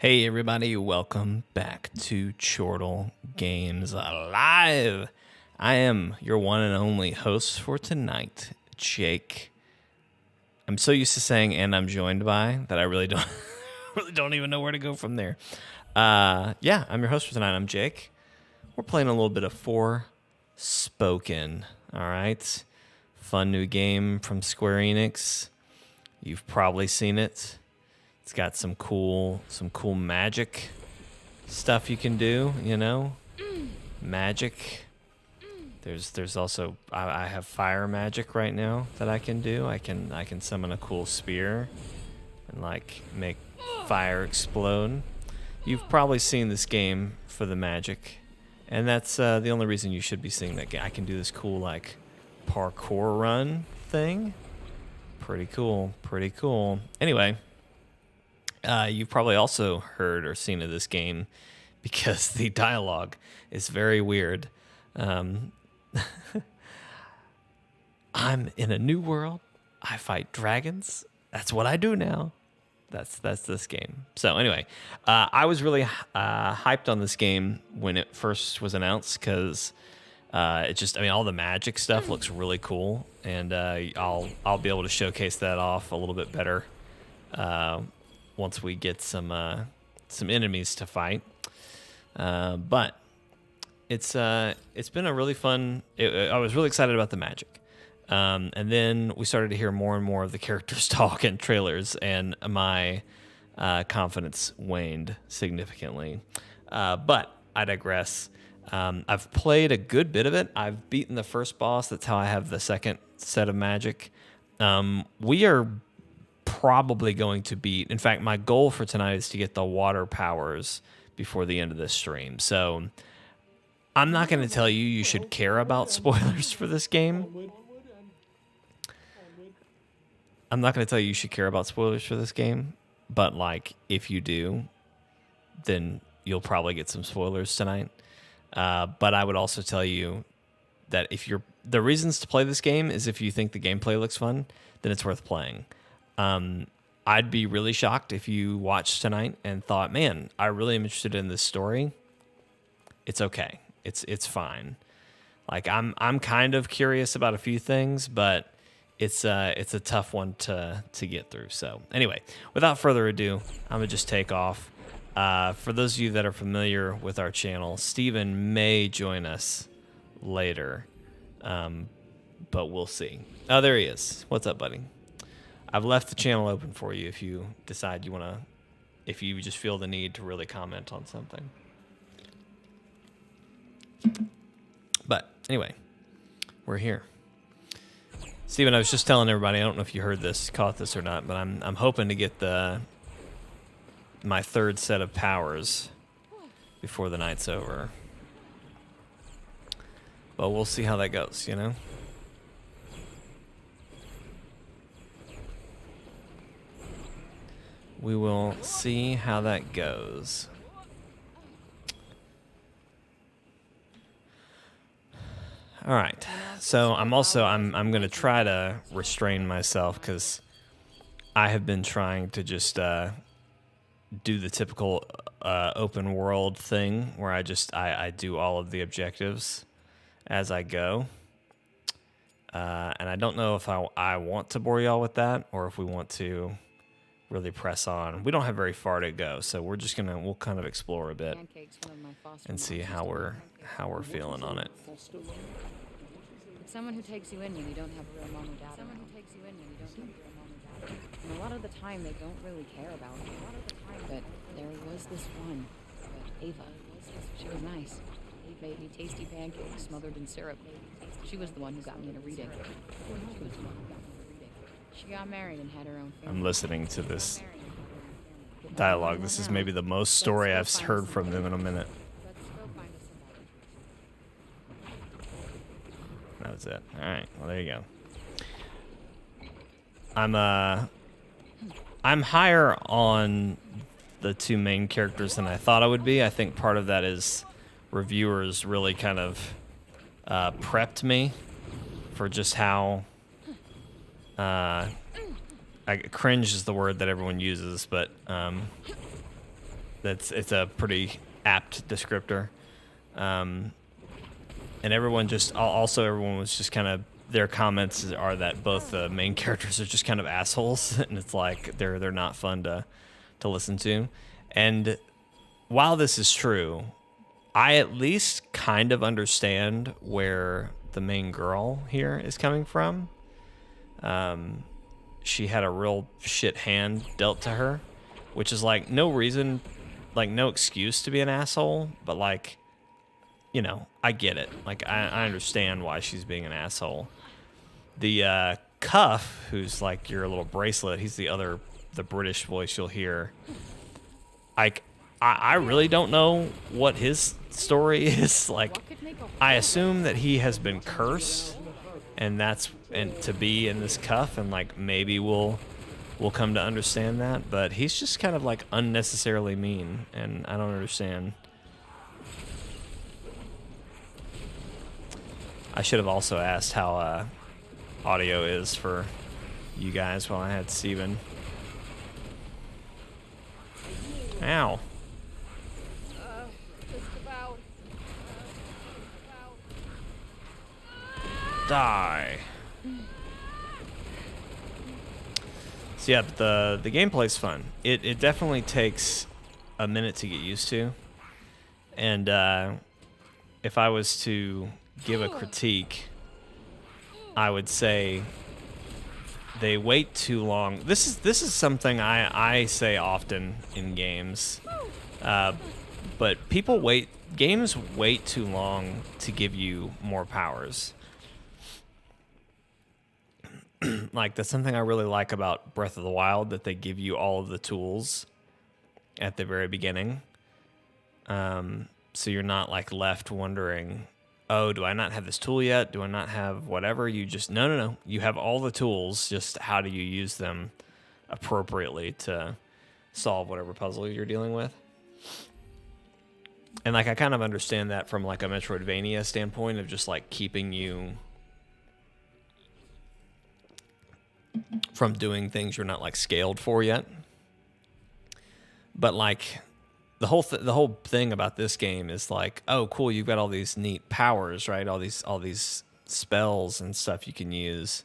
Hey everybody, welcome back to Chortle Games Live. I am your one and only host for tonight, Jake. I'm so used to saying "and I'm joined by" that I really don't really don't even know where to go from there. Yeah, I'm your host for tonight. I'm Jake. We're playing a little bit of Forspoken. All right, fun new game from Square Enix. You've probably seen it. It's got some cool magic stuff you can do, you know? Magic. There's also I have fire magic right now that I can do. I can summon a cool spear and like make fire explode. You've probably seen this game for the magic, and that's the only reason you should be seeing that game. I can do this cool like parkour run thing. Pretty cool. Anyway, you've probably also heard or seen of this game because the dialogue is very weird. I'm in a new world. I fight dragons. That's what I do now. That's this game. So anyway, I was really hyped on this game when it first was announced because all the magic stuff looks really cool, and I'll be able to showcase that off a little bit better once we get some enemies to fight. But it's been a really fun. I was really excited about the magic, and then we started to hear more and more of the characters talk in trailers, and my confidence waned significantly. But I digress. I've played a good bit of it. I've beaten the first boss. That's how I have the second set of magic. We are probably going to beat. In fact, my goal for tonight is to get the water powers before the end of this stream. So I'm not going to tell you should care about spoilers for this game. I'm not going to tell you should care about spoilers for this game. But like, if you do, then you'll probably get some spoilers tonight. But I would also tell you that the reasons to play this game is if you think the gameplay looks fun, then it's worth playing. I'd be really shocked if you watched tonight and thought, man, I really am interested in this story. It's okay. It's fine. Like I'm kind of curious about a few things, but it's a tough one to get through. So anyway, without further ado, I'm gonna just take off. For those of you that are familiar with our channel, Steven may join us later, but we'll see. Oh, there he is. What's up, buddy? I've left the channel open for you if you decide you want to, if you just feel the need to really comment on something. But anyway, we're here. Steven, I was just telling everybody, I don't know if you heard this, caught this or not, but I'm hoping to get my third set of powers before the night's over. But we'll see how that goes, you know? We will see how that goes. All right. So I'm going to try to restrain myself because I have been trying to just do the typical open world thing where I do all of the objectives as I go. And I don't know if I want to bore y'all with that or if we want to really press on. We don't have very far to go, so we'll kind of explore a bit and see how we're feeling on it. Someone who takes you in when you don't have a real mom or dad. Someone who takes you in when you don't have a real mom or dad. And a lot of the time they don't really care about you. But there was this one, Ava. She was nice. She made me tasty pancakes smothered in syrup. She was the one who got me in a reading. She got married and had her own family. I'm listening to this dialogue. This is maybe the most story I've heard from them in a minute. That was it. All right. Well, there you go. I'm higher on the two main characters than I thought I would be. I think part of that is reviewers really kind of prepped me for just how cringe is the word that everyone uses, but it's a pretty apt descriptor. And everyone was just kind of, their comments are that both the main characters are just kind of assholes, and it's like they're not fun to listen to. And while this is true, I at least kind of understand where the main girl here is coming from. She had a real shit hand dealt to her, which is like no reason, like no excuse to be an asshole, but like, you know, I get it. Like I understand why she's being an asshole. The Cuff, who's like your little bracelet, he's the British voice you'll hear. Like I really don't know what his story is. Like I assume that he has been cursed, and to be in this cuff, and like maybe we'll come to understand that, but he's just kind of like unnecessarily mean, and I don't understand. I should have also asked how audio is for you guys while I had Steven. Ow. Die. So yeah, but the gameplay's fun. It definitely takes a minute to get used to. And if I was to give a critique, I would say they wait too long. This is something I say often in games. But games wait too long to give you more powers. Like, that's something I really like about Breath of the Wild, that they give you all of the tools at the very beginning. So you're not like left wondering, oh, do I not have this tool yet? Do I not have whatever? You just, no. You have all the tools, just how do you use them appropriately to solve whatever puzzle you're dealing with? And like, I kind of understand that from like a Metroidvania standpoint of just like keeping you from doing things you're not like scaled for yet. But like the whole thing about this game is like, oh cool, you've got all these neat powers, right? All these spells and stuff you can use.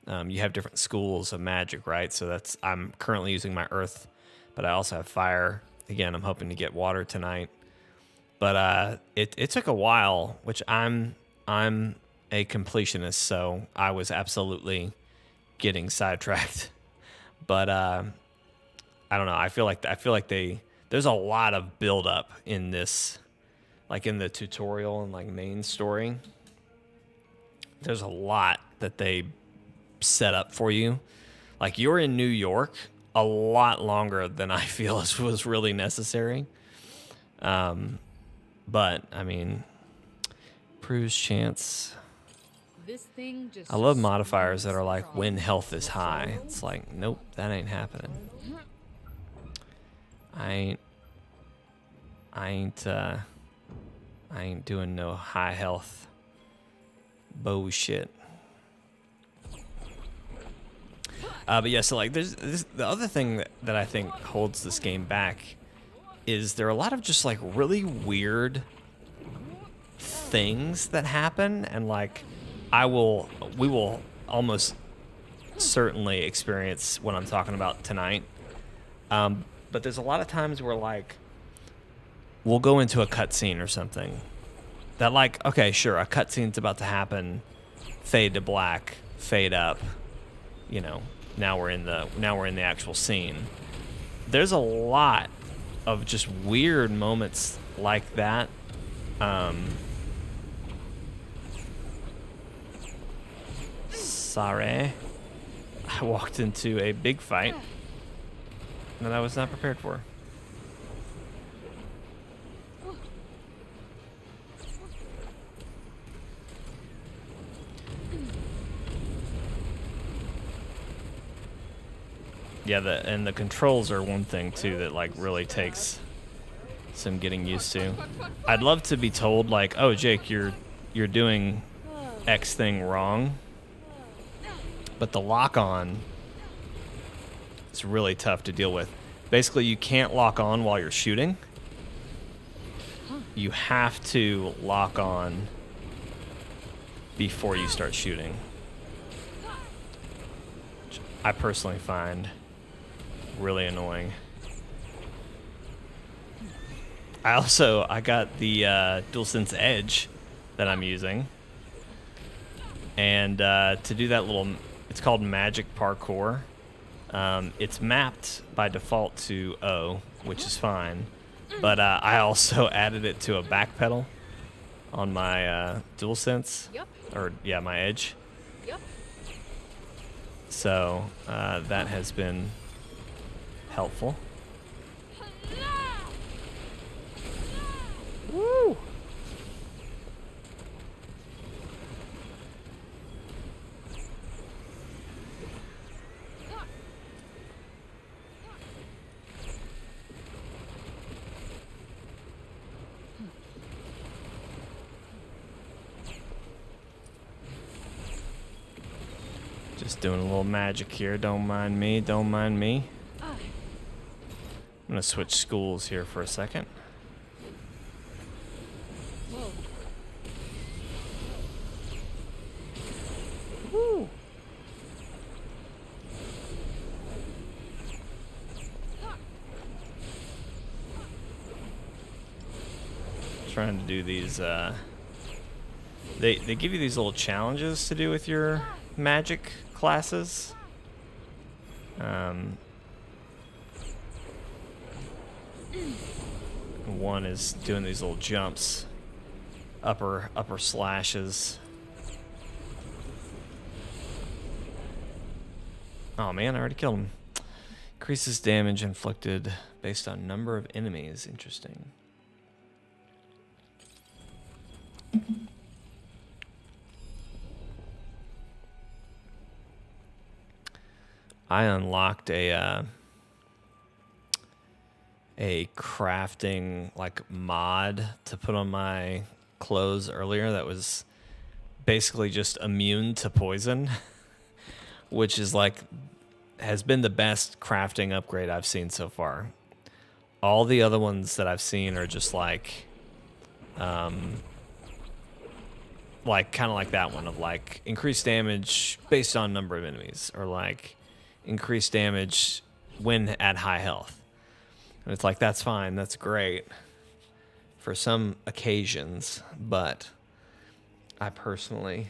You have different schools of magic, right? So I'm currently using my earth, but I also have fire. Again, I'm hoping to get water tonight. But it took a while, which I'm a completionist, so I was absolutely getting sidetracked. But I don't know. I feel like there's a lot of build up in this, like in the tutorial and like main story. There's a lot that they set up for you. Like, you're in New York a lot longer than I feel was really necessary. But I mean, Prue's chance. This thing just, I love modifiers that are like when health is high. It's like, nope, that ain't happening. I ain't doing no high health bullshit. But yeah, so like there's the other thing that I think holds this game back is there are a lot of just like really weird things that happen, and like we will almost certainly experience what I'm talking about tonight. But there's a lot of times where like we'll go into a cutscene or something that like, okay, sure, a cutscene's about to happen, fade to black, fade up, you know, now we're in the actual scene. There's a lot of just weird moments like that. Sorry. I walked into a big fight that I was not prepared for. Yeah, and the controls are one thing too that like really takes some getting used to. I'd love to be told like, oh Jake, you're doing X thing wrong. But the lock-on is really tough to deal with. basically you can't lock on while you're shooting. You have to lock on before you start shooting, which I personally find really annoying. I got the DualSense Edge that I'm using, and to do that little, it's called Magic Parkour. It's mapped by default to O, which is fine, but I also added it to a back pedal on my DualSense, or yeah, my Edge. So that has been helpful. Woo! Just doing a little magic here. Don't mind me. Don't mind me. I'm gonna switch schools here for a second. Whoa. Woo! Trying to do these. They give you these little challenges to do with your magic classes. One is doing these little jumps, upper slashes. Oh man, I already killed him. Increases damage inflicted based on number of enemies. Interesting. I unlocked a crafting like mod to put on my clothes earlier that was basically just immune to poison, which is like has been the best crafting upgrade I've seen so far. All the other ones that I've seen are just like kind of like that one of like increased damage based on number of enemies, or like increased damage when at high health. And it's like, that's fine, that's great for some occasions, but I personally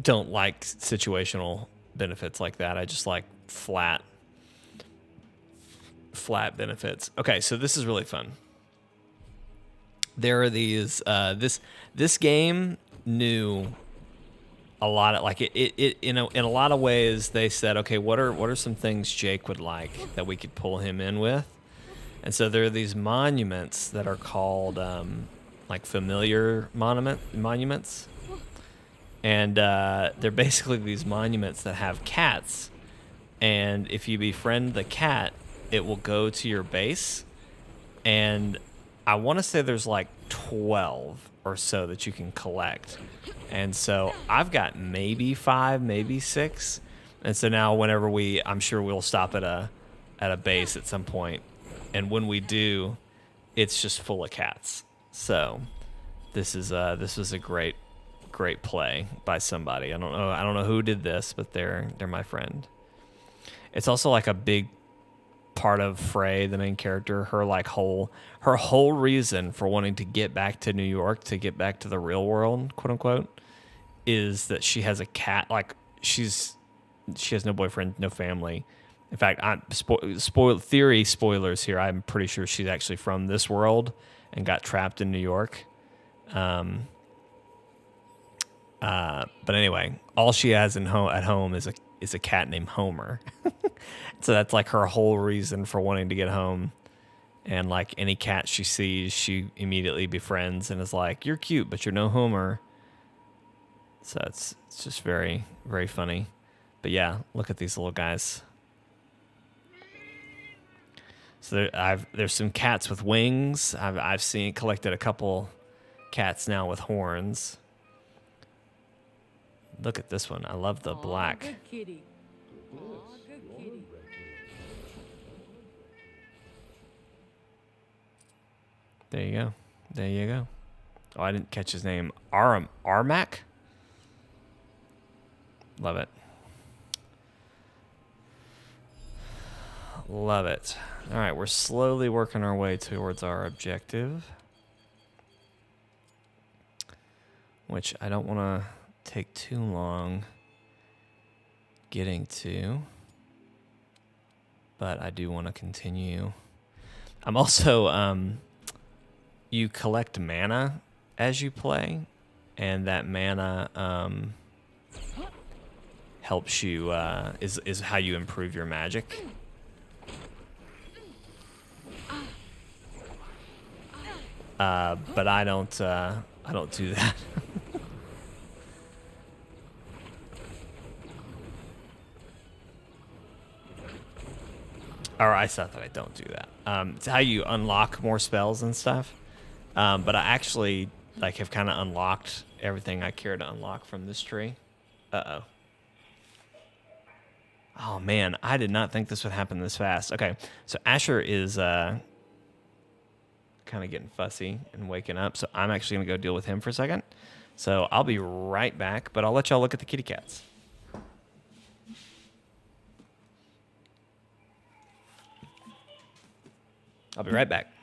don't like situational benefits like that. I just like flat benefits. Okay, so this is really fun. There are these this game knew a lot of like it in a lot of ways. They said, okay, what are some things Jake would like that we could pull him in with? And so there are these monuments that are called like familiar monuments, and they're basically these monuments that have cats, and if you befriend the cat, it will go to your base, and I want to say there's like 12 or so that you can collect. And so I've got maybe 5, maybe 6. And so now whenever I'm sure we'll stop at a base at some point. And when we do, it's just full of cats. So this was a great play by somebody. I don't know who did this, but they're my friend. It's also like a big part of Frey, the main character. Her whole reason for wanting to get back to New York, to get back to the real world, quote unquote, is that she has a cat. Like she has no boyfriend, no family. In fact, spoilers here. I'm pretty sure she's actually from this world and got trapped in New York. But anyway, all she has at home is a cat named Homer. So that's like her whole reason for wanting to get home. And like any cat she sees, she immediately befriends and is like, "You're cute, but you're no Homer." So it's just very, very funny. But yeah, look at these little guys. So there's some cats with wings. I've collected a couple cats now with horns. Look at this one. I love the black. Good kitty. Good kitty. There you go. There you go. Oh, I didn't catch his name. Armac? Love it. Love it. All right, we're slowly working our way towards our objective, which I don't want to take too long getting to, but I do want to continue. I'm also, you collect mana as you play, and that mana helps you, is how you improve your magic. But I don't do that. Or I thought that I don't do that. It's how you unlock more spells and stuff. But I actually have kind of unlocked everything I care to unlock from this tree. Uh-oh. Oh man, I did not think this would happen this fast. Okay, so Asher is kind of getting fussy and waking up, so I'm actually gonna go deal with him for a second. So I'll be right back, but I'll let y'all look at the kitty cats. I'll be right back.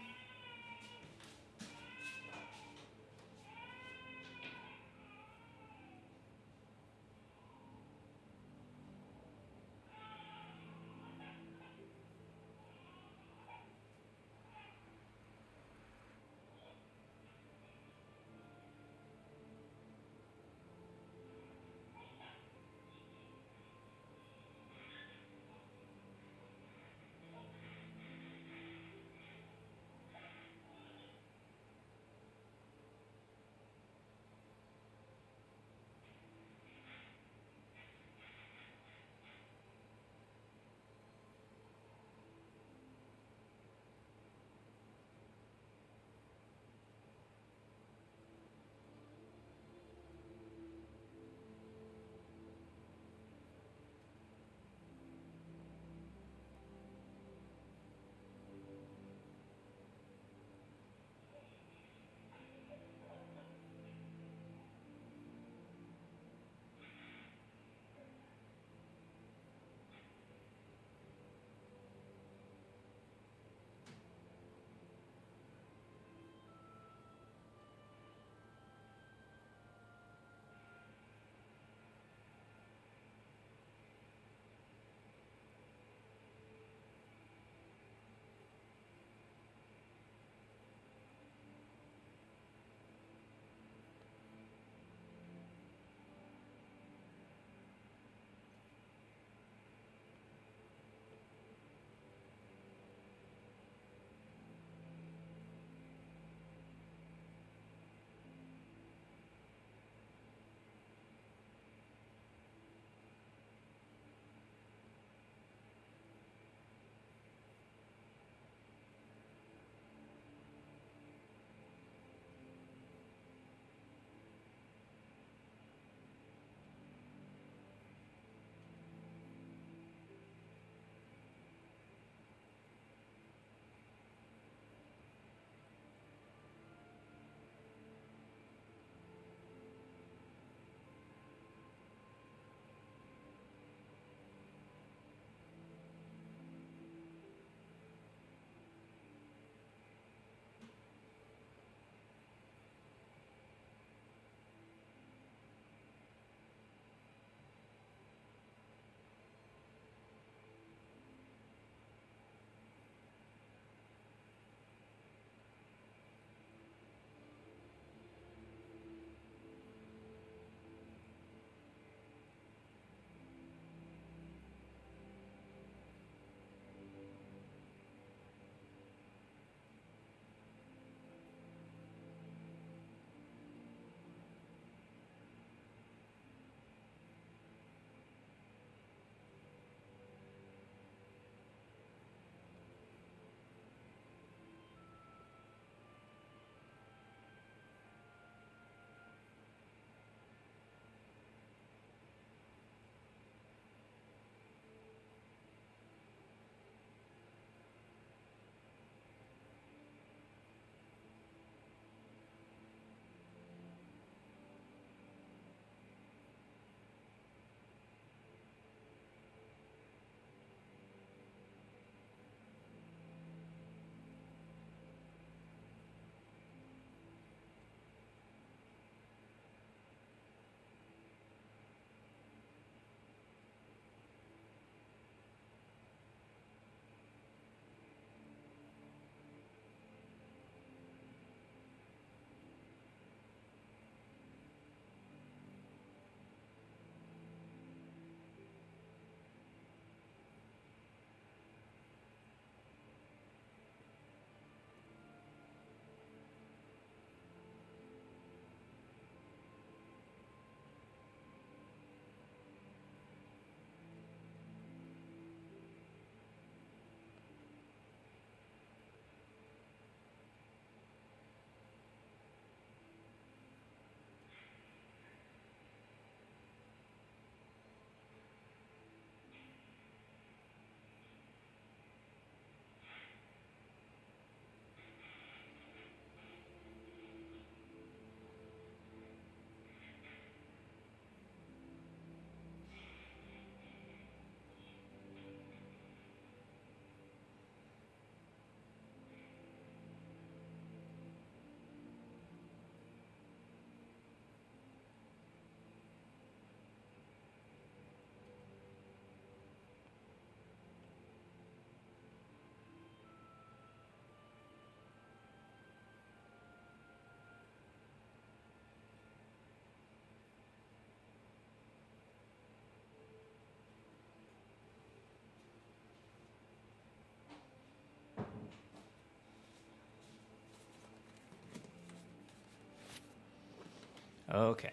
Okay.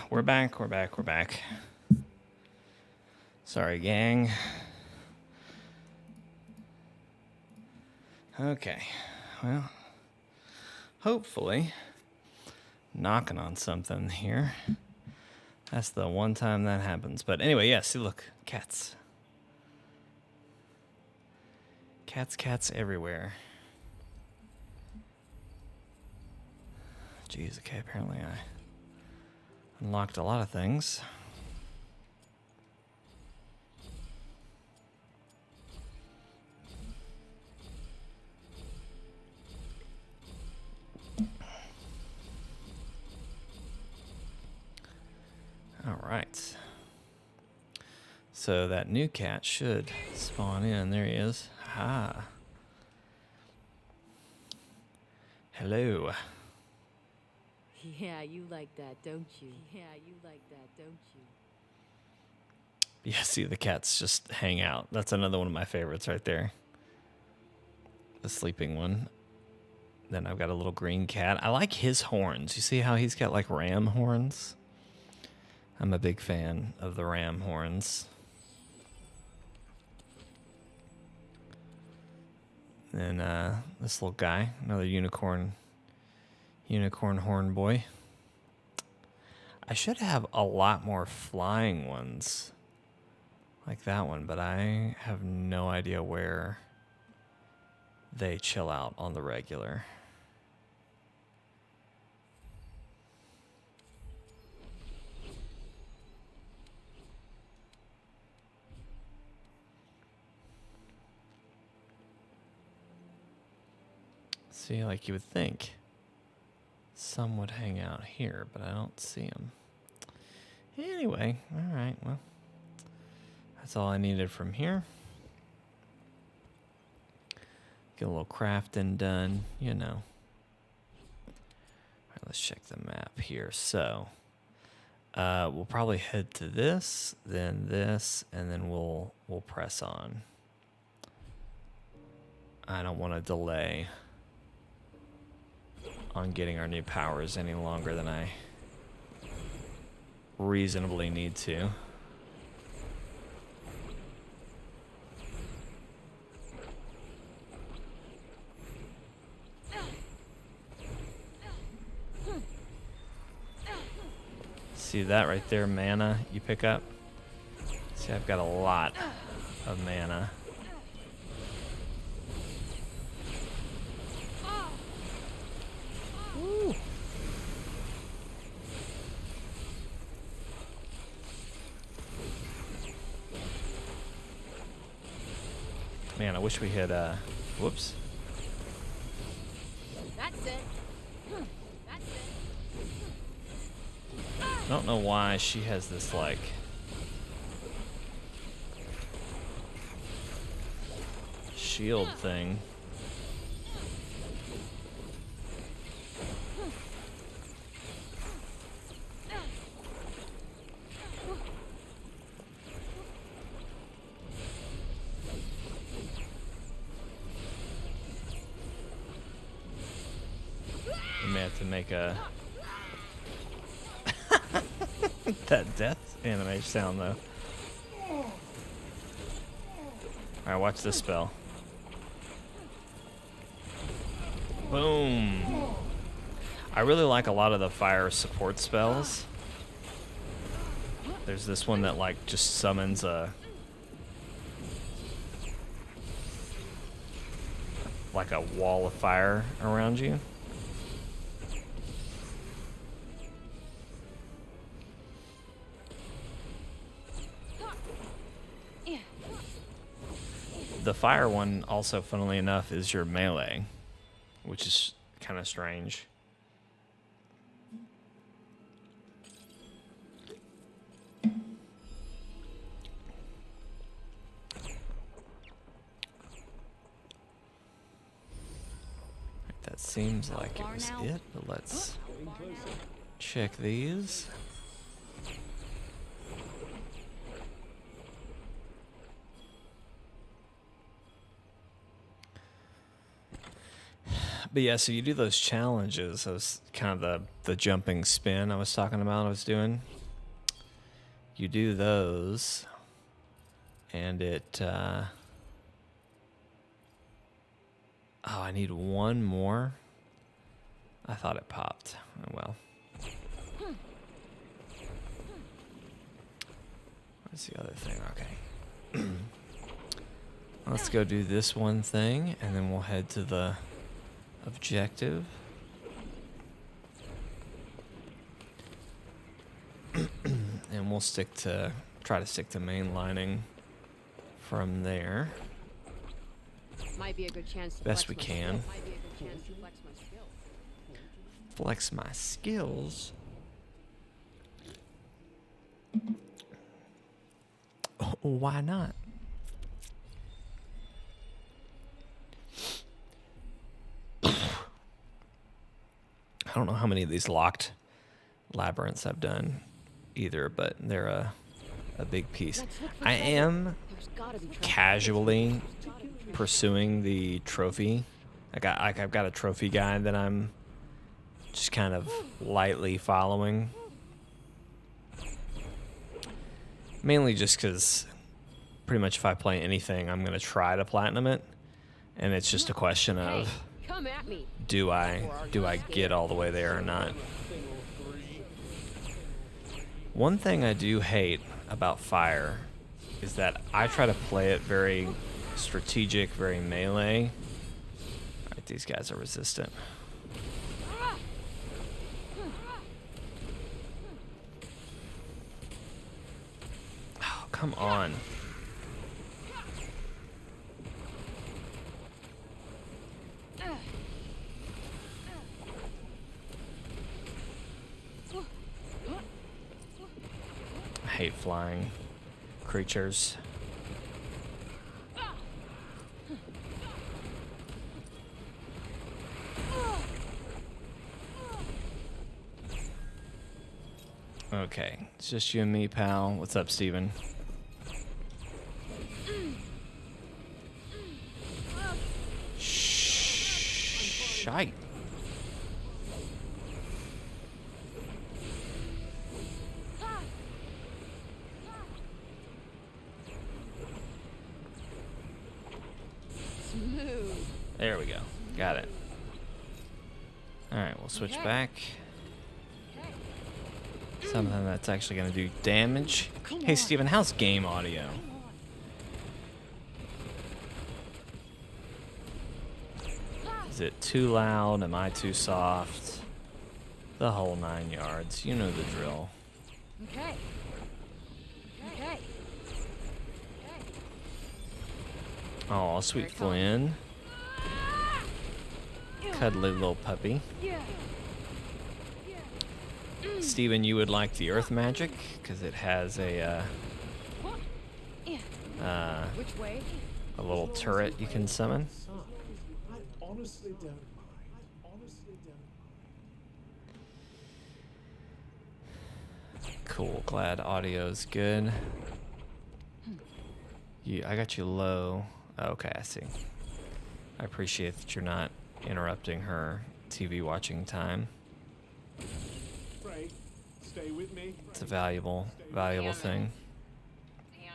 We're back. Sorry, gang. Okay. Well, hopefully, knocking on something here. That's the one time that happens. But anyway, yeah, see, look, cats. Cats everywhere. Jeez, okay, apparently I unlocked a lot of things. All right. So that new cat should spawn in. There he is. Ha. Hello. Yeah, you like that, don't you? Yeah, you like that, don't you? Yeah, see, the cats just hang out. That's another one of my favorites right there. The sleeping one. Then I've got a little green cat. I like his horns. You see how he's got like ram horns? I'm a big fan of the ram horns. And this little guy, another unicorn horn boy. I should have a lot more flying ones like that one, but I have no idea where they chill out on the regular. See, like you would think some would hang out here, but I don't see them. Anyway, all right, well, that's all I needed from here. Get a little crafting done, you know. All right, let's check the map here. So, we'll probably head to this, and then we'll press on. I don't want to delay on getting our new powers any longer than I reasonably need to. See that right there, mana you pick up? See, I've got a lot of mana. Woo. Man, I wish we had, whoops. That's it. That's it. I don't know why she has this, like, shield thing. We may have to make a that death anime sound though. Alright, watch this spell. Boom. I really like a lot of the fire support spells. There's this one that like just summons a like a wall of fire around you. The fire one also, funnily enough, is your melee, which is kind of strange. That seems like it was it, but let's check these. But yeah, so you do those challenges. Those kind of the jumping spin I was talking about. I was doing. You do those, and it. Oh, I need one more. I thought it popped. Oh well. What's the other thing? Okay. Let's go do this one thing, and then we'll head to the objective. And we'll try to stick to mainlining from there. Might be a good chance to Best we can. Might be a good chance to flex my skills. Flex my skills. Oh, why not? I don't know how many of these locked labyrinths I've done either, but they're a big piece. I am There's gotta be trouble. casually pursuing the trophy. I've got a trophy guide that I'm just kind of lightly following. Mainly just because pretty much if I play anything, I'm going to try to platinum it. And it's just a question Hey, of come at me. do I get all the way there or not. One thing I do hate about Fire is that I try to play it very strategic, very melee. Alright, these guys are resistant. Oh, come on. I hate flying creatures. Okay, it's just you and me, pal. What's up, Steven? Shite. Smooth. There we go. Got it. Alright, we'll switch back. Something that's actually going to do damage. Hey, Steven, how's game audio? Is it too loud? Am I too soft? The whole 9 yards. You know the drill. Okay. Okay. Oh, sweet Flynn. Cuddly little puppy. Yeah. Steven, you would like the earth magic because it has Which way? a little turret you can summon. I honestly don't mind. Cool, glad audio's good. I got you low. Okay, I see. I appreciate that you're not interrupting her TV watching time. Frey, stay with me. It's a valuable thing. Damn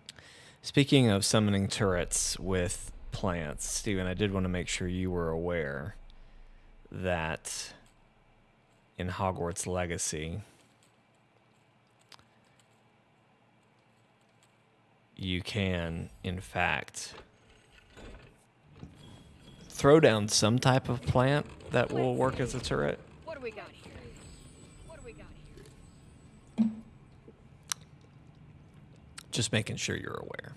it. Speaking of summoning turrets with plants, Steven, I did want to make sure you were aware that in Hogwarts Legacy, you can, in fact, throw down some type of plant that will work as a turret. What do we got here? What do we got here? Just making sure you're aware,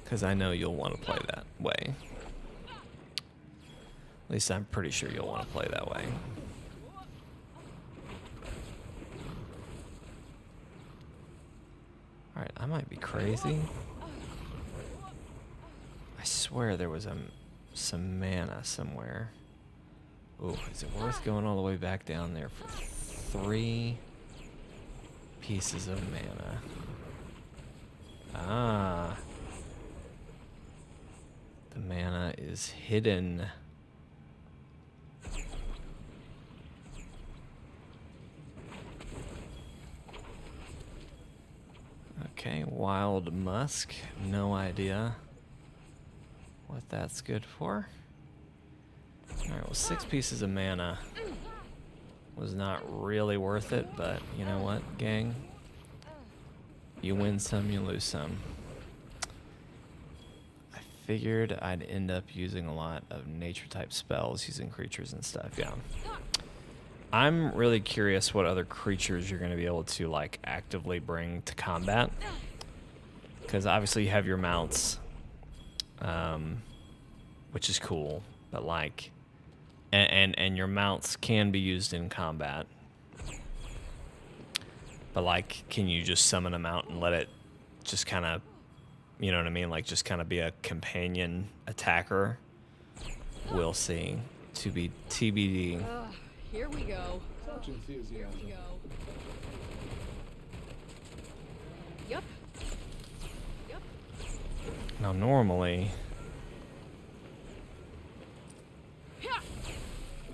because I know you'll want to play that way. At least I'm pretty sure you'll want to play that way. Alright, I might be crazy. I swear there was some mana somewhere. Ooh, is it worth going all the way back down there for 3 pieces of mana? Ah. The mana is hidden. Okay, Wild Musk. No idea what that's good for. Alright, well, 6 pieces of mana was not really worth it, but you know what, gang? You win some, you lose some. I figured I'd end up using a lot of nature-type spells using creatures and stuff, yeah. I'm really curious what other creatures you're going to be able to, like, actively bring to combat. Because obviously you have your mounts, which is cool, but, like... And your mounts can be used in combat. But, like, can you just summon a mount and let it just kind of, you know what I mean? Like, just kind of be a companion attacker? We'll see. To be TBD. Here we go. Such enthusiasm. Here we go. Yup. Yup. Now, normally...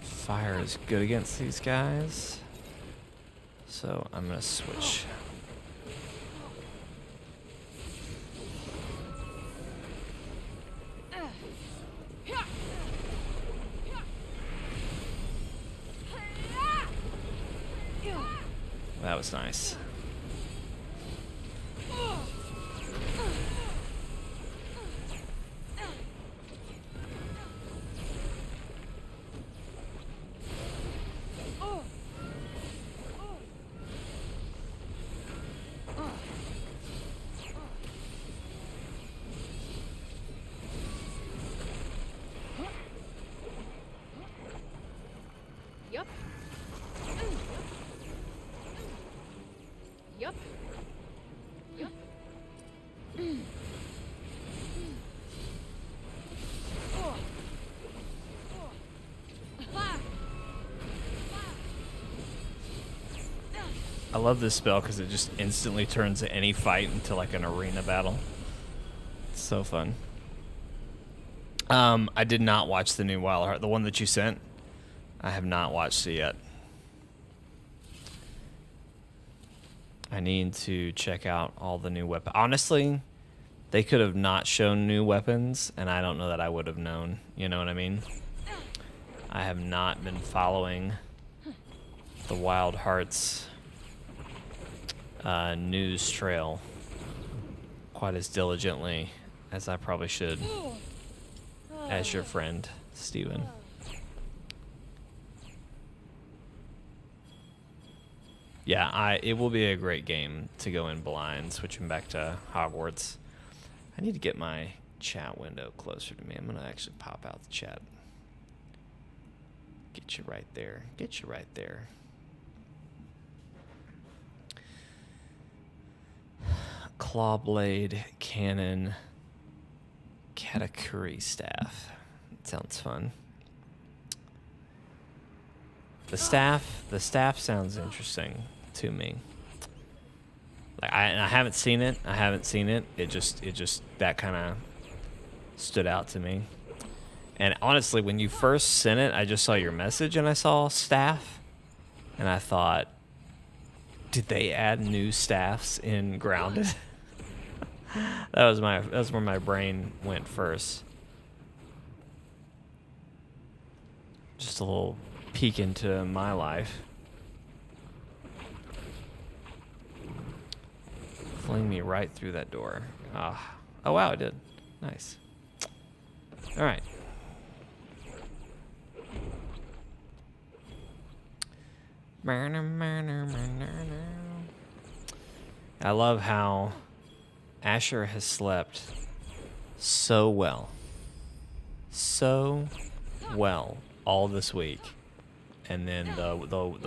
fire is good against these guys. So I'm going to switch. That was nice. Yup. Yup. Yup. I love this spell because it just instantly turns any fight into like an arena battle. It's so fun. I did not watch the new Wild Heart, the one that you sent. I have not watched it yet. I need to check out all the new weapons. Honestly, they could have not shown new weapons, and I don't know that I would have known. You know what I mean? I have not been following the Wild Hearts news trail quite as diligently as I probably should as your friend, Steven. Yeah, it will be a great game to go in blind, switching back to Hogwarts. I need to get my chat window closer to me. I'm going to actually pop out the chat. Get you right there. Get you right there. Clawblade, Cannon, Katakuri Staff. Sounds fun. The staff sounds interesting to me. Like I haven't seen it. It just that kind of stood out to me. And honestly, when you first sent it, I just saw your message and I saw staff, and I thought, did they add new staffs in Grounded? That was where my brain went first. Just a little peek into my life. Fling me right through that door. Ah. Oh wow, it did. Nice. All right. I love how Asher has slept so well all this week, and then the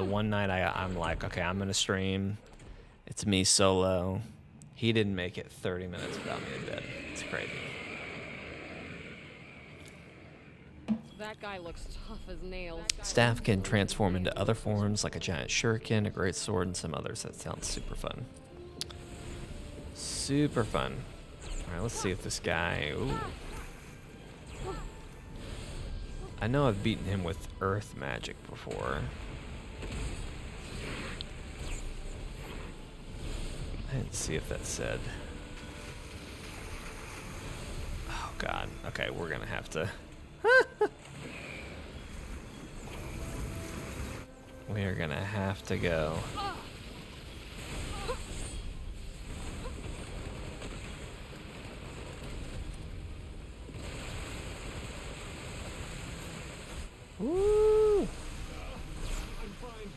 one night I'm like, okay, I'm gonna stream. It's me solo. He didn't make it 30 minutes without me in bed. It's crazy. That guy looks tough as nails. Staff can transform into other forms, like a giant shuriken, a great sword, and some others. That sounds super fun. Super fun. All right, let's see if this guy... Ooh. I know I've beaten him with earth magic before. I didn't see if that said. Oh god. Okay, we're gonna have to. We are gonna have to go. Woo! I'm fine.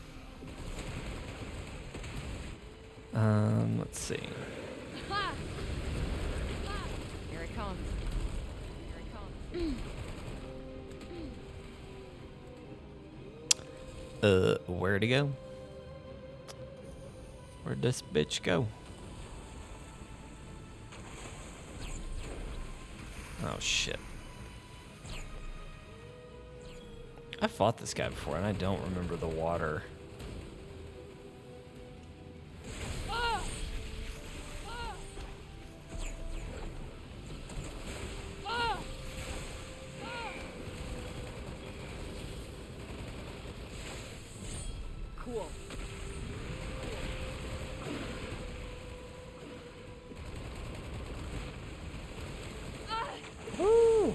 Let's see. Here it comes. Here it comes. Where'd he go? Where'd this bitch go? Oh shit. I fought this guy before and I don't remember the water. Cool. Woo!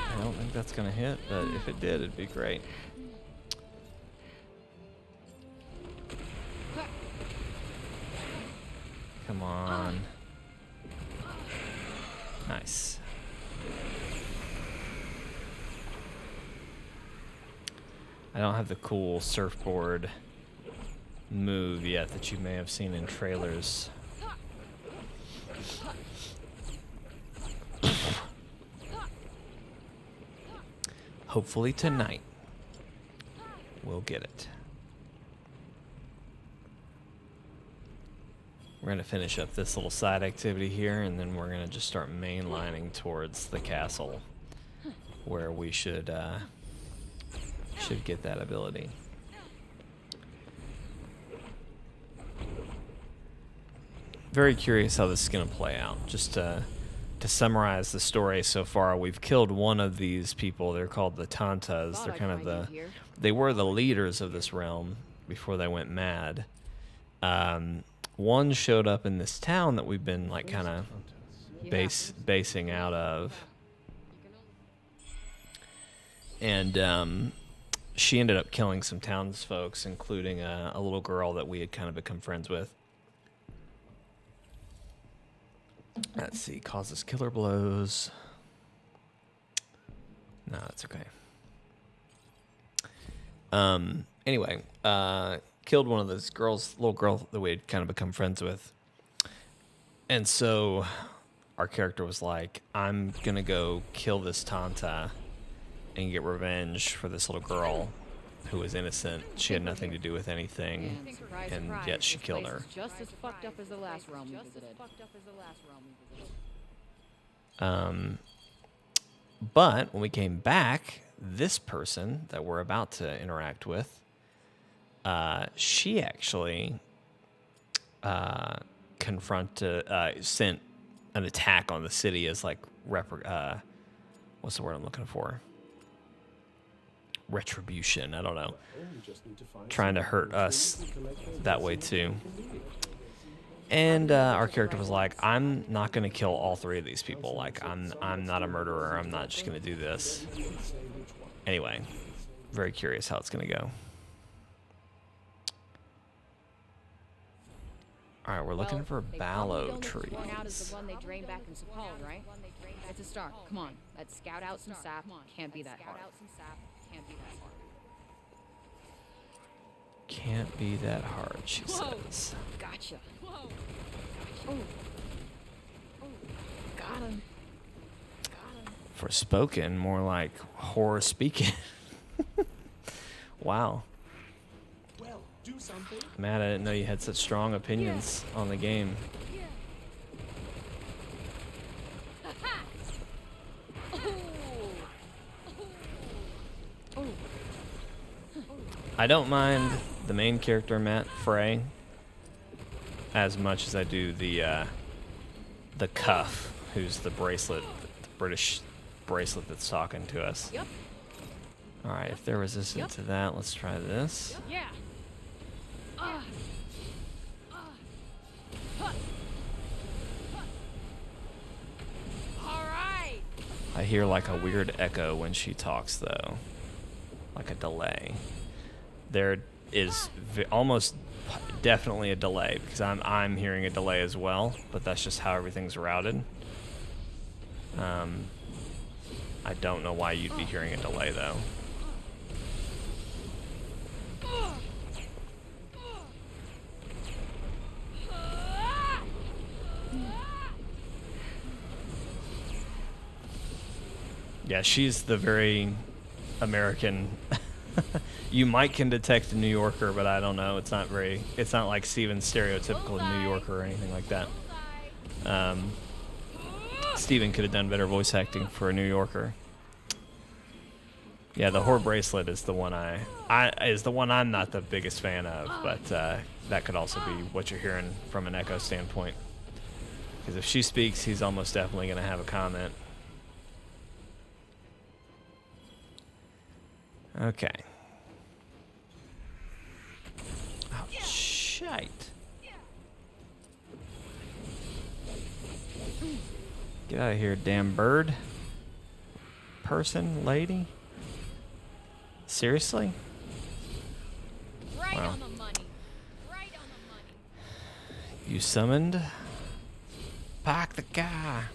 I don't think that's gonna hit, but if it did, it'd be great. Come on. Nice. I don't have the cool surfboard move yet that you may have seen in trailers. Hopefully tonight we'll get it. We're going to finish up this little side activity here, and then we're going to just start mainlining towards the castle, where we should get that ability. Very curious how this is going to play out. Just to summarize the story so far, we've killed one of these people. They're called the Tantas. They're kind of they were the leaders of this realm before they went mad. One showed up in this town that we've been like kind of basing out of, and she ended up killing some townsfolk, including a little girl that we had kind of become friends with. Let's see, causes killer blows. No, that's okay. Anyway, killed one of those girls, little girl that we had kind of become friends with. And so our character was like, I'm going to go kill this Tanta and get revenge for this little girl who was innocent. She had nothing to do with anything, and yet she killed her. Just as fucked up as the last realm we visited. But when we came back, this person that we're about to interact with, she actually sent an attack on the city as like what's the word I'm looking for? Retribution. I don't know. Trying to hurt us that way too. And our character was like, I'm not going to kill all three of these people. Like, I'm not a murderer. I'm not just going to do this. Anyway, very curious how it's going to go. All right, we're looking for ballow trees. Out is the one they drain back in Sepal, right? It's a start. Come on, let's scout out some sap. Can't be that hard. Can't be that hard, she says. Gotcha. Oh, got him. Forspoken, more like horror speaking. Wow. Well, do something. Matt, I didn't know you had such strong opinions on the game. I don't mind the main character, Matt Frey, as much as I do the cuff, who's the bracelet, the British bracelet that's talking to us. Yep. All right, if they're resistant to that, let's try this. Yeah. All right. I hear like a weird echo when she talks, though, like a delay. There is almost definitely a delay because I'm hearing a delay as well, but that's just how everything's routed. I don't know why you'd be hearing a delay though. Yeah, she's the very American. You might can detect a New Yorker, but I don't know. It's not like Steven's stereotypical New Yorker or anything like that. Steven could have done better voice acting for a New Yorker. Yeah, the Whore bracelet is the one I'm not the biggest fan of, but that could also be what you're hearing from an echo standpoint. Because if she speaks, he's almost definitely going to have a comment. Okay. Oh, shite. Get out of here, damn bird. Person, lady. Seriously? Right Wow. on the money. Right on the money. You summoned? Park the car.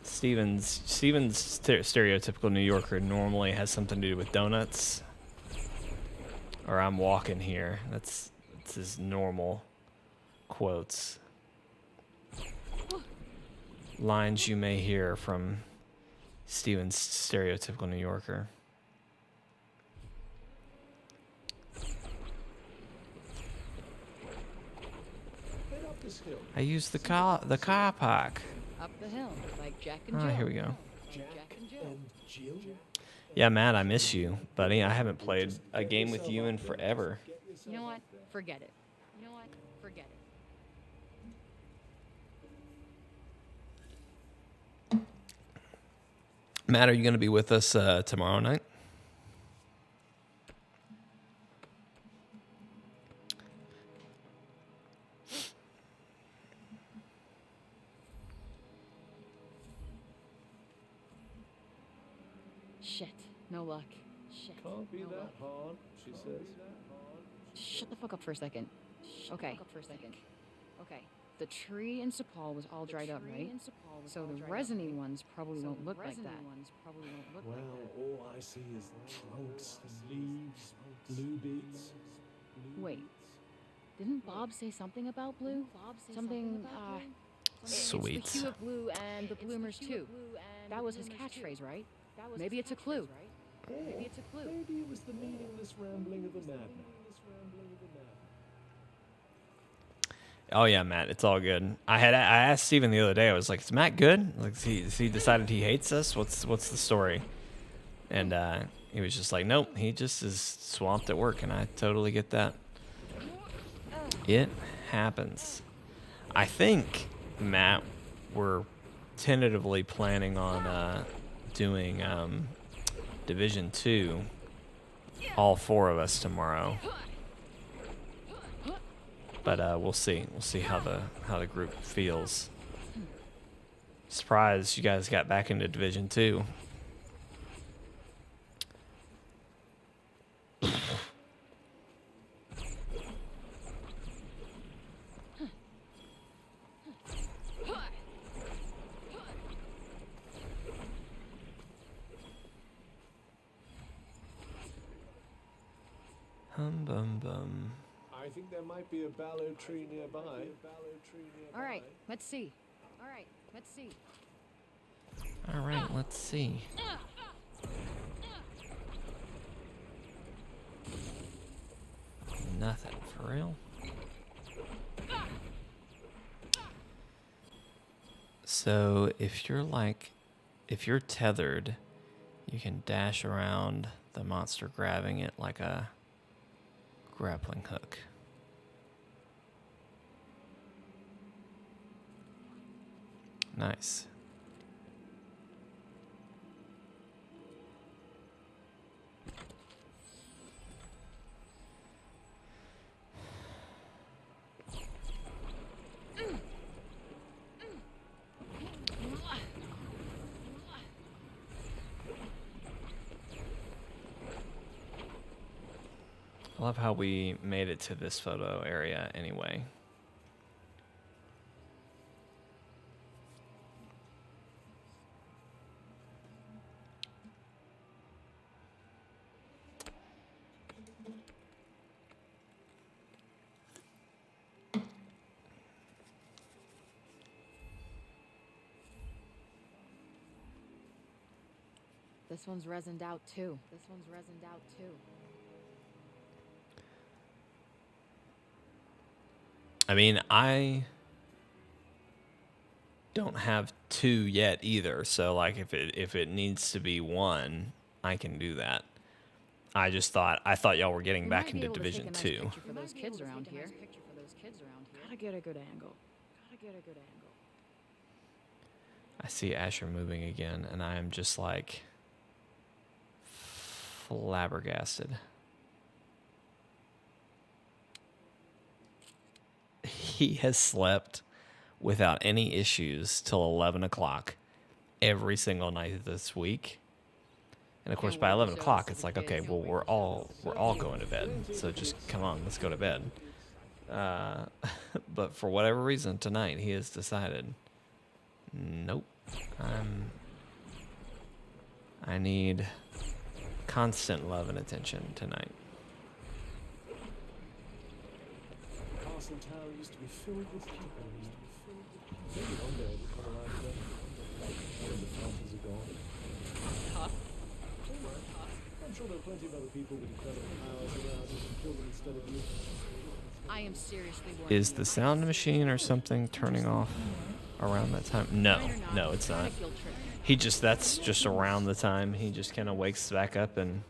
Steven's stereotypical New Yorker normally has something to do with donuts. Or I'm walking here. That's his normal quotes. Lines you may hear from Steven's stereotypical New Yorker. Head up this hill. I used the car park. Up the hill, like Jack and Oh, Jill. here we go. Jack and Jill. And Jill? Yeah, Matt, I miss you, buddy. I haven't played a game with you in forever. You know what? Forget it. You know what? Forget it. Matt, are you going to be with us tomorrow night? Shit. No luck. Shit. Can't be no that luck. hard, she says. Shut the fuck up for a second. Okay. Okay. The tree in Sepal was all dried up, right? So the resiny ones probably won't look like that. Well, all I see is trunks, leaves, blue bits. Wait. Didn't Bob say something about blue? Something, Sweet. It's the hue of blue and the bloomers too. That was his catchphrase, right? Maybe it's a clue. Maybe it was the meaningless rambling of a madman. Oh yeah, Matt, it's all good. I asked Steven the other day. I was like, "Is Matt good? Like, has he decided he hates us? What's the story?" And he was just like, "Nope, he just is swamped at work," and I totally get that. It happens. I think, Matt, we're tentatively planning on doing Division 2, all four of us tomorrow. But we'll see. We'll see how the group feels. Surprised you guys got back into Division 2. Hum bum bum. I think there might be a ballow tree nearby. All right, let's see. All right, let's see. Nothing for real. So if you're tethered You can dash around the monster, grabbing it like a grappling hook. Nice. I love how we made it to this photo area anyway. This one's resined out too. This one's resined out too. I mean, I don't have 2 yet either, so like if it needs to be 1, I can do that. I thought y'all were getting back into Division 2. For those kids around here. Gotta get a good angle. I see Asher moving again, and I am just like flabbergasted. He has slept without any issues till 11 o'clock every single night this week. And of course, by 11 o'clock, it's like, okay, well, we're all going to bed. So just come on, let's go to bed. But for whatever reason, tonight he has decided, nope, I need constant love and attention tonight. Castle Tower used to be filled with people. Maybe one day it'll come alive again. All of the fountains are gone. I'm sure there are plenty of other people with incredible powers around who can kill them instead of you. I am seriously worried. Is the sound machine or something turning off around that time? No, it's not. That's just around the time he just kind of wakes back up and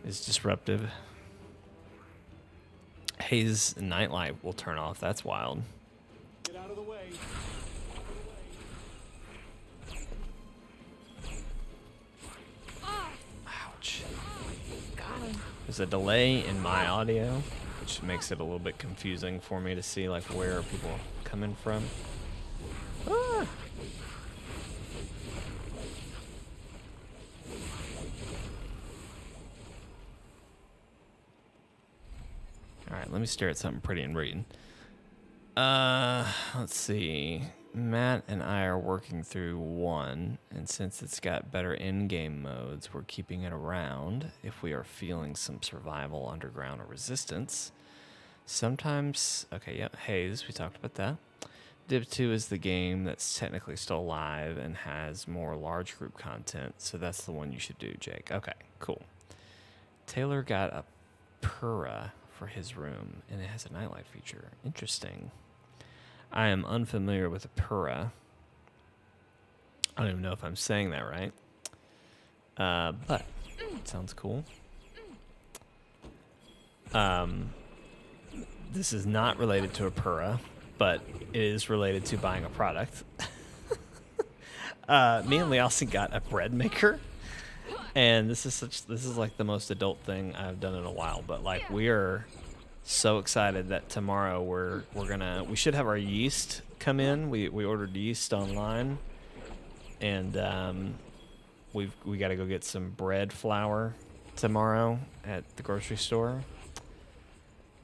is disruptive. Hayes' nightlight will turn off. That's wild. Get out of the way. Ouch. There's a delay in my audio, which makes it a little bit confusing for me to see like where are people coming from. Ah. All right, let me stare at something pretty and read. Let's see. Matt and I are working through 1, and since it's got better in-game modes, we're keeping it around if we are feeling some survival, underground, or resistance. Sometimes, okay, yep, Hayes, we talked about that. Div 2 is the game that's technically still live and has more large group content, so that's the one you should do, Jake. Okay, cool. Taylor got a Pura for his room, and it has a nightlight feature. Interesting. I am unfamiliar with a Pura. I don't even know if I'm saying that right. But it sounds cool. This is not related to a Pura, but it is related to buying a product. Me and Lealson got a bread maker. And this is like the most adult thing I've done in a while, but like we are so excited that tomorrow we should have our yeast come in. We ordered yeast online, and we got to go get some bread flour tomorrow at the grocery store.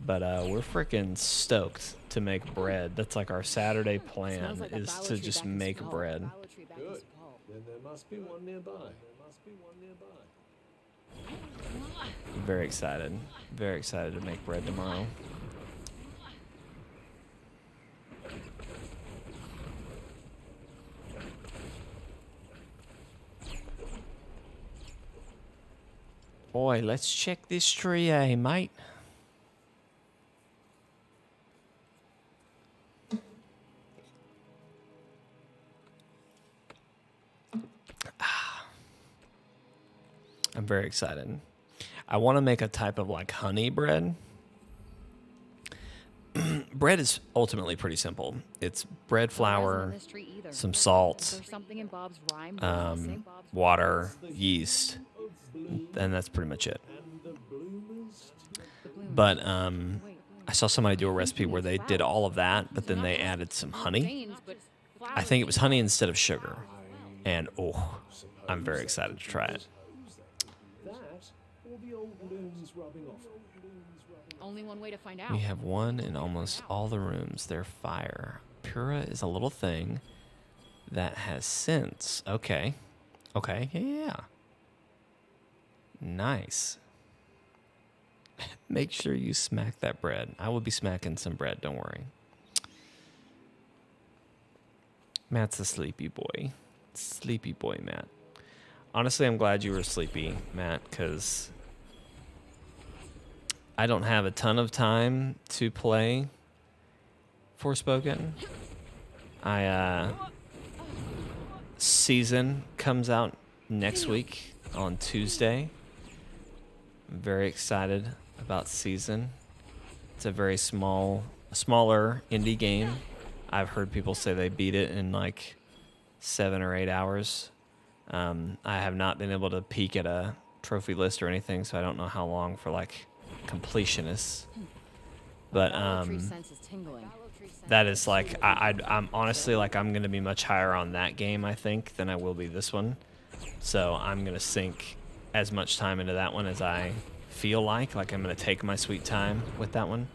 But we're freaking stoked to make bread. That's like our Saturday plan, Like is to just make bread. Good. Then there must be one nearby. Very excited. Very excited to make bread tomorrow. Boy, let's check this tree, mate. I'm very excited. I want to make a type of like honey bread. Bread is ultimately pretty simple. It's bread flour, some salt, water, yeast, and that's pretty much it. But I saw somebody do a recipe where they did all of that, but then they added some honey. I think it was honey instead of sugar. And oh, I'm very excited to try it. Only one way to find out. We have one in almost all the rooms. They're fire. Pura is a little thing that has sense. Okay. Okay, yeah. Nice. Make sure you smack that bread. I will be smacking some bread, don't worry. Matt's a sleepy boy. Sleepy boy, Matt. Honestly, I'm glad you were sleepy, Matt, because I don't have a ton of time to play Forspoken. Season comes out next week on Tuesday. I'm very excited about Season. It's a very smaller indie game. I've heard people say they beat it in like 7 or 8 hours. I have not been able to peek at a trophy list or anything, so I don't know how long for like completionists. But that is like I'm honestly like I'm gonna be much higher on that game, I think, than I will be this one. So I'm gonna sink as much time into that one as I feel like I'm gonna take my sweet time with that one.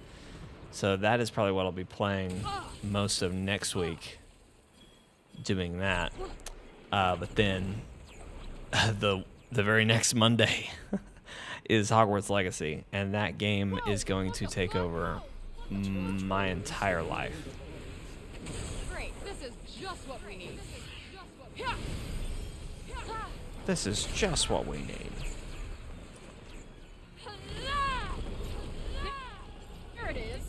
So that is probably what I'll be playing most of next week, doing that. But then the very next Monday is Hogwarts Legacy, and that game is going to take over my entire life. Great, this is just what we need. This is just what we need. Here it is.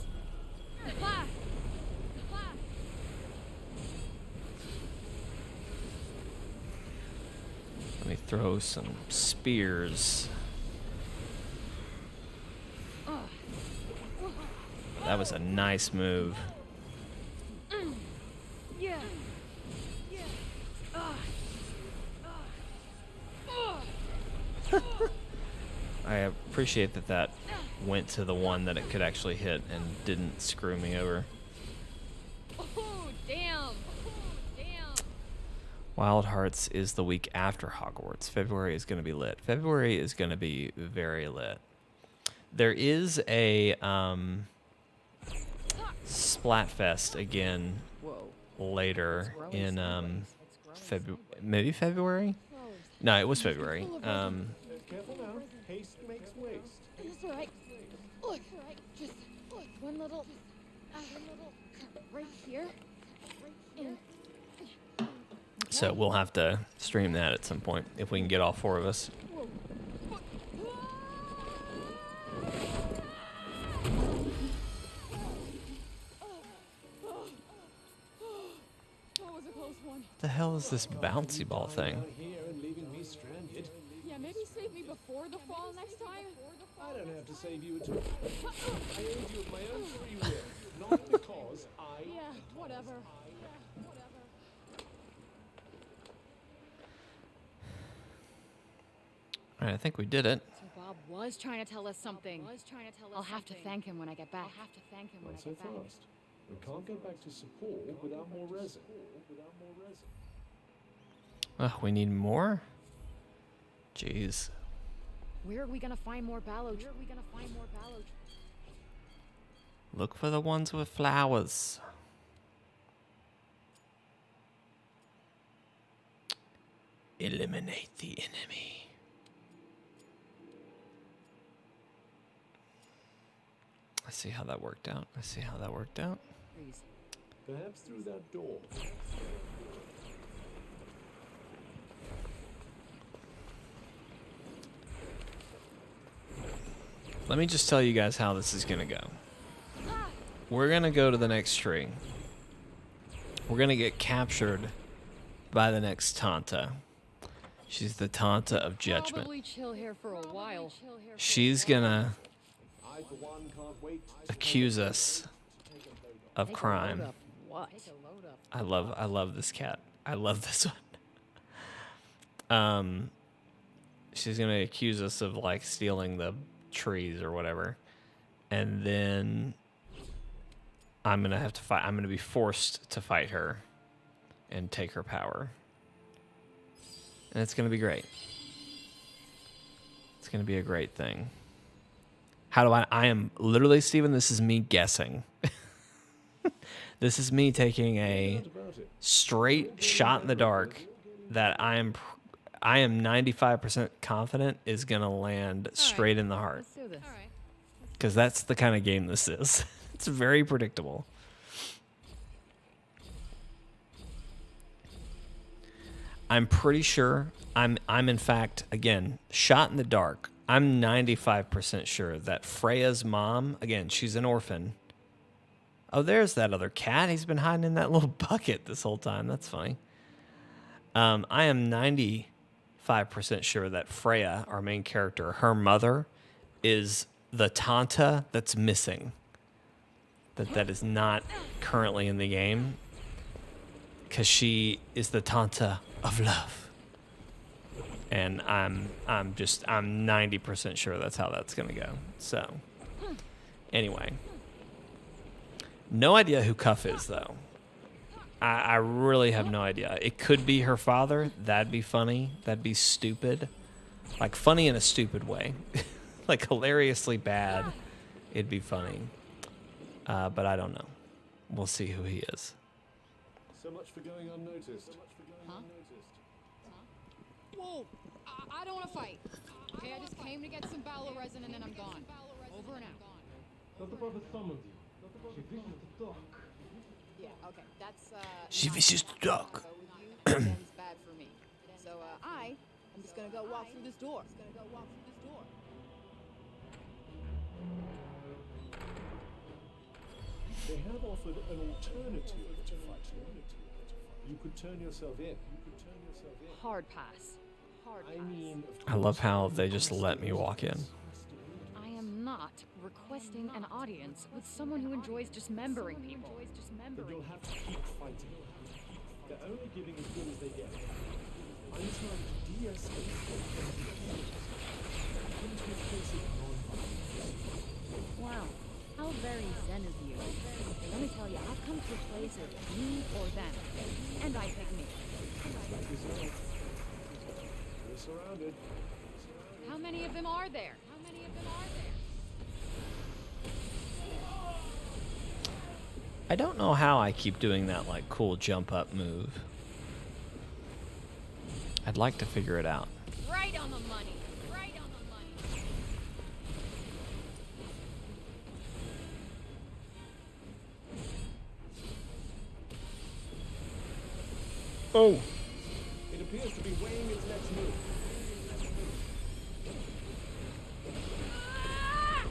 Let me throw some spears. That was a nice move. Yeah. I appreciate that went to the one that it could actually hit and didn't screw me over. Oh, damn. Wild Hearts is the week after Hogwarts. February is going to be lit. February is going to be very lit. There is a Splatfest again later in maybe February? No, it was February. Careful now. Haste makes waste. It's all right. Look, just one little right here. So we'll have to stream that at some point if we can get all 4 of us. What the hell is this bouncy ball thing? Here and leaving me stranded. Yeah, maybe save me before the fall next time. I don't have to save you at all. I aid you of my own free will, not because I. Yeah, whatever. All right, I think we did it. So Bob was trying to tell us something. I'll have to thank him when I get back. Not so fast. We can't go back to support without more resin. We need more? Jeez. Where are we gonna find more Ballo? Look for the ones with flowers. Eliminate the enemy. I see how that worked out. Perhaps through that door. Let me just tell you guys how this is going to go. We're going to go to the next tree. We're going to get captured by the next Tanta. She's the Tanta of judgment. Probably chill here for a while. She's gonna I, for one, can't wait to accuse us of crime. What? I love this cat. I love this one. She's gonna accuse us of like stealing the trees or whatever, and then I'm gonna have to fight. I'm gonna be forced to fight her and take her power, and it's gonna be great. It's gonna be a great thing. How do I am literally, Steven, this is me guessing. This is me taking a straight shot in the dark that I am 95% confident is going to land straight in the heart. Let's do this. Because that's the kind of game this is. It's very predictable. I'm pretty sure, I'm in fact, again, shot in the dark. I'm 95% sure that Freya's mom, again, she's an orphan. Oh, there's that other cat. He's been hiding in that little bucket this whole time. That's funny. I am 95% sure that Freya, our main character, her mother, is the Tanta that's missing. That is not currently in the game. Because she is the Tanta of love. And I'm 90% sure that's how that's gonna go. So anyway. No idea who Cuff is, though. I really have no idea. It could be her father. That'd be funny. That'd be stupid. Like, funny in a stupid way. Like, hilariously bad. It'd be funny. But I don't know. We'll see who he is. So much for going unnoticed. Whoa! I don't want to fight. Okay, I just came to get some Balo resin and then I'm gone. Over and out. Not the brother summoned you. She wishes to talk. Yeah, okay, that's She wishes to talk. So with you, it ends bad for me. So I'm just gonna go walk through this door. They have offered an alternative to fighting. You could turn yourself in. Hard pass. I mean, I love how they just let me walk in. I am not requesting an audience with someone who enjoys dismembering people. but you'll have to keep fighting. They're only giving as good as they get. I'm trying to de-escalate. Come to a place of non-violence. Wow, how very zen of you. Let me tell you, I've come to a place of me or them, and I pick me. We're surrounded. How many of them are there? I don't know how I keep doing that, like, cool jump up move. I'd like to figure it out. Right on the money. Right on the money. Oh! It appears to be weighing its next move.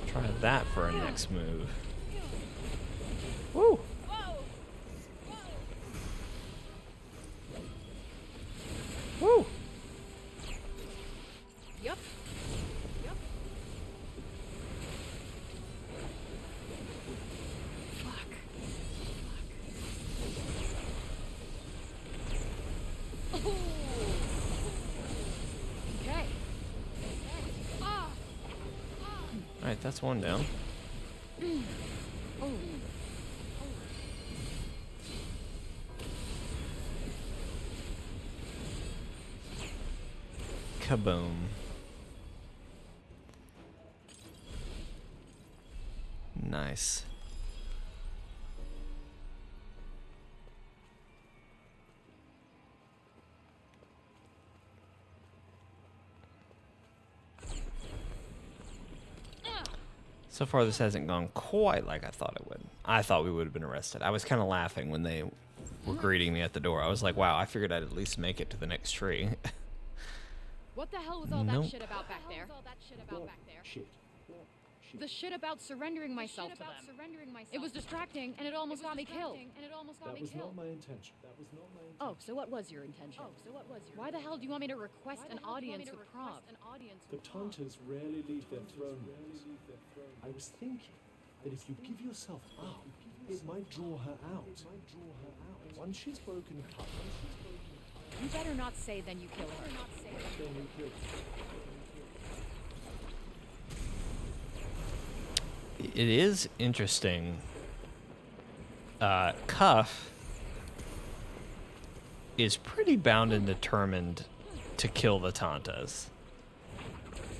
Try that for a next move. Woo! Woo! Yep. Fuck. Oh. Okay. Alright, that's one down. Oh. Kaboom. Nice. So far, this hasn't gone quite like I thought it would. I thought we would have been arrested. I was kind of laughing when they were greeting me at the door. I was like, wow, I figured I'd at least make it to the next tree. What the hell was all Nope. that shit about back there? Shit. The shit about surrendering myself to them. It was distracting, and it almost got me killed. That was not my intention. Oh, so what was your intention? Why the hell do you want me to request an audience with Prov? The Taunters rarely leave their throne rooms. I was thinking that if you give yourself up, it might draw her out. Once she's broken cover, You better not say then you kill her. then you kill her. It is interesting. Cuff is pretty bound and determined to kill the Tantas.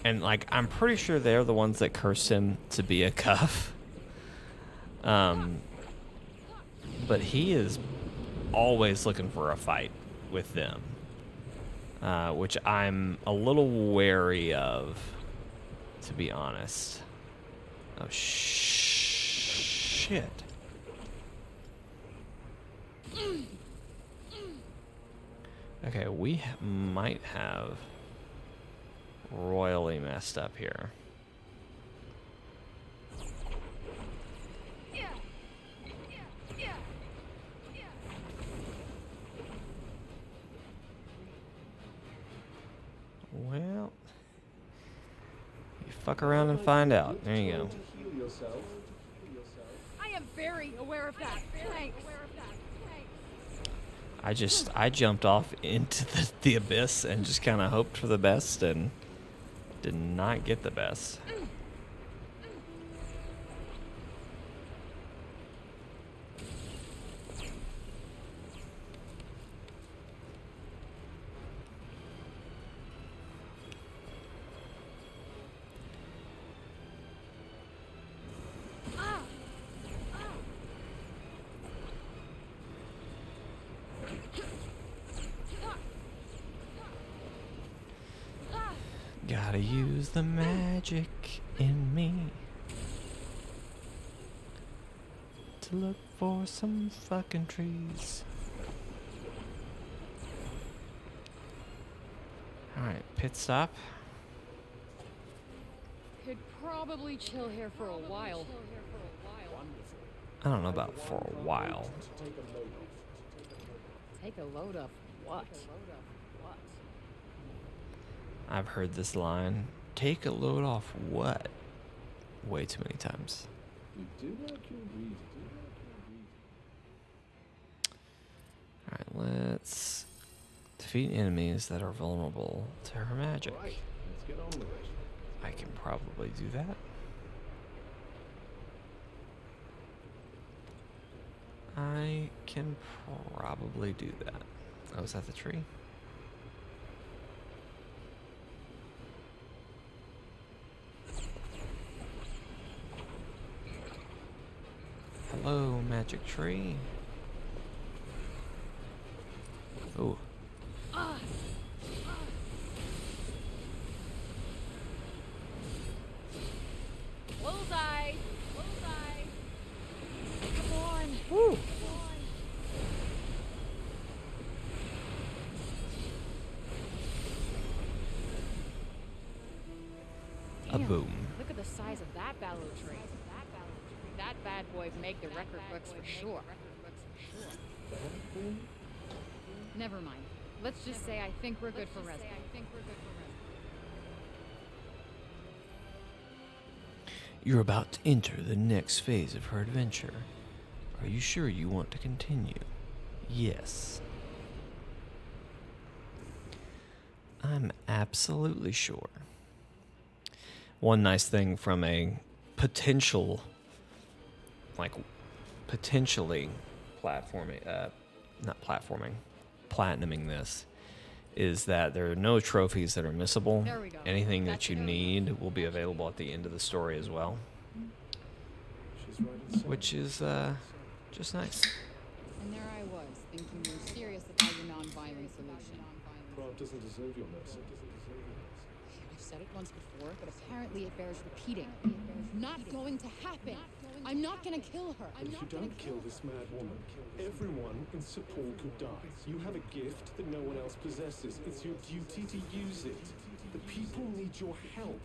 And, like, I'm pretty sure they're the ones that cursed him to be a Cuff. But he is always looking for a fight with them, which I'm a little wary of, to be honest. Oh, shit. Okay, we might have royally messed up here. Well, you fuck around and find out. There you go. Heal yourself. I am very aware of that. Thanks. I jumped off into the abyss and just kind of hoped for the best and did not get the best. Gotta use the magic in me to look for some fucking trees. Alright, pit stop. Could probably chill here for a while. I don't know about for a while. Take a load of what? I've heard this line, take a load off what? Way too many times. You do like your reading. Alright, let's defeat enemies that are vulnerable to her magic. Right, let's get on with it. I can probably do that. I can probably do that. Oh, is that the tree? Hello, magic tree. Ooh. Bullseye! Come on! Woo. A Damn, boom. Look at the size of that ballow tree. That bad boy make the record books for sure. Never mind. Let's just say I think we're good for resin. You're about to enter the next phase of her adventure. Are you sure you want to continue? Yes. I'm absolutely sure. One nice thing from a potentially platinuming this is that there are no trophies that are missable. There we go. Anything That's that you it. need will be available at the end of the story as well, She's right inside. which is just nice. And there I was, thinking you were serious about your non-violent solution. Prague doesn't deserve your mercy. I've said it once before, but apparently it bears repeating. Not going to happen. I'm not gonna kill her. If you don't kill this mad woman, everyone in Sepul could die. You have a gift that no one else possesses. It's your duty to use it. The people need your help.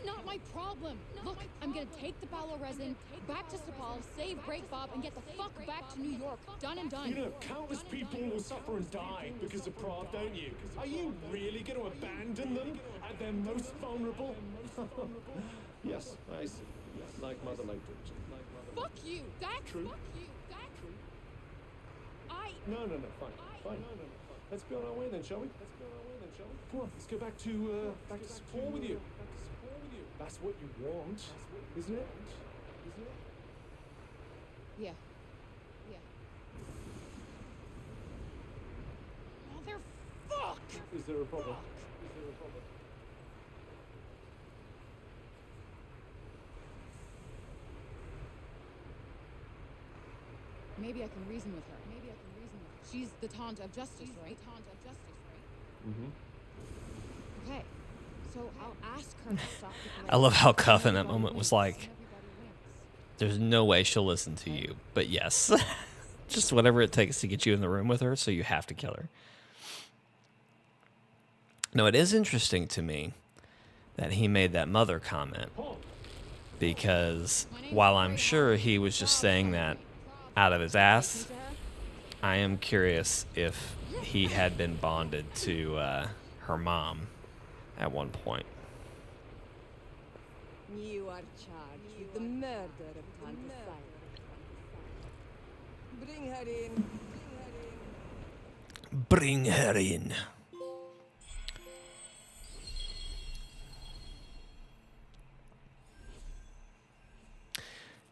Not my problem. Look, I'm gonna take the Paolo resin back to Stapal, save Break Bob, and get the fuck back to New York. Done and done. You know, countless people will suffer and die because of Prague, don't you? Are you really going to abandon them at their most vulnerable? Yes, I see. Like Mother Lake. Fuck you. That's True. Fuck you. That's True. I. No, fine. Let's be on our way then, shall we? Come on, let's go back to support with you. That's what you want, isn't it? Yeah. Motherfuck! Is there a problem? Maybe I can reason with her. She's the taunt of justice, right? Mm-hmm. Okay. So I'll ask her to stop the I love how Cuff in that moment was like, there's no way she'll listen to you, but yes. Just whatever it takes to get you in the room with her, so you have to kill her. No, it is interesting to me that he made that mother comment, because while I'm sure he was just saying that out of his ass, I am curious if he had been bonded to her mom at one point. You are charged with the murder of Tante Silent. Bring her in. Bring her in.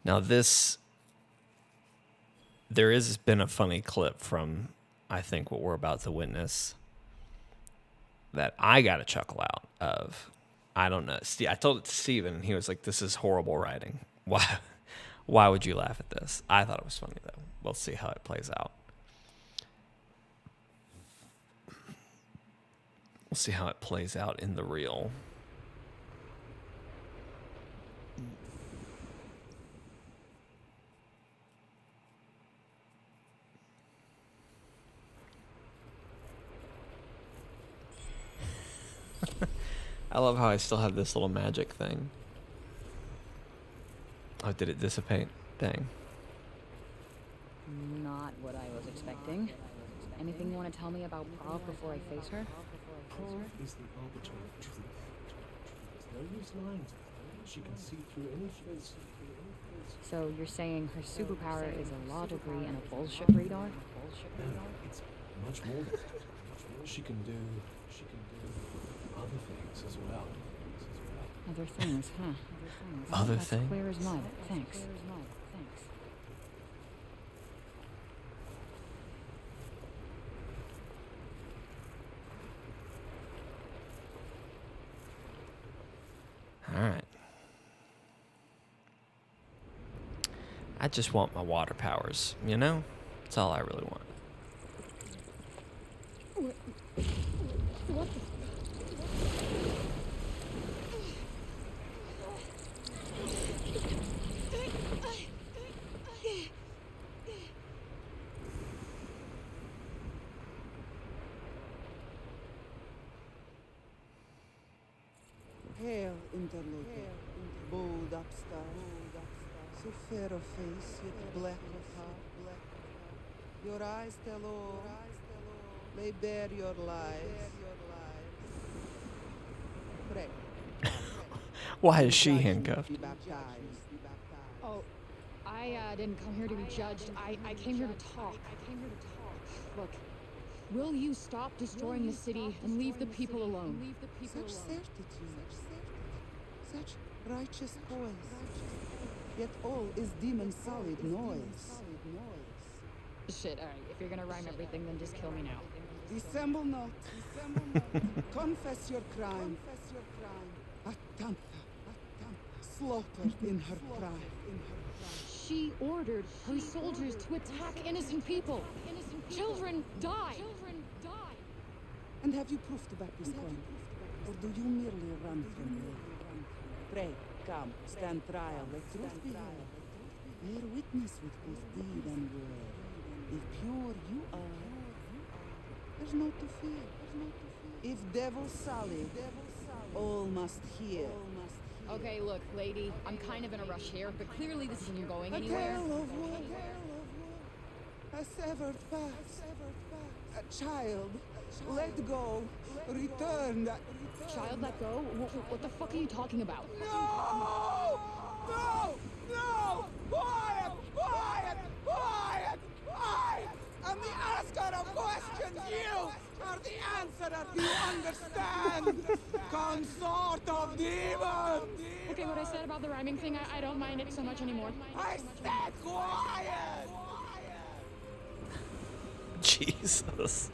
Now there has been a funny clip from, I think, what we're about to witness that I got a chuckle out of. I don't know. I told it to Steven, and he was like, this is horrible writing. Why would you laugh at this? I thought it was funny, though. We'll see how it plays out. We'll see how it plays out in the real. I love how I still have this little magic thing. Oh, did it dissipate? Dang. Not what I was expecting. Anything you want to tell me about Prague before I face her? Prague is the arbiter of truth. There's no use lying to her. She can see through any face. So you're saying her superpower is a law degree and a bullshit radar? It's much more than that. She can do other things as well. Other things, huh? Other That's things? clear as mud. Thanks. All right. I just want my water powers, you know? That's all I really want. What the? Hail, interloper, bold upstart, so fair of face, yet black of heart. Your eyes tell all, lay bare your lies. Pray. Why is she handcuffed? Be baptized. Oh, I didn't come here to be judged. I came here to talk. Look, will you stop destroying the city and leave the people alone? Such certitude, such righteous poise, yet all is demon solid noise. Shit, alright. If you're gonna rhyme everything, then just kill me now. Dissemble not, confess your crime. Atanta, slaughtered in her pride. She ordered her soldiers to attack innocent people. Children die. And have you proof to back this claim? Or do you merely run from me? Pray, come, stand trial, let truth be heard. Bear witness with both deed and word. If pure you are, there's no to fear. If devil sully, all must hear. Okay, look, lady, I'm kind of in a rush here, but clearly this isn't going A anywhere. tale of war, a severed path, a child let go, returned. Child let go? What the fuck are you talking about? No! No! No! Quiet! Quiet! Quiet! Quiet! I'm the asker of questions. You are the answerer. Do you understand? Consort of demons! Okay, what I said about the rhyming thing, I don't mind it so much anymore. I said quiet! Jesus.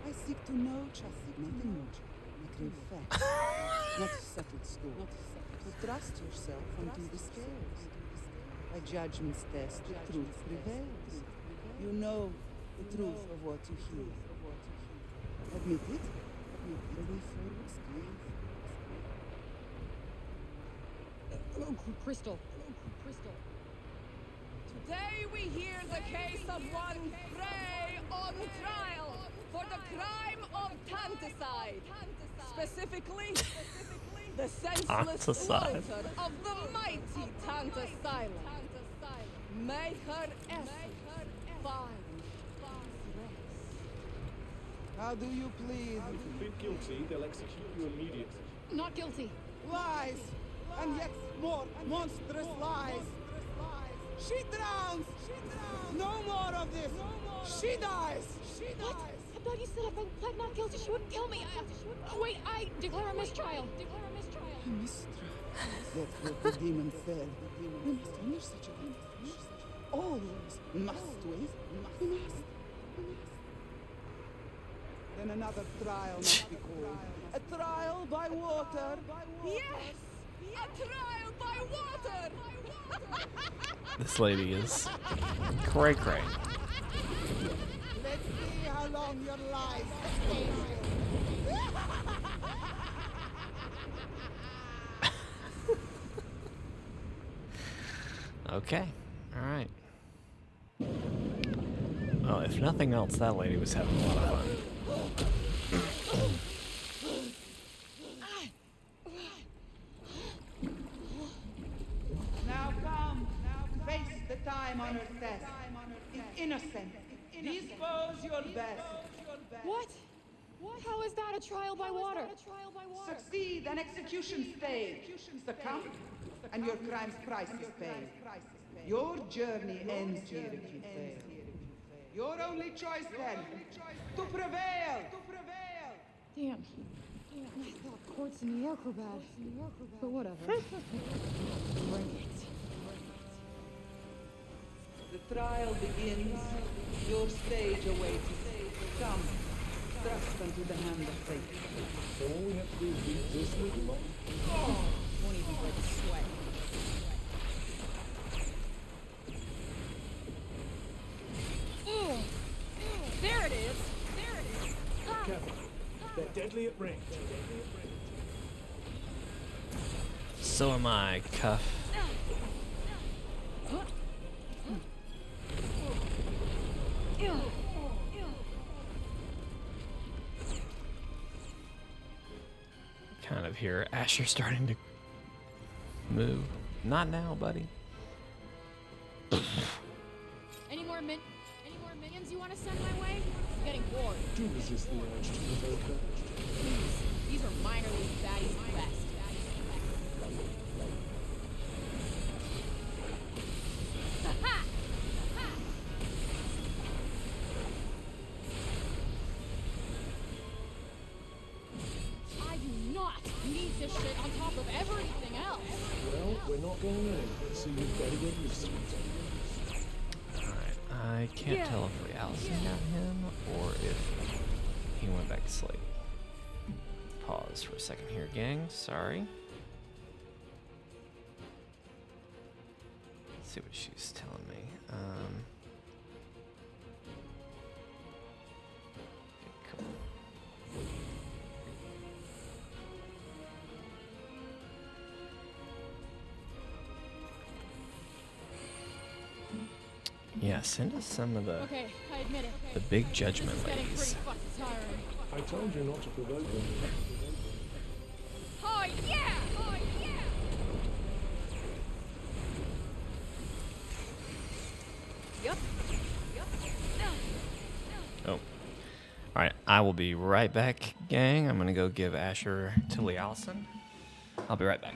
I seek to know just nothing more. I crave facts, not settled stories. To trust yourself until the scales. By judgment's test, the truth prevails. You know the truth of what you hear. Admit it. The way forward is clear. Crystal. Today we hear the case of one Frey on trial for the crime of tanticide. Specifically, the senseless Tanticide. slaughter of the mighty Tanticide. May her essence find How do you plead? If you plead guilty, they'll execute you immediately. Not guilty. Lies! And yet more monstrous lies! She drowns! No more of this! She dies! What? I thought you said if I pled not guilty, she wouldn't kill me. Wait, I declare a mistrial. That's what the demon said. We must finish such a thing. Always must we? We must. Then another trial must be called. A trial by water. yes, a trial by water. This lady is cray cray. Let's see how long your lies sustain you. Okay. All right. Well, if nothing else, that lady was having a lot of fun. Now come, face the time-honored test. Is innocent. Dispose your best. What? How is that a trial by water? Succeed an execution stage. Succumb, and your crime's price is paid. Your journey ends here if you fail. Your only choice then, to prevail. Damn. I thought courts in New York were bad. But whatever. Bring it. The trial begins. Your stage awaits. Come, thrust unto the hand of fate. So all we have to do is read this little lot. Won't even break a sweat. There it is. Careful. They're deadly at range. So am I, Cuff. Kind of hear Asher starting to move. Not now, buddy. Any more minions you want to send my way? I'm getting bored. Do resist the urge to provoke her. Please. These are minor league baddies at best. I do not need this shit on top of everything else. Well, we're not going anywhere, so you'd better get used to it. Alright, I can't tell if Allison got him or if he went back to sleep. Pause for a second here, gang. Sorry. Let's see what she's telling me. Okay, cool. Yeah, send us some of the Okay, I admit it. big This judgment is getting ladies. pretty fucking tiring. I told you not to provoke them. Oh yeah! Oh yeah! Yep. Oh. All right, I will be right back, gang. I'm going to go give Asher to Lee Allison. I'll be right back.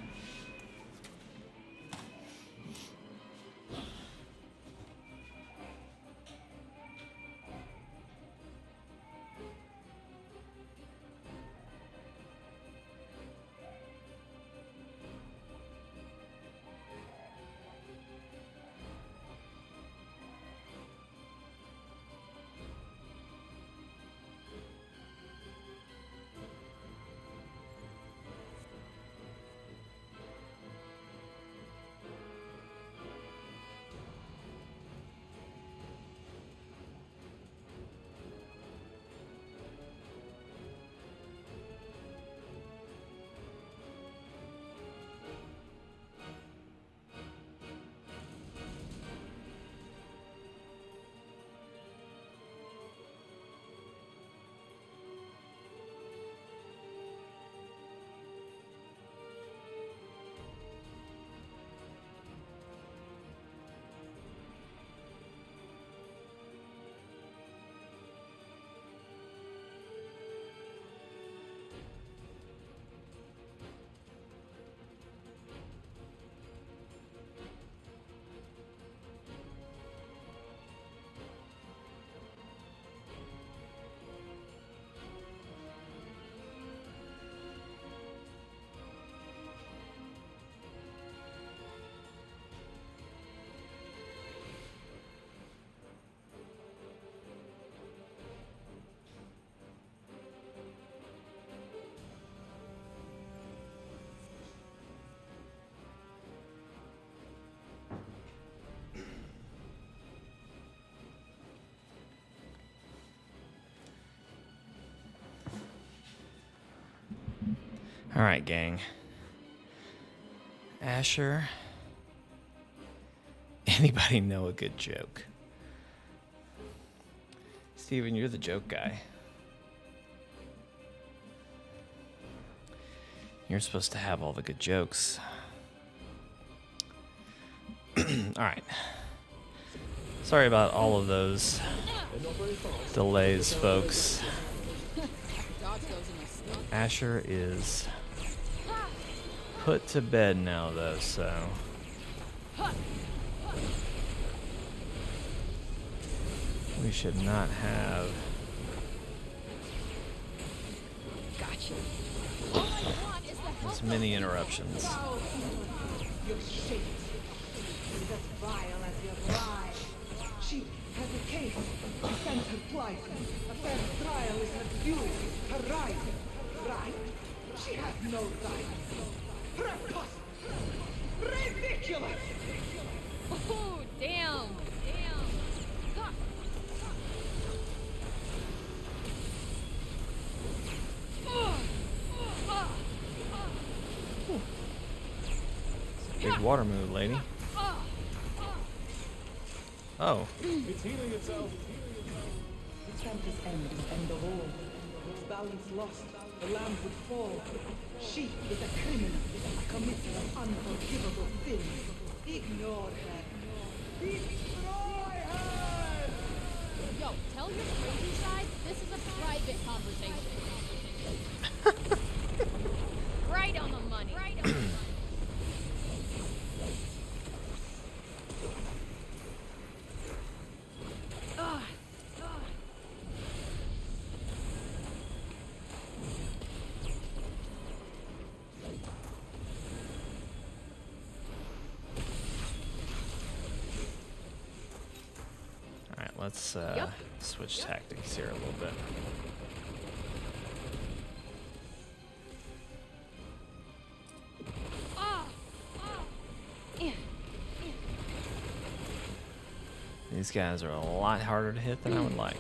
All right, gang. Asher. Anybody know a good joke? Steven, you're the joke guy. You're supposed to have all the good jokes. All right. Sorry about all of those delays, folks. Asher is put to bed now, though, so... we should not have... Gotcha. as many interruptions. Your shapes is as vile as your lie. She has a case. We sent her twice. A fair trial is her due. Her right. Right? She has no right. Preposterous! Ridiculous! Oh, damn. Big water move, lady. Oh. It's healing itself. The tempest end would end the whole. Its balance lost, the lamb would fall. She is a criminal, a committer of unforgivable sins. Ignore her. Destroy her! Yo, tell your crazy side this is a private conversation. Right on the money. Right on the money. Alright, let's switch tactics here a little bit. These guys are a lot harder to hit than I would like.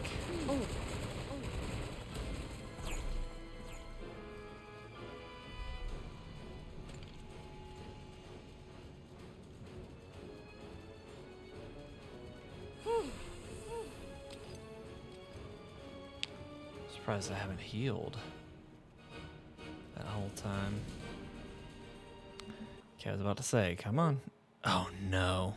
Surprised I haven't healed that whole time. Okay, I was about to say, come on. Oh no.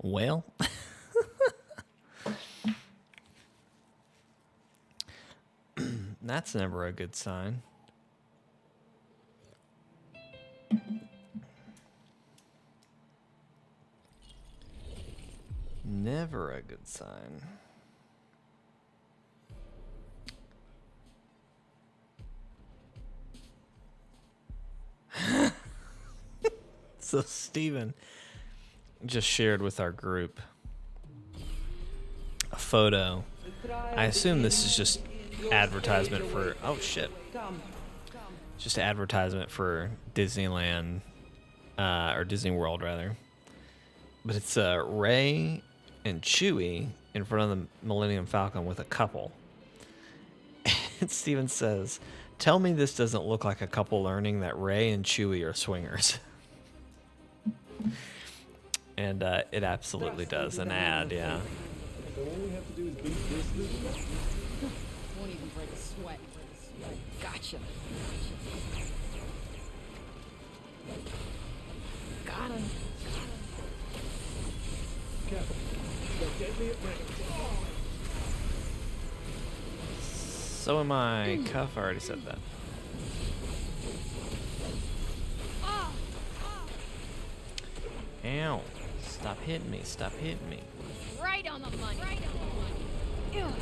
Well. That's never a good sign. Never a good sign. So Steven just shared with our group a photo. I assume this is just advertisement for, oh shit, just advertisement for Disneyland, or Disney World rather. But it's Rey and Chewie in front of the Millennium Falcon with a couple. And Steven says, "Tell me this doesn't look like a couple learning that Rey and Chewie are swingers." And it absolutely does. An ad, yeah. All we have to do is beat this little guy. Won't even break a sweat. Gotcha. Got him. Careful. They're deadly at range. So am I. Cuff, I already said that. Ow. Stop hitting me. Stop hitting me. Right on the money. Right on the money.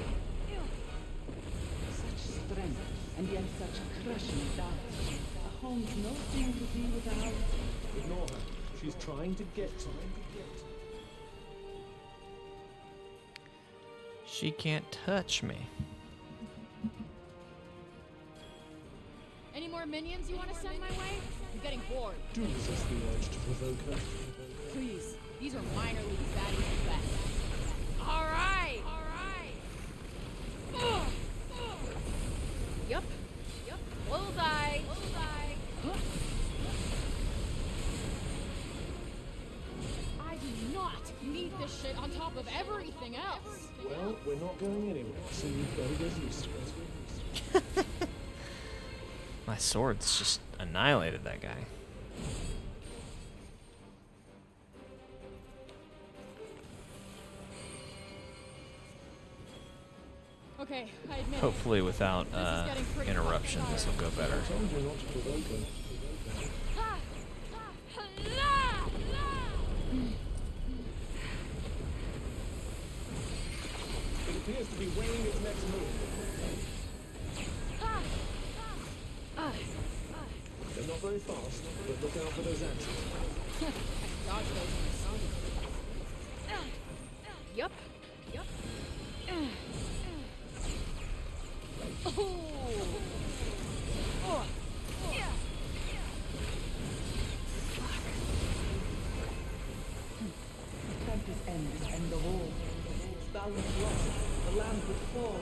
Such strength, and yet such crushing darkness. A home's no thing to be without. Ignore her. She's trying to get to me. She can't touch me. Any more minions you want to send my way? I'm getting bored. Do resist the urge to provoke her. Please, these are minor league baddies at best. All right. All right. Yup. Yup. Bullseye. Bullseye. I do not need this shit on top of everything else. Well, we're not going anywhere, so you better get used to it. My sword's just annihilated that guy. Okay, I admit it. Hopefully without This is getting pretty interruption, fucking this will go better. I told you not to provoke her. It appears to be weighing its next move. They're not very fast, but look out for those axes. Dodge those in the sun. Yup. Yup. The Tempest ends and the wall. Balance lost, the land would fall.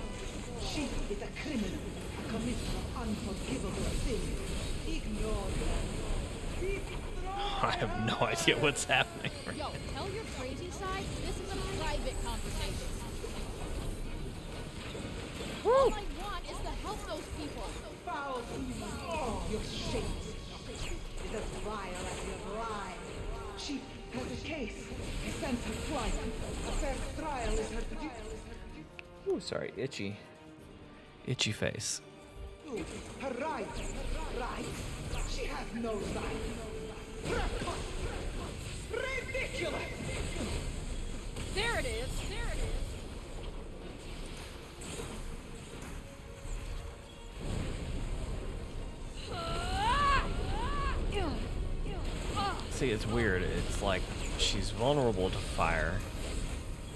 She is a criminal, a committer of unforgivable sin. Ignore her. Be strong. I have no idea what's happening. Yo, tell your crazy side this is a private conversation. All I want is to help those people. Foul demon, oh, your shapes is as vile as your bride. She has a case. He sends her flight. A fair trial is her due. Ooh, sorry, itchy. Itchy face. Her right. Right? She has no right. Ridiculous! There it is. There it is. See, it's weird. It's like she's vulnerable to fire,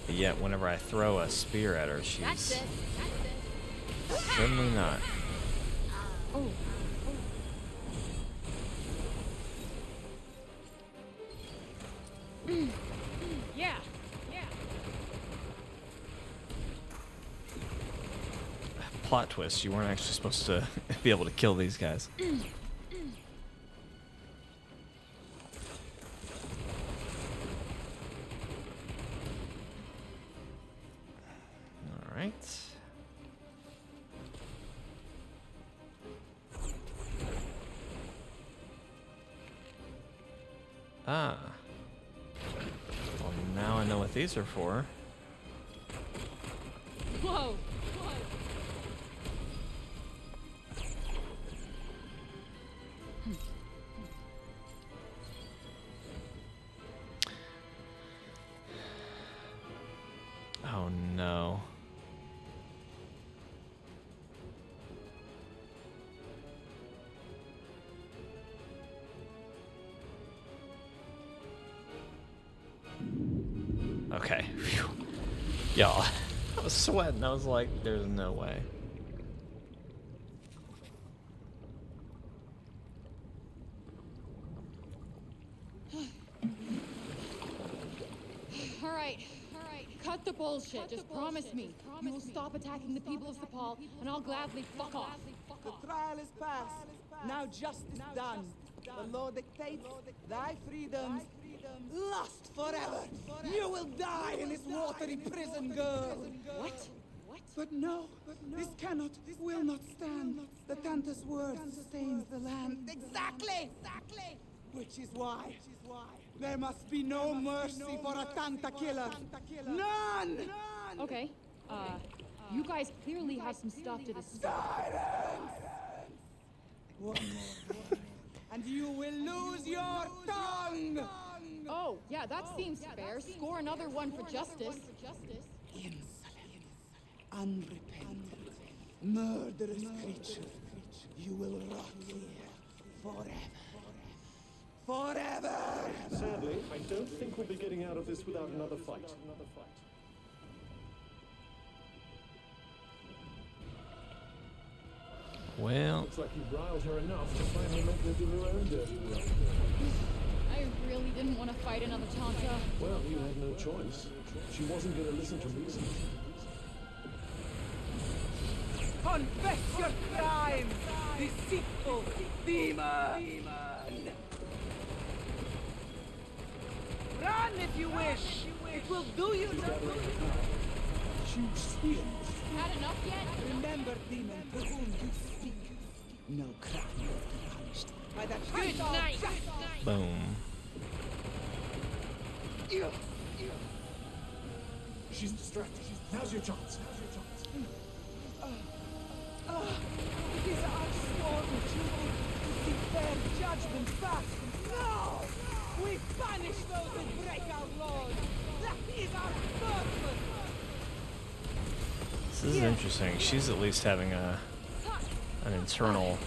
but yet whenever I throw a spear at her, That's she's it. That's it. suddenly not. Yeah. Yeah. Plot twist, you weren't actually supposed to be able to kill these guys. right. Ah. Well, now I know what these are for. Whoa! Oh no. Okay. Phew. Y'all, I was sweating. I was like, there's no way. All right. Cut the bullshit. Just promise me you will stop attacking the people of Sepal, and I'll gladly fuck off. The trial is past. Now justice done. The law dictates thy freedoms. Lust forever. You will die in this watery prison, girl. What? But no, this cannot, will not stand. The Tanta's word sustains the land. Exactly. Which is why there must be no mercy for a Tanta killer. None! Okay. You guys clearly have some stuff to discuss. Silence! One more. And you will lose your tongue! Oh, yeah, that seems fair. Score another one for justice. Insolent, unrepentant, murderous creature. You will rot here forever. Sadly, I don't think we'll be getting out of this without another fight. Well, Looks like you riled her enough to finally make her do her own dirty work. I really didn't want to fight another Tanta. Well, you had no choice. She wasn't going to listen to reason. Confess your crime, deceitful demon! Run if you wish. It will do you no good. Huge steel. Had enough yet? Remember, demon, to whom you speak. No crime will be punished by that good night. boom. She's distracted. Now's your chance. It is our sworn duty to seek fair judgment back. No! We punish those who break our laws. That is our purpose. This is interesting. She's at least having an internal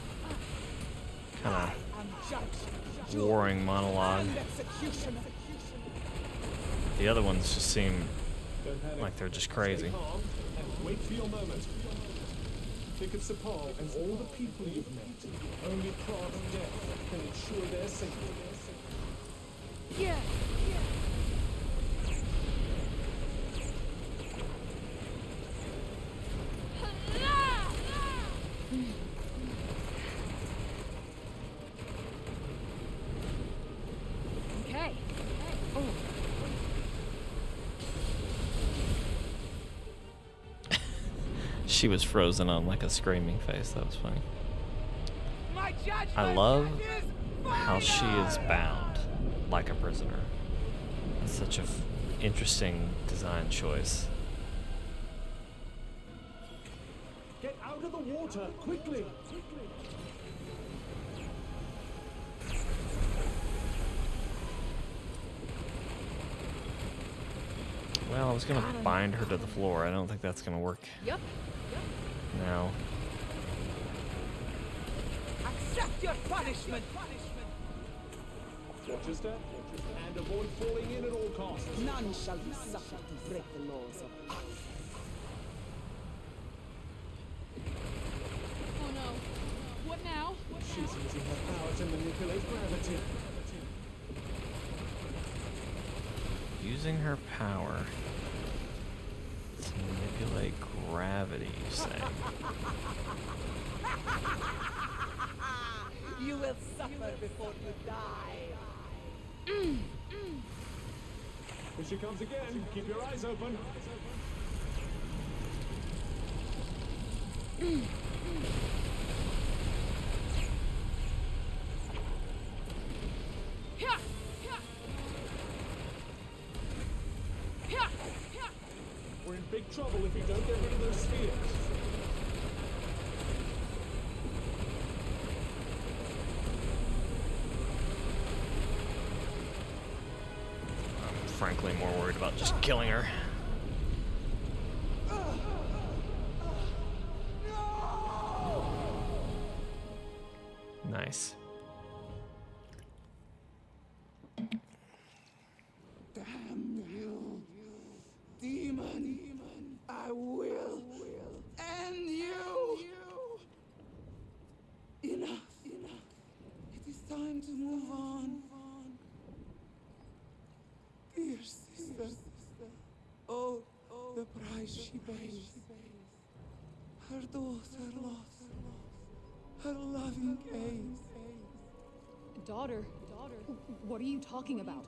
kind I'm judge, of warring monologue. and executioner. The other ones just seem Don't panic. like they're just crazy. Stay calm and wait for your moment. Think of Sepal and all the people you've met. Only craft death can ensure their safety. Okay. She was frozen on like a screaming face. That was funny. My judgment I love is how she is final! bound like a prisoner. That's such a interesting design choice. Get out of the water, quickly! Well, I was gonna bind her to the floor. I don't think that's gonna work Yep. now. Accept your punishment. Watch your step and avoid falling in at all costs. None shall be suffered to break the laws of us. Oh no. What now? She's using her power to manipulate gravity. Using her power to manipulate gravity, you say? You will suffer before you die. Here she comes again. Keep your eyes open. We're in big trouble if you don't get rid of those spheres. I'm frankly more worried about just killing her. Nice. Damn you, demon! I will end you! Enough! It is time to move on. Dear sister, oh, the price she pays. Her daughter lost her loving gaze. Daughter? What are you talking about?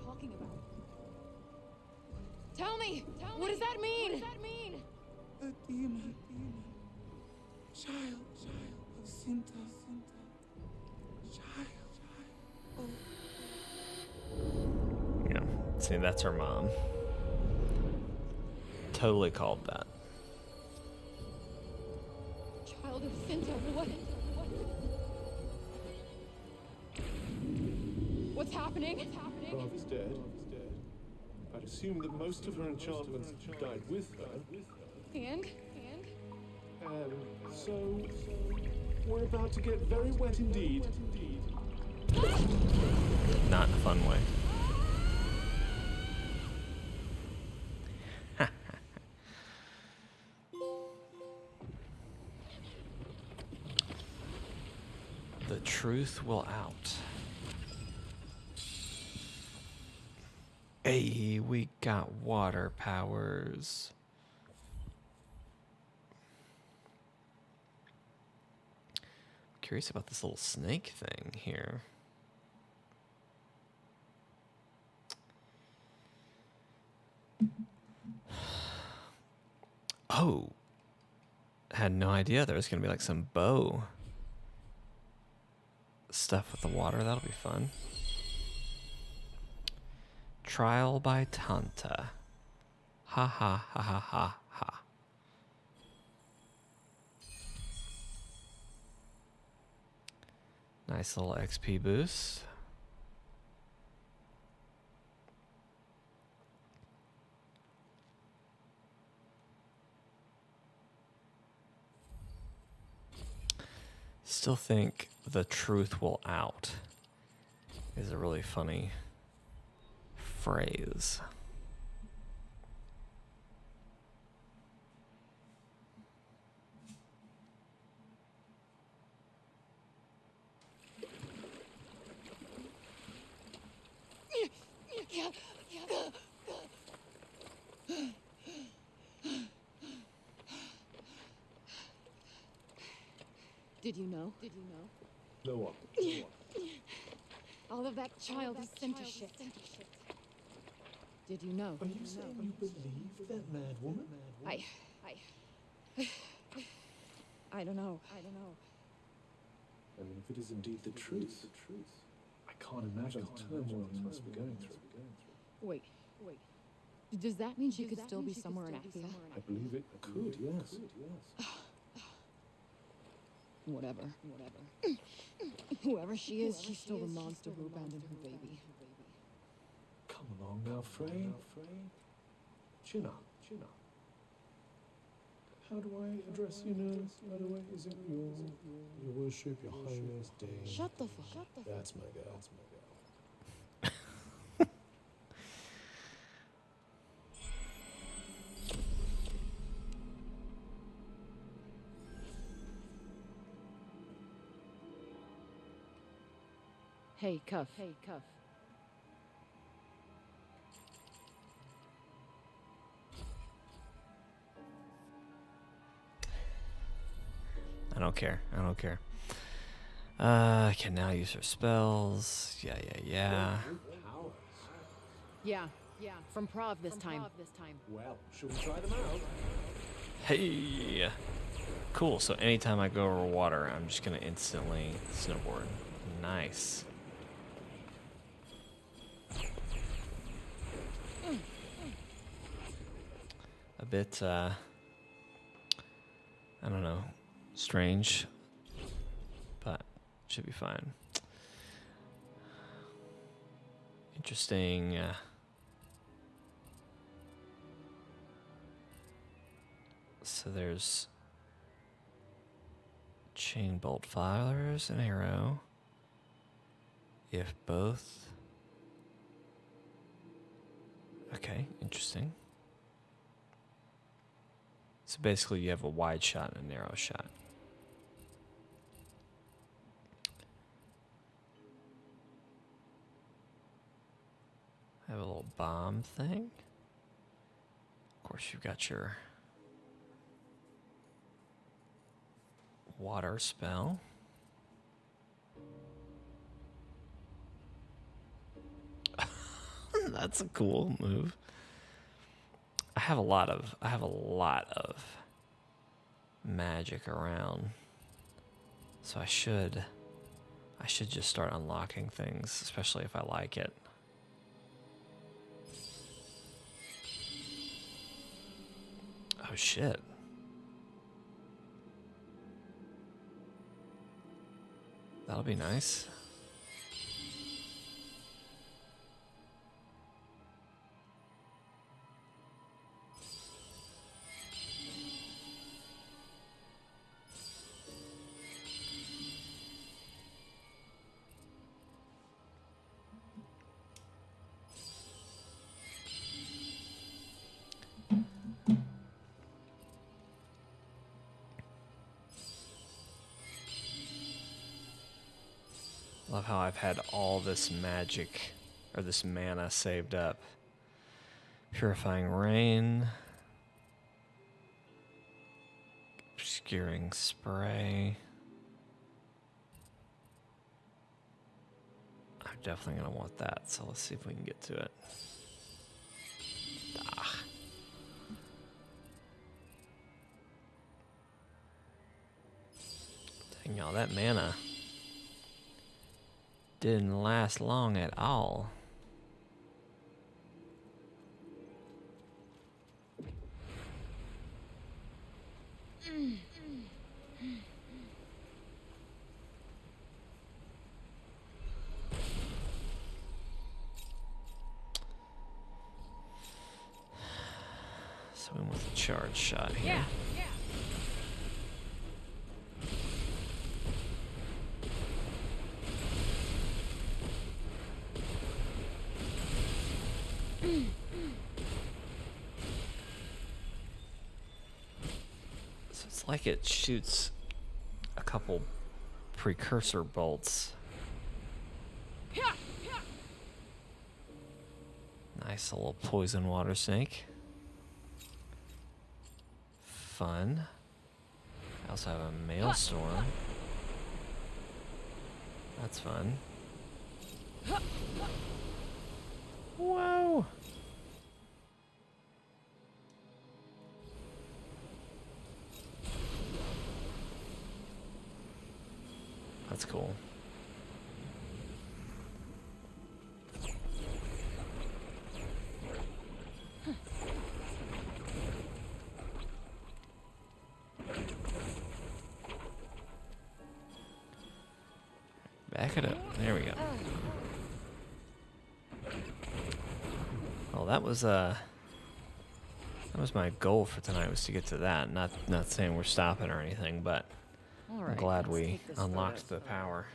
Tell me! What does that mean? The demon. Child of Sinta. Child. Yeah. See, that's her mom. Totally called that. Child of Sinta, what? What's happening? Father's dead. I'd assume that most of her enchantments died with her. And? So we're about to get very wet indeed. Not in a fun way. The truth will out. Hey, we got water powers. I'm curious about this little snake thing here. Oh, had no idea there was gonna be like some bow stuff with the water. That'll be fun. Trial by Tanta. Ha ha ha ha ha ha. Nice little XP boost. Still think the truth will out is a really funny phrase. Did you know? No one. All of that child is Sinta shit. Did you know? Are you saying you believe that mad woman? I don't know. I mean, if it is indeed the truth, I can't imagine the turmoil you must be going through. Wait. Does that mean she could still be somewhere in Athia? I believe it could, yes. Whatever. Whoever she is, she's still the monster who abandoned her baby. Come along now, Frey. Chin up. How do I address you now, by the way? Is it your worship, your highness, Dame? Shut the fuck up. That's my girl. Hey, Cuff. I don't care. I can now use her spells. Yeah. Yeah. From Prov this time. Well, shall we try them out? Hey. Cool, so anytime I go over water, I'm just gonna instantly snowboard. Nice. A bit, I don't know, strange, but should be fine. Interesting, so there's chain bolt fires, an arrow. If both. Okay, interesting. So basically you have a wide shot and a narrow shot. I have a little bomb thing. Of course, you've got your water spell. That's a cool move. I have a lot of magic around. So I should just start unlocking things, especially if I like it. Oh shit. That'll be nice. Love how I've had all this magic, or this mana saved up. Purifying Rain. Obscuring Spray. I'm definitely going to want that, so let's see if we can get to it. Ah. Dang y'all, that mana didn't last long at all. So we want the charge shot here. Yeah. So it's like it shoots a couple precursor bolts. Nice little poison water snake. Fun. I also have a maelstrom. That's fun. Whoa! That's cool. Back it up. There we go. Well, that was my goal for tonight, was to get to that. Not saying we're stopping or anything, but All I'm right, glad let's we take this unlocked photo. the power.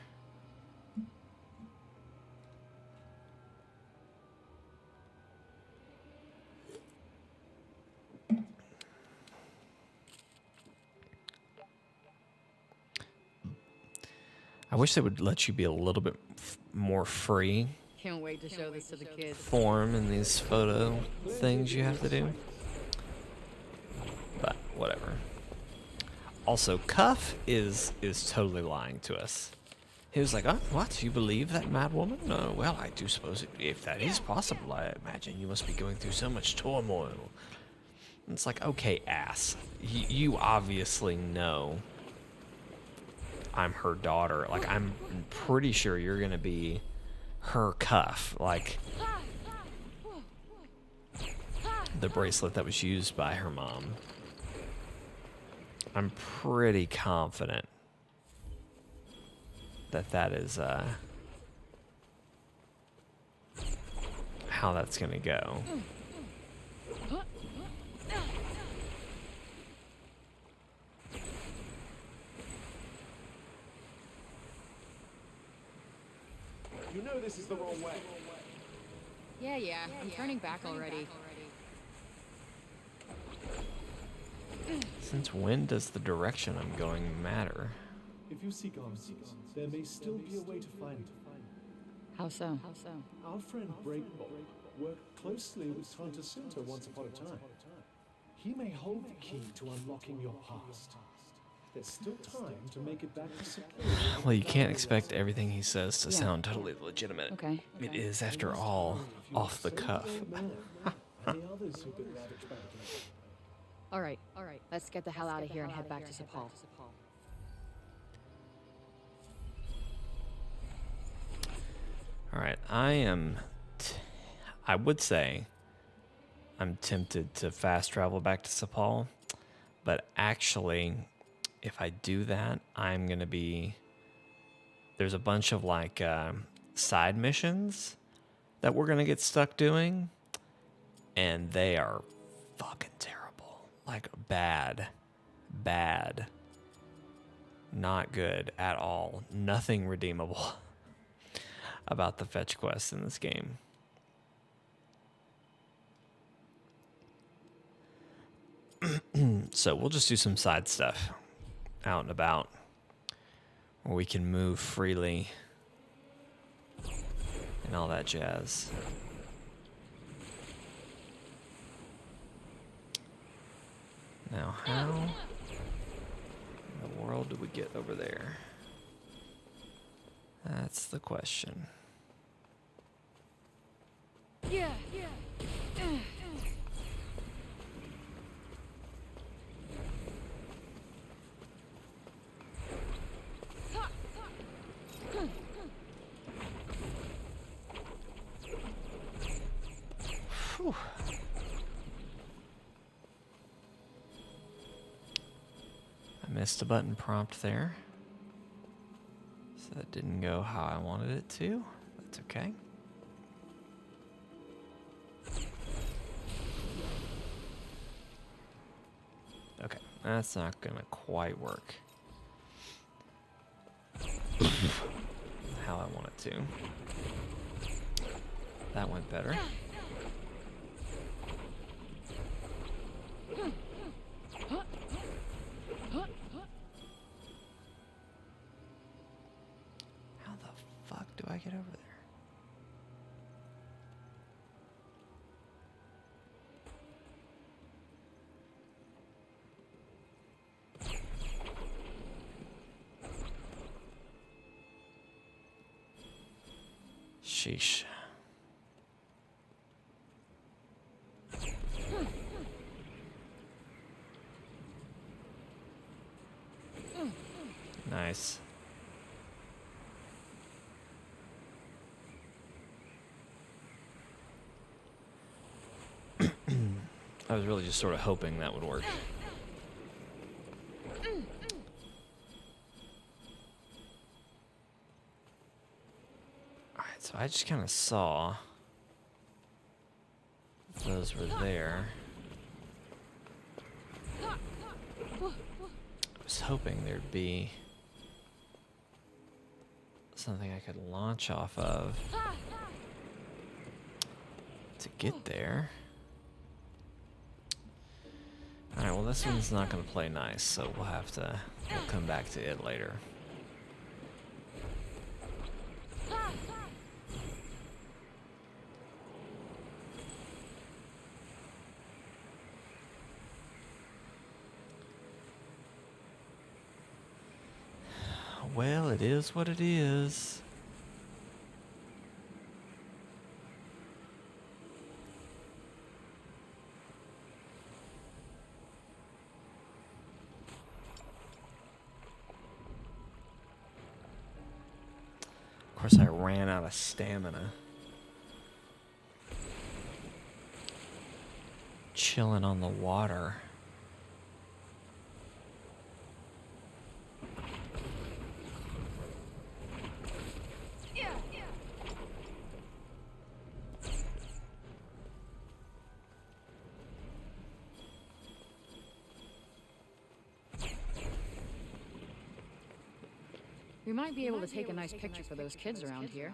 I wish they would let you be a little bit more free Can't wait to show this to the kids. form in these photo things you have to do. But whatever. Also, Cuff is totally lying to us. He was like, "Oh, what? You believe that mad woman? No, well, I do suppose if that is possible, I imagine you must be going through so much turmoil." It's like, okay, ass. You obviously know I'm her daughter. Like, I'm pretty sure you're gonna be her cuff. Like, the bracelet that was used by her mom. I'm pretty confident that that is how that's gonna go. You know this is the wrong way. Yeah, I'm turning back already. Since when does the direction I'm going matter? If you seek answers, there may still be a way to find them. How so? Our friend Breakbolt worked closely with Tanta Sinta once upon a time. He may hold the key to unlocking your past. There's still time to make it back to security. Well, you can't expect everything he says to sound totally legitimate. Okay. It is, after all, off the cuff. Any others who've been ravaged by the plague? All right. Let's get the hell out of here and head back to Sepal. All right, I would say I'm tempted to fast travel back to Sepal, but actually, if I do that, I'm going to be... There's a bunch of, like, side missions that we're going to get stuck doing, and they are fucking terrible. Like, bad. Not good at all. Nothing redeemable about the fetch quests in this game. So we'll just do some side stuff out and about where we can move freely and all that jazz. Now, how in the world do we get over there? That's the question. Yeah. Whew. I missed a button prompt there. So that didn't go how I wanted it to. That's okay. Okay, that's not gonna quite work how I want it to. That went better. How the fuck do I get over there? Sheesh. Nice. I was really just sort of hoping that would work. Alright, so I just kind of saw those were there. I was hoping there'd be something I could launch off of to get there. Alright, well this one's not going to play nice, so we'll come back to it later. Well, it is what it is. course, I ran out of stamina. Chilling on the water. We might be able to take a nice picture for those kids around here.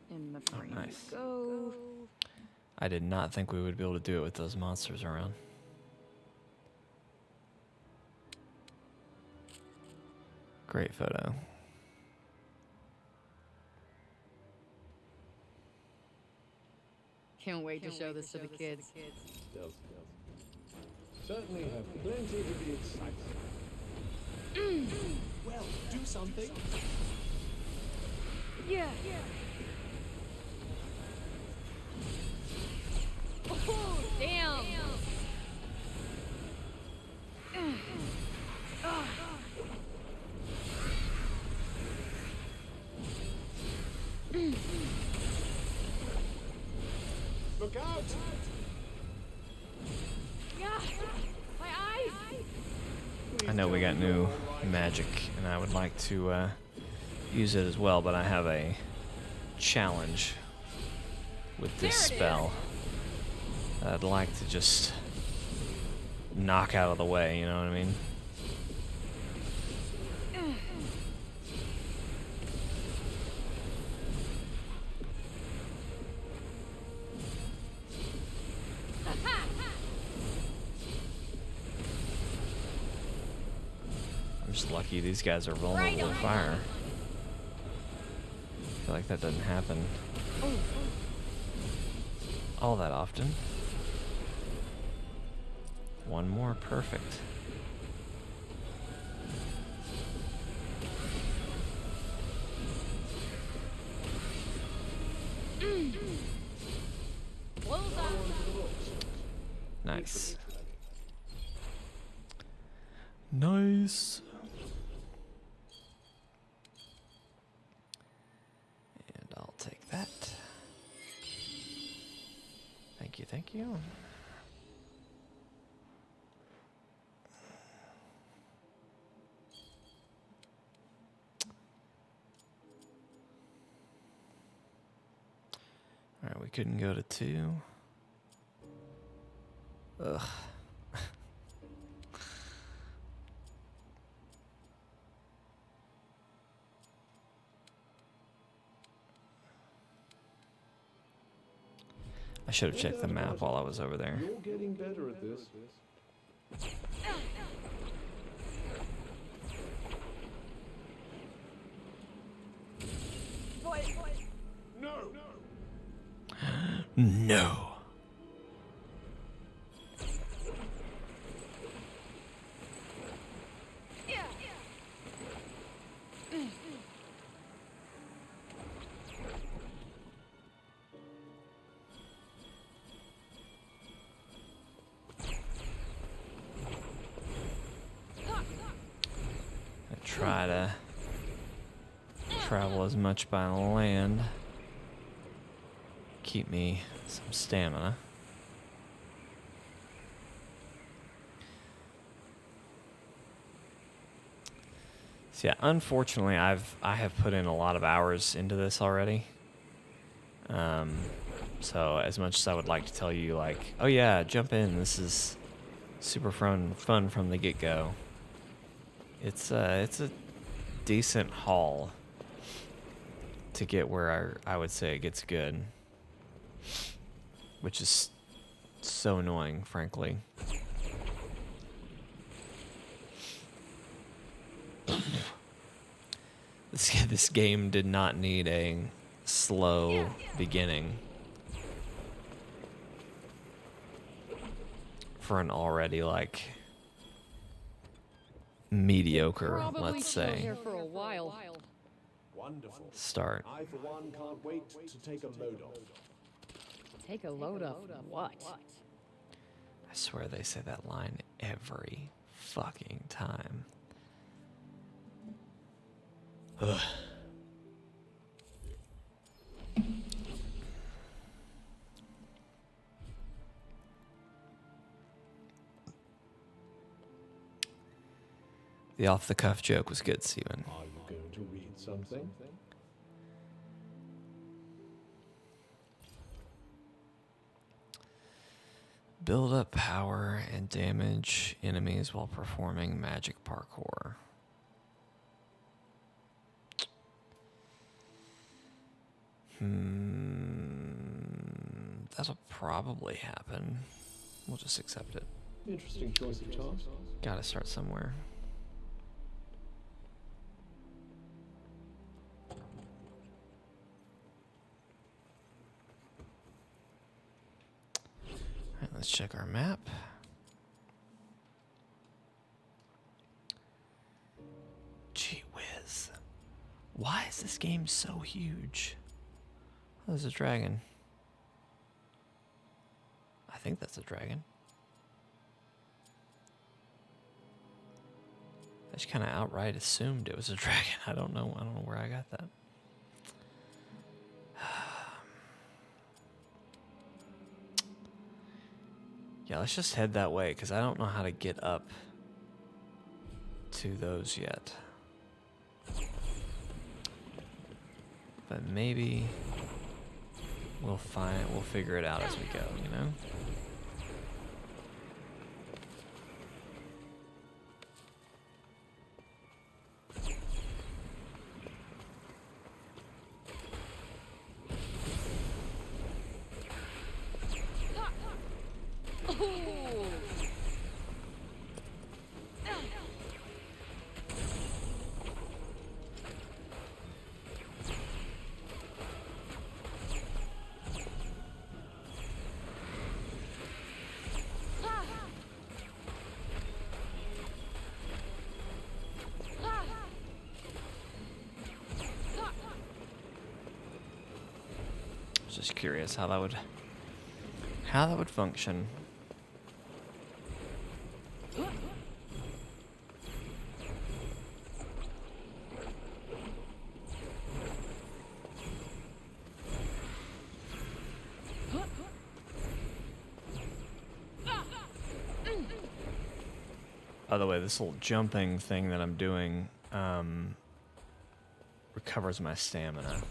In the frame we nice. go. I did not think we would be able to do it with those monsters around. Great photo. Can't wait to show this to the kids. Certainly have plenty to be excited. Well, do something. Yeah. Oh, damn. Look out! Yeah. My eyes. I know we got new magic, and I would like to use it as well, but I have a challenge with this spell that I'd like to just knock out of the way, you know what I mean? I'm just lucky these guys are vulnerable to fire. I feel like that doesn't happen all that often. One more, perfect. Nice. Nice. And I'll take that. Thank you, thank you. Alright, we couldn't go to 2. Ugh. I should have checked the map while I was over there. You're getting better at this. No! No. I try to travel as much by land. Keep me some stamina. So yeah, unfortunately, I have put in a lot of hours into this already. So as much as I would like to tell you, like, oh yeah, jump in, this is super fun from the get-go. It's a decent haul to get where I would say it gets good, which is so annoying, frankly. This game did not need a slow beginning for an already, like, mediocre, let's say, Here for a while. Wonderful. start. I, for one, can't wait to take a load off. Take a load of what? I swear they say that line every fucking time. Ugh. The off-the-cuff joke was good, Steven. Are you going to read something? Build up power and damage enemies while performing magic parkour. That'll probably happen. We'll just accept it. Interesting choice of task. Gotta start somewhere. Alright, let's check our map. Gee whiz. Why is this game so huge? Oh, there's a dragon. I think that's a dragon. I just kind of outright assumed it was a dragon. I don't know where I got that. Yeah, let's just head that way because I don't know how to get up to those yet. But maybe we'll figure it out as we go, you know? Just curious how that would function. By the way, this little jumping thing that I'm doing recovers my stamina.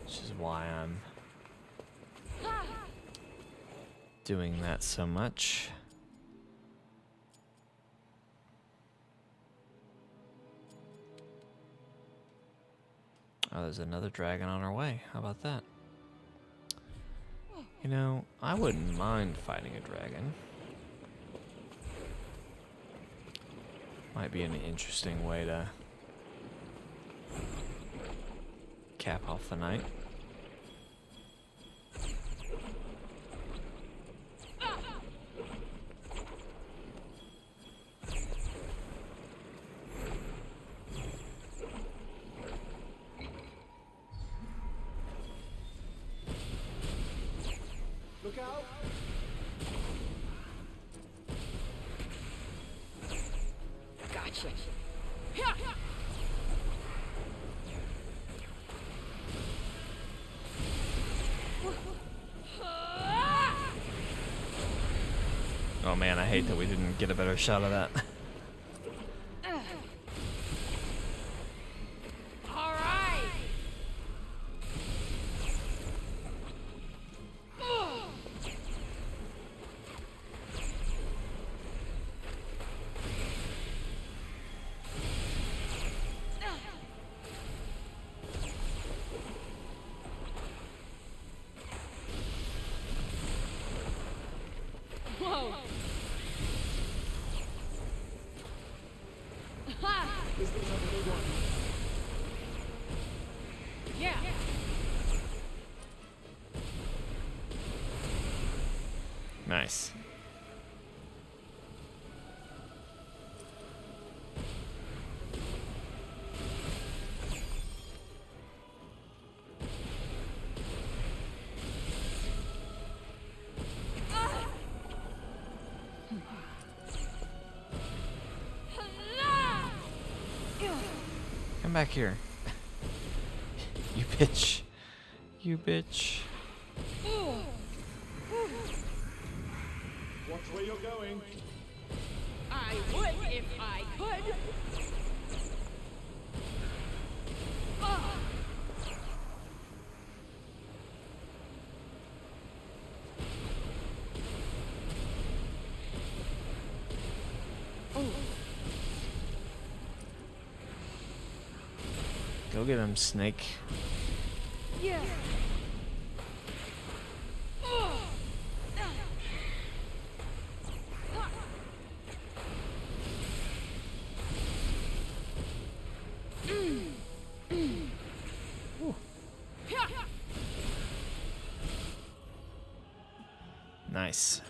Which is why I'm doing that so much. Oh, there's another dragon on our way. How about that? You know, I wouldn't mind fighting a dragon. Might be an interesting way to cap off the night. Look out! Gotcha. Oh man, I hate that we didn't get a better shot of that. All right. Whoa. This looks like a good one. Yeah. Nice. Come back here. You bitch. You bitch. Watch where you're going. I would if I could. Go get him, Snake. Yeah. Nice.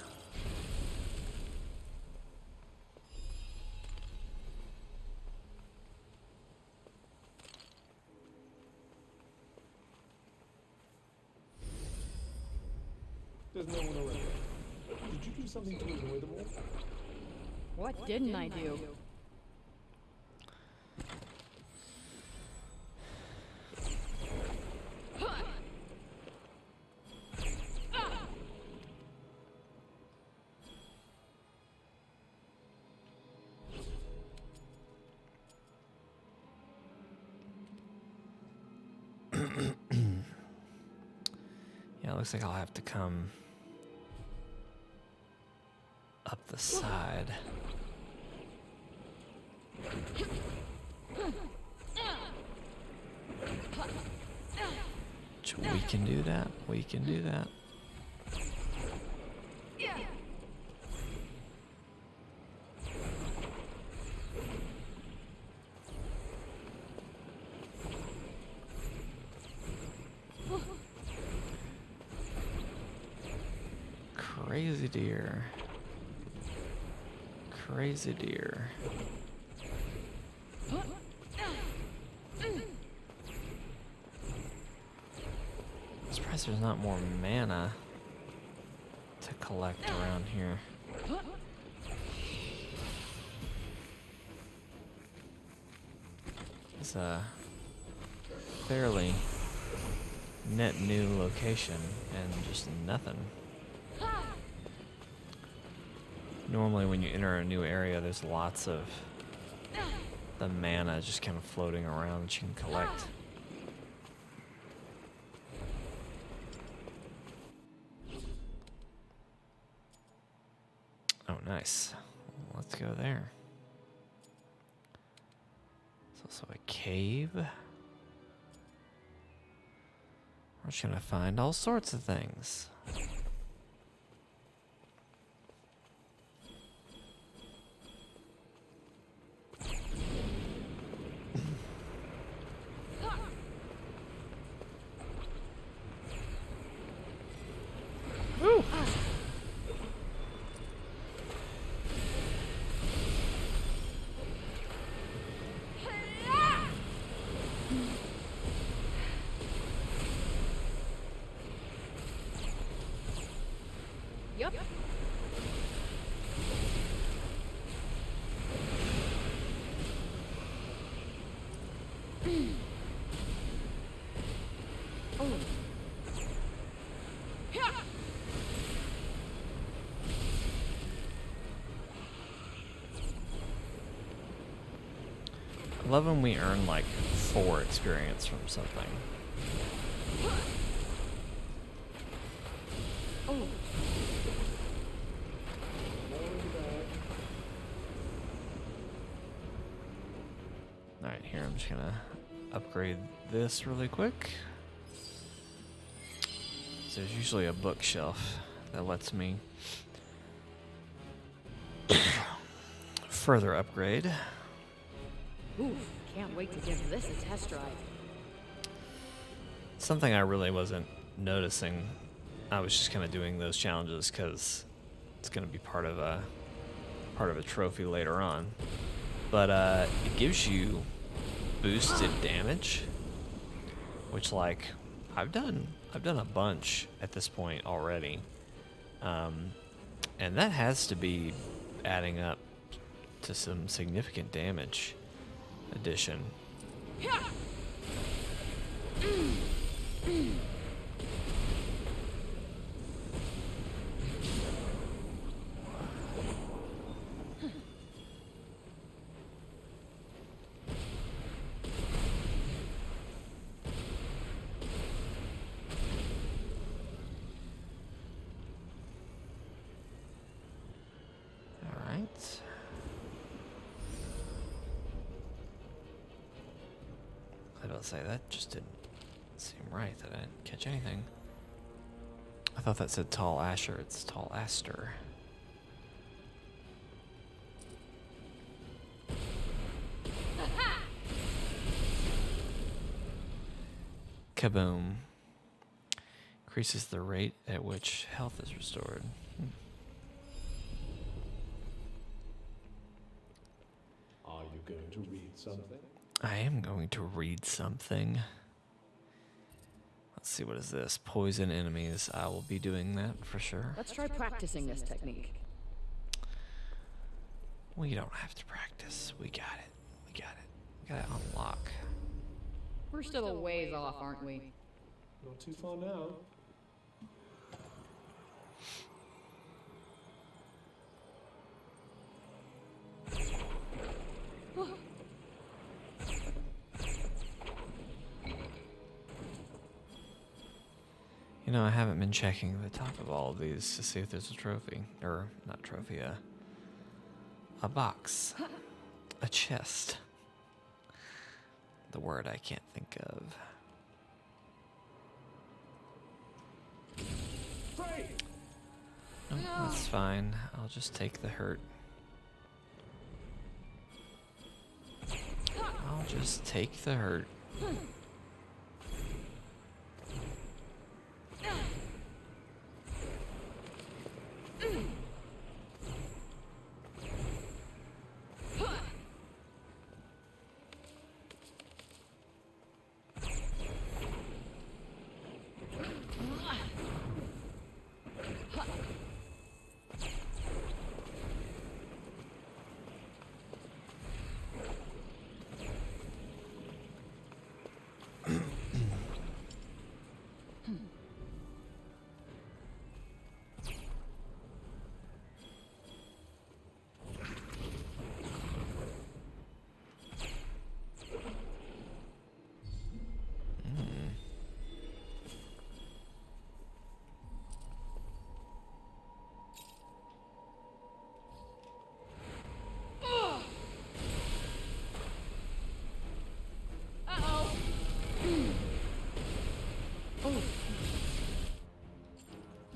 There's no one around. Did you do something to annoy them all? What didn't I do? Yeah, it looks like I'll have to come up the side. We can do that. We can do that. Crazy deer. Crazy deer. I'm surprised there's not more mana to collect around here. It's a fairly net new location and just nothing. Normally when you enter a new area, there's lots of the mana just kind of floating around that you can collect. Oh, nice. Let's go there. There's also a cave. We're just gonna find all sorts of things. Yep. Oh. 11 we earn like 4 experience from something. Oh. Alright, here I'm just gonna upgrade this really quick. So there's usually a bookshelf that lets me further upgrade. Ooh, can't wait to give this a test drive. Something I really wasn't noticing. I was just kind of doing those challenges because it's going to be part of a trophy later on. But it gives you boosted damage, which like I've done a bunch at this point already, and that has to be adding up to some significant damage addition. I was about to say, that just didn't seem right that I didn't catch anything. I thought that said Tall Asher. It's Tall Aster. Kaboom. Increases the rate at which health is restored. Are you going to read something? I am going to read something. Let's see, what is this? Poison enemies. I will be doing that for sure. Let's try practicing this technique. We don't have to practice. We got it. We got it. We got to unlock. We're still a ways off, aren't we? Not too far now. You know, I haven't been checking the top of all of these to see if there's a trophy. Or, not trophy, a box. A chest. The word I can't think of. No, that's fine. I'll just take the hurt. I'll just take the hurt.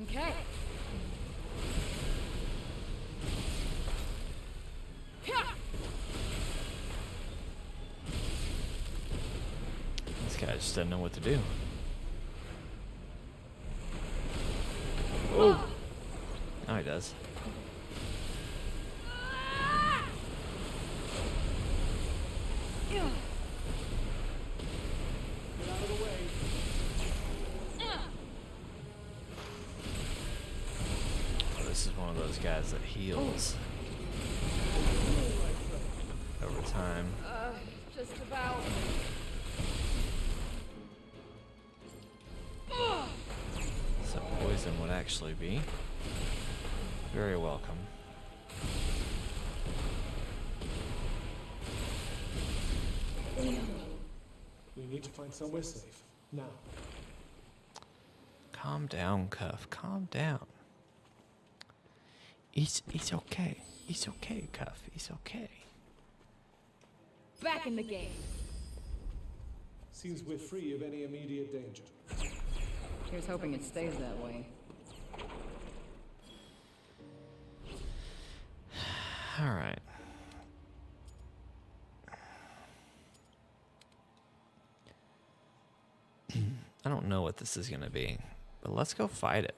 Okay. This guy just doesn't know what to do. Oh! Now he does. This is one of those guys that heals over time. Just about. So poison would actually be very welcome. We need to find somewhere safe. Now. Calm down, Cuff. Calm down. It's okay. It's okay, Cuff. It's okay. Back in the game. Seems we're free of any immediate danger. Here's hoping it stays that way. All right. I don't know what this is going to be, but let's go fight it.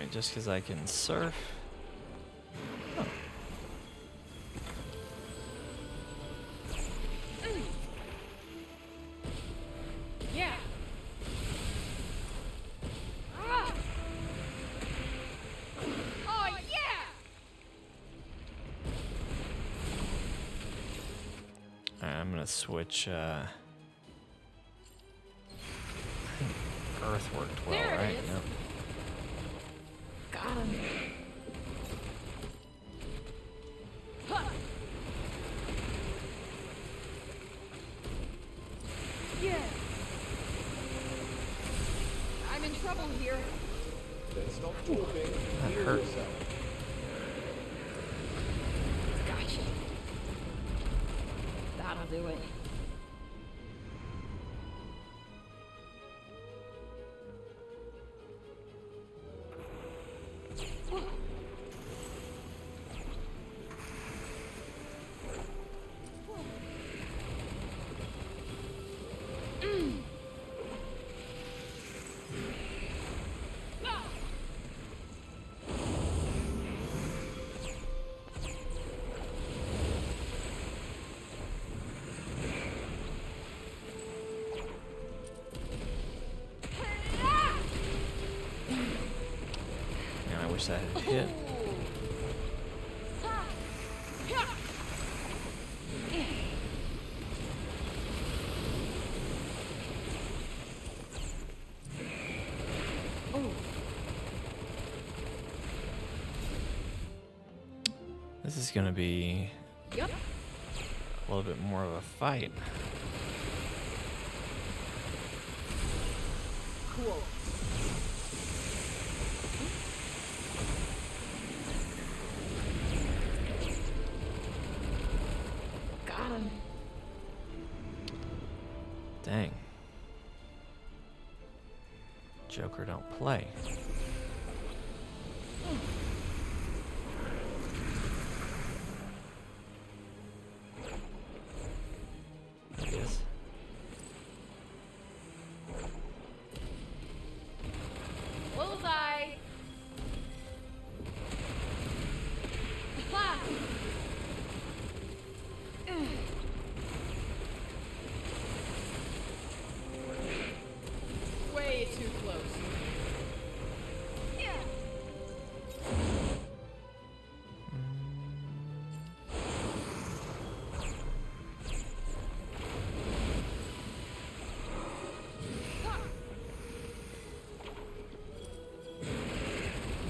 Alright, just because I can surf. Oh. Yeah. Oh yeah. Alright, I'm gonna switch. Earth worked well, There it right? is. Yep. Got him. Yeah. I'm in trouble here. Then stop talking. That Heal hurt. yourself. Gotcha. That'll do it. Man, I wish that had hit. This is gonna be Yep. a little bit more of a fight. Cool. Got him. Dang. Joker don't play. There he is. Bullseye. Ha! Way too close. Yeah.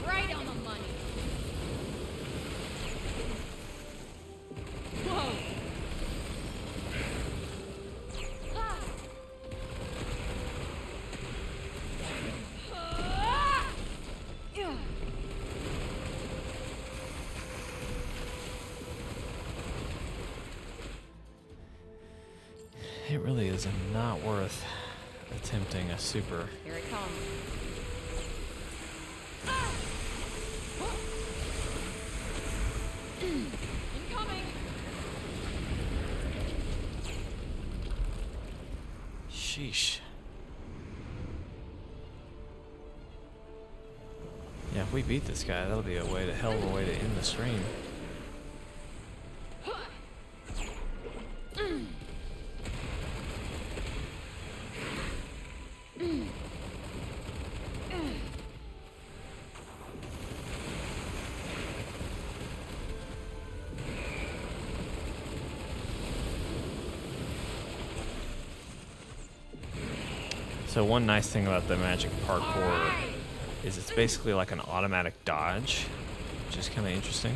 Right on the money. Whoa. Ah. Ah. Yeah. It really is not worth attempting a super. Here it comes. Incoming. Sheesh. Yeah, if we beat this guy, that'll be a hell of a way to end the stream. So one nice thing about the magic parkour is it's basically like an automatic dodge, which is kind of interesting.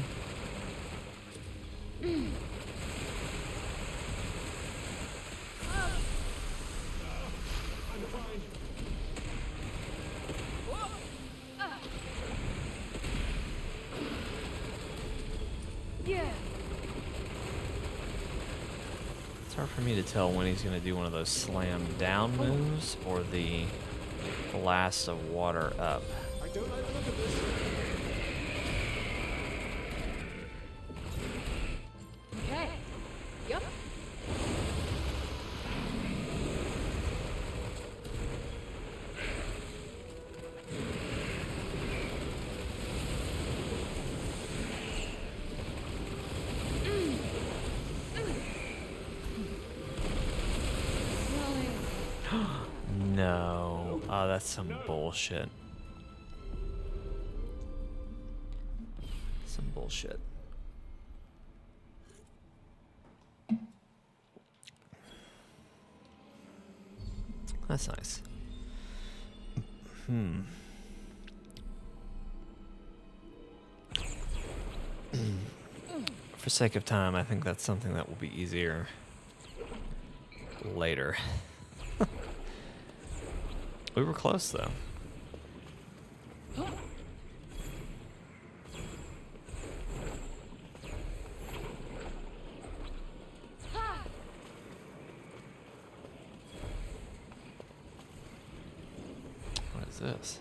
Yeah. It's hard for me to tell when he's going to do one of those slam down moves or the blast of water up. I don't like the look of this. Okay. Yep. Oh, that's some bullshit. Some bullshit. That's nice. For sake of time, I think that's something that will be easier later. We were close, though. What is this?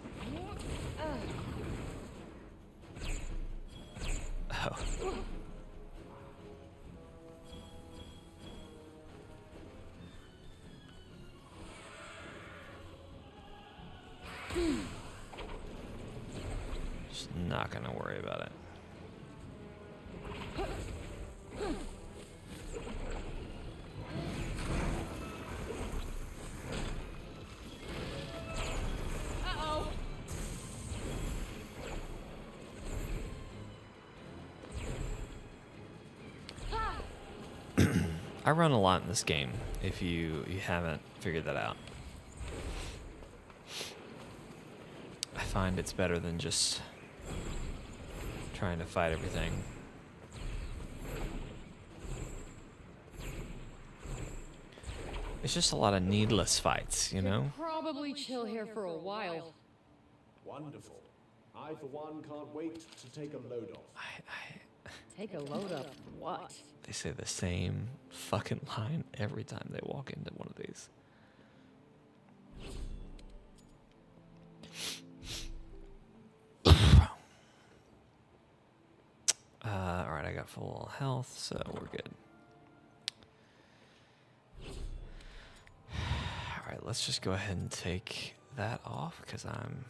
Oh. Just not gonna worry about it. Uh-oh. I run a lot in this game, if you haven't figured that out. I find it's better than just trying to fight everything. It's just a lot of needless fights, you know? Probably chill here for a while. Wonderful. I, for one, can't wait to take a load off. Take a load of what? They say the same fucking line every time they walk into one of these. Alright, I got full health, so we're good. Alright, let's just go ahead and take that off, because I'm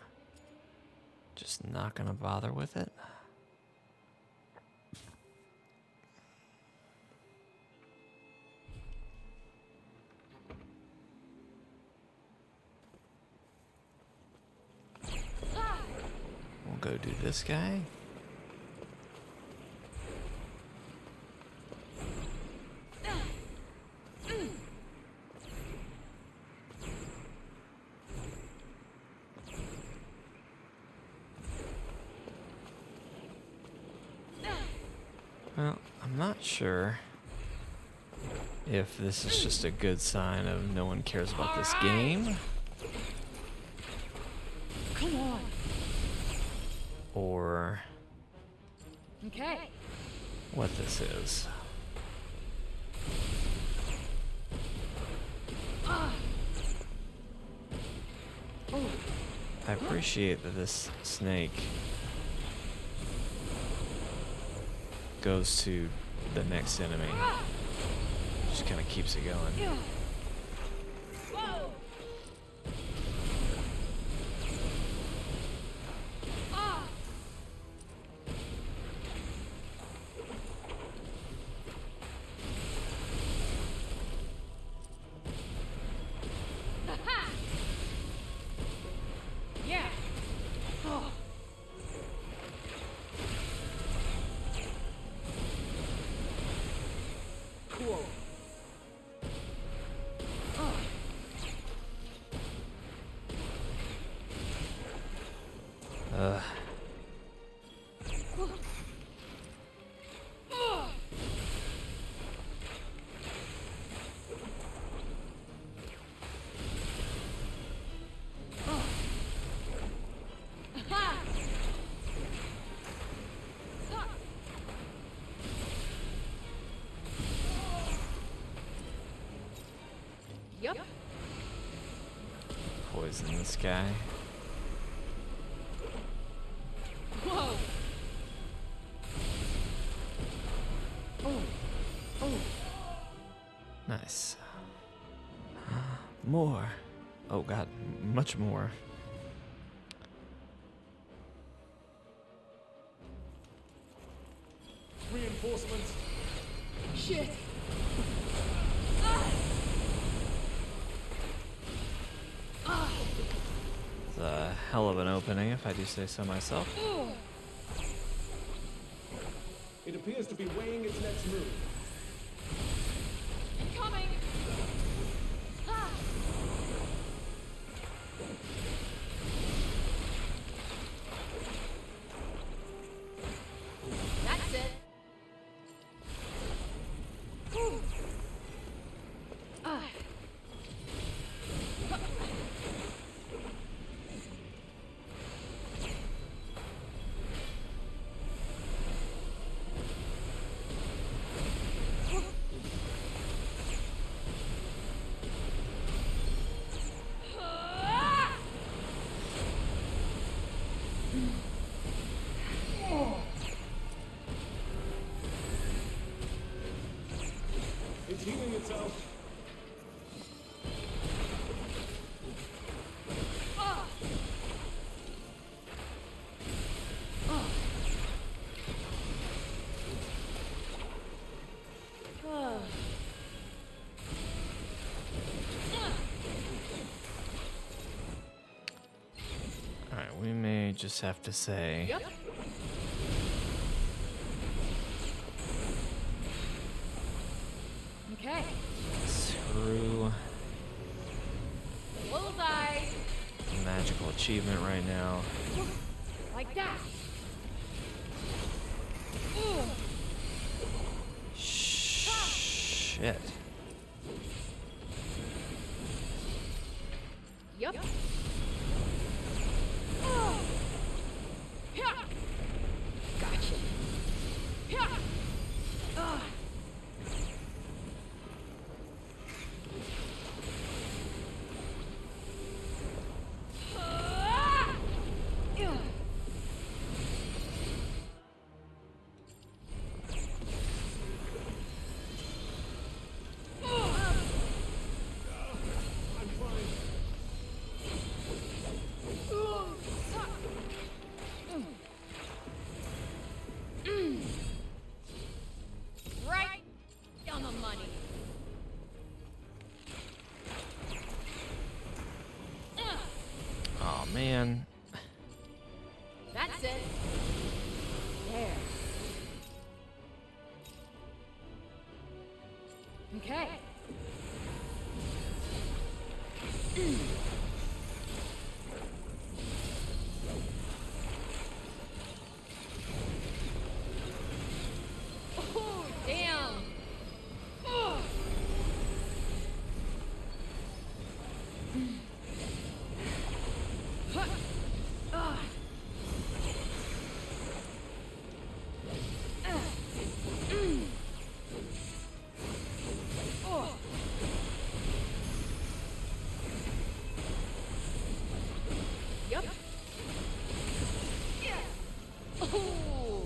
just not going to bother with it. We'll go do this guy. Well, I'm not sure if this is just a good sign of no one cares about this game. Come on. Or Okay. what this is. I appreciate that this snake goes to the next enemy. Just kind of keeps it going. Whoa. Yeah. Cool. Yep. Poison this guy. Whoa. Nice. More. Oh god, much more. Reinforcements. Shit. hell of an opening, if I do say so myself. It appears to be weighing its next move. Coming! Ah. That's it. Ah. It's healing itself. Alright, we may just have to say... Yep. Okay. Screw Bullseye. the magical achievement right now. Like that. Shit. Yep. Gotcha. I'm fine. Right on the money. Oh man. That's it. There. Okay. Oh, damn. Yep. Oh.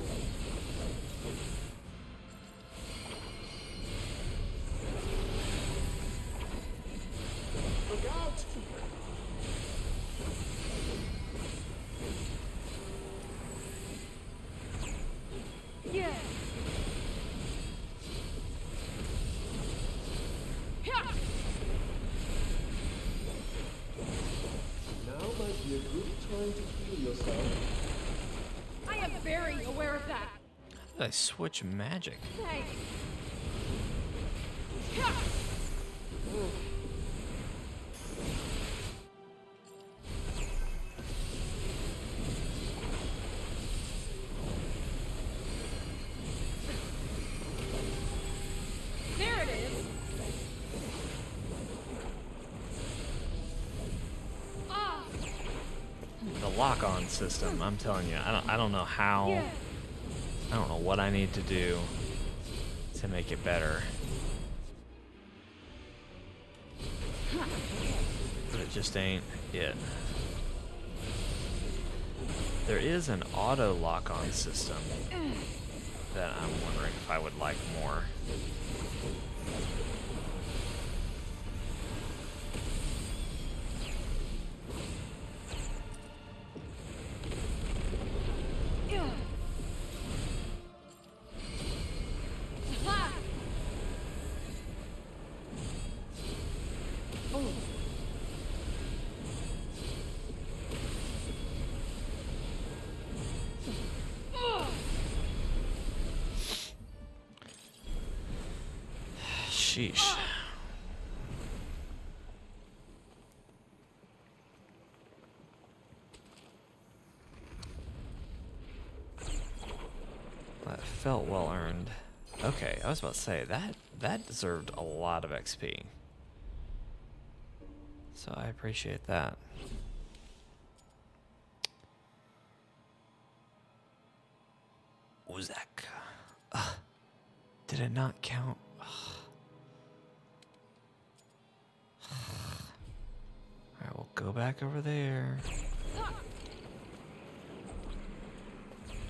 Look out! Yeah. Now might be a good time to heal yourself. I am very aware of that. How did I switch magic? Thanks. There it is. Ah. The lock-on system, I'm telling you, I don't know how, Yeah. I don't know what I need to do to make it better. But it just ain't it. There is an auto lock-on system that I'm wondering if I would like more. Sheesh. That felt well earned. Okay, I was about to say that deserved a lot of XP. So I appreciate that. Uzak. Did it not count? Alright, we'll go back over there.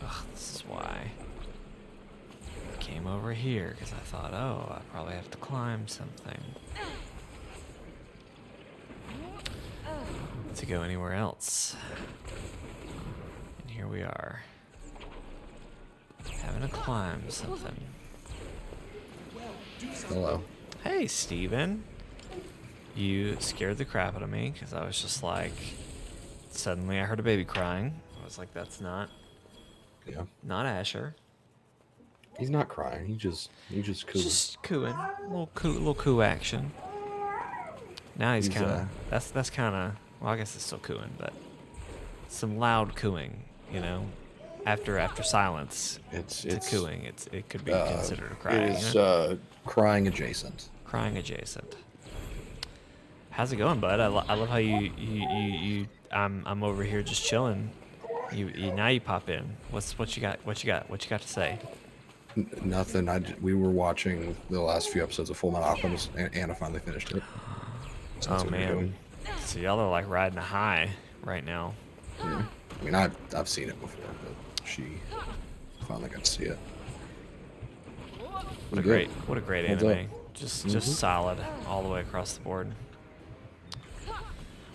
Ugh, this is why. I came over here, because I thought, oh, I probably have to climb something. To go anywhere else. And here we are. Having to climb something. Hello. Hey, Steven. You scared the crap out of me because I was just like, suddenly I heard a baby crying. I was like, that's not not Asher. He's not crying. He just cooing. Just cooing. Little coo action. Now he's kind of, that's kind of, well, I guess it's still cooing, but some loud cooing, you know? After silence, it's cooing. It could be considered a crying. It is you know? crying adjacent. Crying adjacent. How's it going, bud? I love how you I'm over here just chilling. You now you pop in. What you got? What you got to say? Nothing. We were watching the last few episodes of Full Metal Alchemist, and Anna finally finished it. So that's Oh what we're man. doing. So y'all are like riding a high right now. Yeah. I mean, I've seen it before, but she finally got to see it. What a great Holds anime. up. Just solid all the way across the board.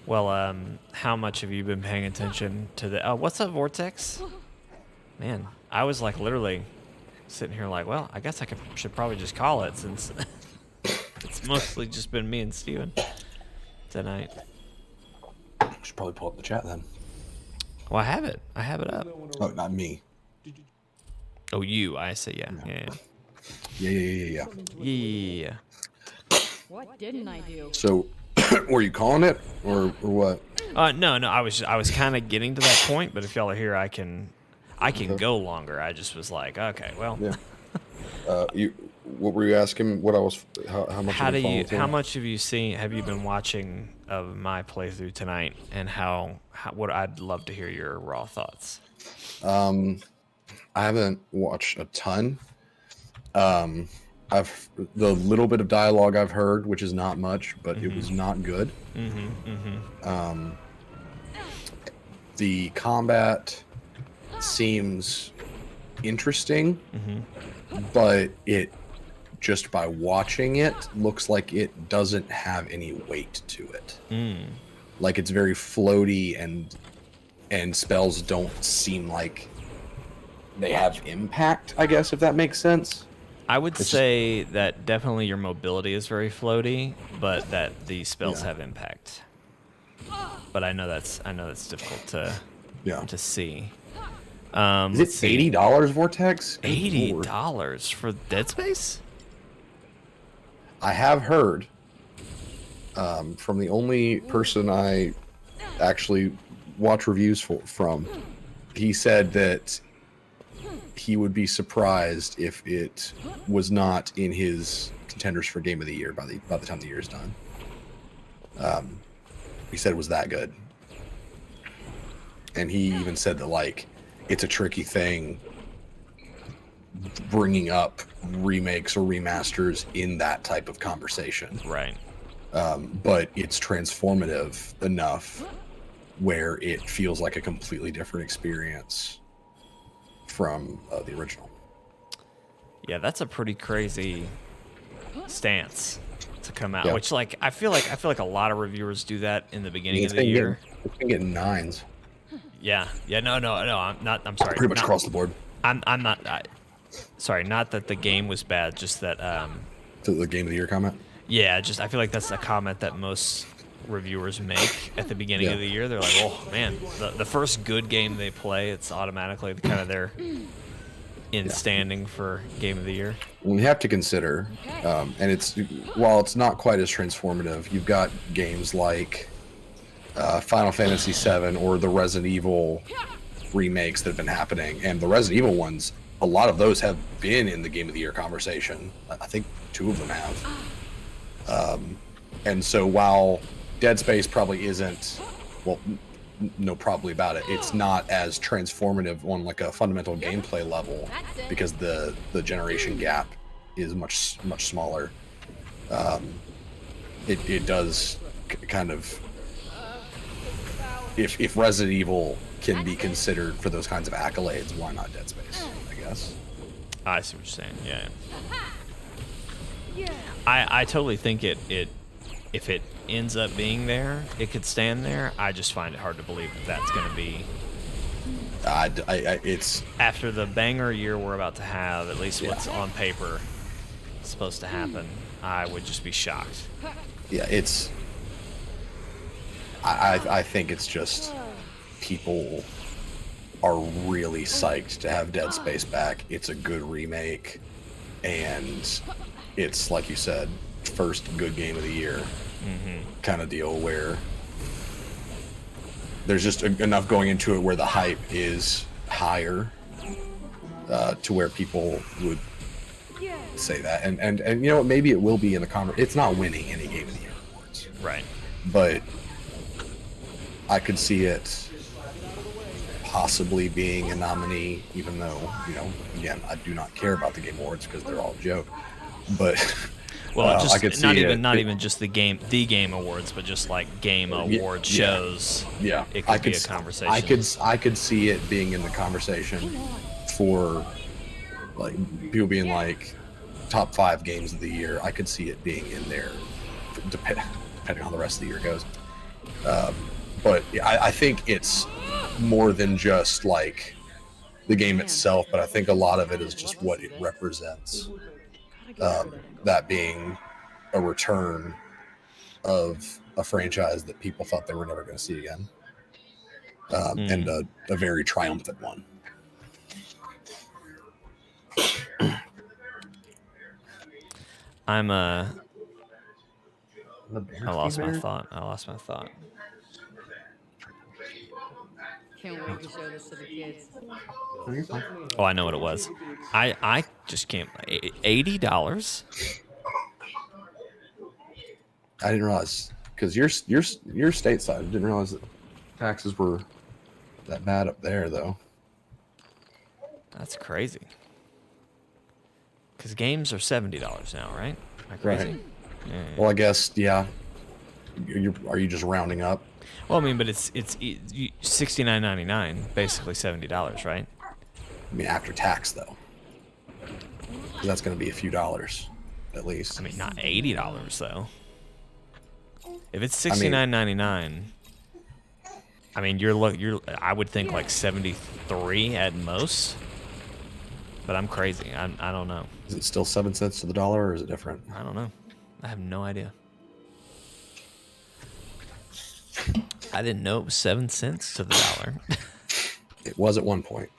Well, how much have you been paying attention to the? What's up, Vortex? Man, I was like literally sitting here like, well, I guess should probably just call it since it's mostly just been me and Steven tonight. Should probably pull up the chat then. Well, I have it. I have it up. Oh, not me. Oh, you. I say yeah. Yeah. Yeah. What didn't I do? So, were you calling it or what? No. I was kind of getting to that point, but if y'all are here, I can go longer. I just was like, okay, well. Yeah. What were you asking? What I was? How much? How much have you seen? Have you been watching of my playthrough tonight? And what I'd love to hear your raw thoughts. I haven't watched a ton. The little bit of dialogue I've heard, which is not much, but it was not good. The combat seems interesting, but it just by watching it looks like it doesn't have any weight to it. Like it's very floaty and spells don't seem like they have impact, I guess, if that makes sense. I would say that definitely your mobility is very floaty, but that the spells have impact. But I know that's difficult to see. Is it $80, Vortex? $80 for Dead Space? I have heard from the only person I actually watch reviews from. He said that he would be surprised if it was not in his contenders for Game of the Year by the time the year is done. He said it was that good, and he even said that like it's a tricky thing bringing up remakes or remasters in that type of conversation. Right. But it's transformative enough where it feels like a completely different experience from the original. Yeah, that's a pretty crazy stance to come out. Which, like, I feel like a lot of reviewers do that in the beginning of the year. It's been getting 9s. Yeah. No. I'm not. I'm sorry. Pretty much across the board. I'm not. Sorry, not that the game was bad. Just that. The Game of the Year comment. Yeah, just I feel like that's a comment that most reviewers make at the beginning of the year. They're like, "Oh man, the first good game they play, it's automatically kind of in standing for Game of the Year. We have to consider, and it's while it's not quite as transformative, you've got games like Final Fantasy VII or the Resident Evil remakes that have been happening, and the Resident Evil ones, a lot of those have been in the Game of the Year conversation. I think 2 of them have. And so while Dead Space probably isn't, well, no probably about it, it's not as transformative on like a fundamental gameplay level because the generation gap is much smaller. It does kind of, if Resident Evil can be considered for those kinds of accolades, why not Dead Space, I guess. I see what you're saying. Yeah. I totally think it if it ends up being there, it could stand there. I just find it hard to believe that that's going to be. It's after the banger year we're about to have, at least what's on paper supposed to happen. I would just be shocked. Yeah, it's. I think it's just people are really psyched to have Dead Space back. It's a good remake, and it's like you said, first good game of the year kind of deal where there's just enough going into it where the hype is higher to where people would say that, and you know, maybe it will be in the conversation. It's not winning any Game of the Year awards, right? But I could see it possibly being a nominee, even though, you know, again, I do not care about the Game Awards because they're all a joke. But well, just I could not see even just the Game Awards, but just like game award shows. Yeah, it could be a conversation. I could see it being in the conversation for like people being like top 5 games of the year. I could see it being in there, depending on how the rest of the year goes. But I think it's more than just like the game itself, but I think a lot of it is just what it represents. That being a return of a franchise that people thought they were never going to see again, and a very triumphant one. I lost my thought. Can't wait to show this to the kids. Oh, I know what it was. I just can't. $80. I didn't realize, because you're stateside. I didn't realize that taxes were that bad up there, though. That's crazy. Because games are $70 now, right? Am I crazy? Right. Yeah. Well, I guess, yeah. Are you just rounding up? Well, I mean, but it's $69.99, basically $70, right? I mean, after tax, though. 'Cause that's going to be a few dollars, at least. I mean, not $80 though. If it's $69.99, I mean, you're. I would think like 73 at most. But I'm crazy. I don't know. Is it still 7 cents to the dollar, or is it different? I don't know. I have no idea. I didn't know it was 7 cents to the dollar. It was at one point.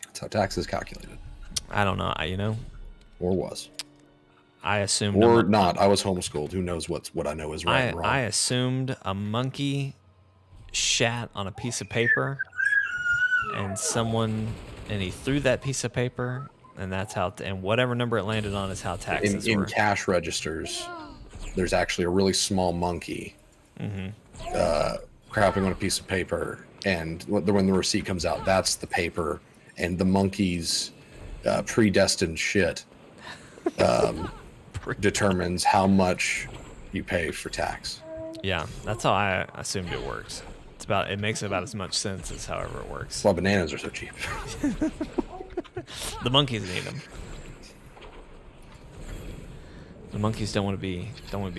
That's how tax is calculated. I don't know. Or was. I assumed. Or not. I was homeschooled. Who knows what I know is right and wrong. I assumed a monkey shat on a piece of paper, and he threw that piece of paper, and that's how. And whatever number it landed on is how taxes were. In cash registers, there's actually a really small monkey crapping on a piece of paper, and when the receipt comes out, that's the paper, and the monkey's predestined shit determines how much you pay for tax. Yeah, that's how I assumed it works. It makes about as much sense as however it works. Well, bananas are so cheap. The monkeys need them. The monkeys don't want to be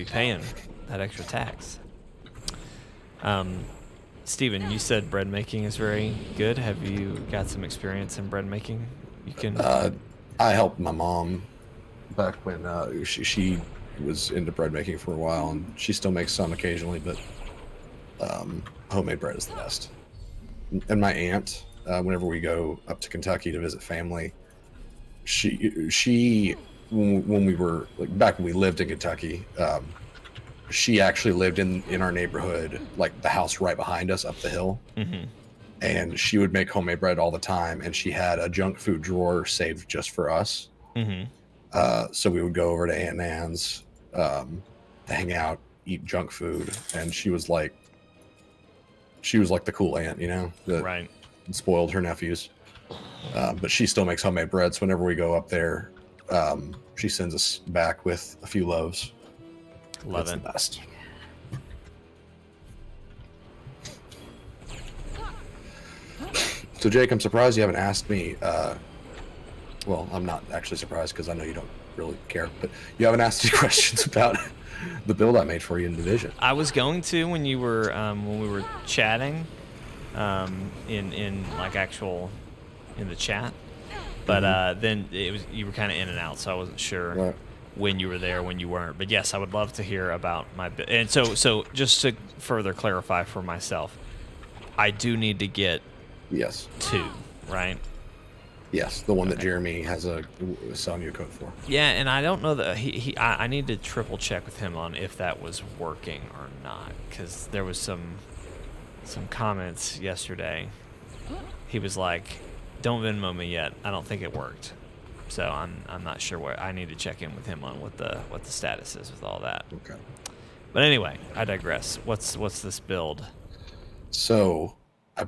paying that extra tax. Steven, you said bread making is very good. Have you got some experience in bread making? You can. I helped my mom back when she was into bread making for a while, and she still makes some occasionally, but homemade bread is the best. And my aunt whenever we go up to Kentucky to visit family. She when we were like back when we lived in Kentucky, she actually lived in our neighborhood, like the house right behind us up the hill. Mm-hmm. And she would make homemade bread all the time, and she had a junk food drawer saved just for us. Mm-hmm. So we would go over to Aunt Nan's to hang out, eat junk food, and she was like the cool aunt, you know, that Right. spoiled her nephews. But she still makes homemade bread. So whenever we go up there, she sends us back with a few loaves. Love It's it. the best. So Jake, I'm surprised you haven't asked me. Well, I'm not actually surprised because I know you don't really care, but you haven't asked any questions about the build I made for you in Division. I was going to when you were when we were chatting, in like actual in the chat, but then it was you were kind of in and out, so I wasn't sure Right. when you were there, when you weren't. But yes, I would love to hear about my and so just to further clarify for myself, I do need to get Yes. 2, right? Yes, the one that Okay. Jeremy has selling you a code for. Yeah, and I don't know that I need to triple check with him on if that was working or not, because there was some comments yesterday. He was like, "Don't Venmo me yet. I don't think it worked." So I'm not sure what I need to check in with him on what the status is with all that. Okay. But anyway, I digress. What's this build? So I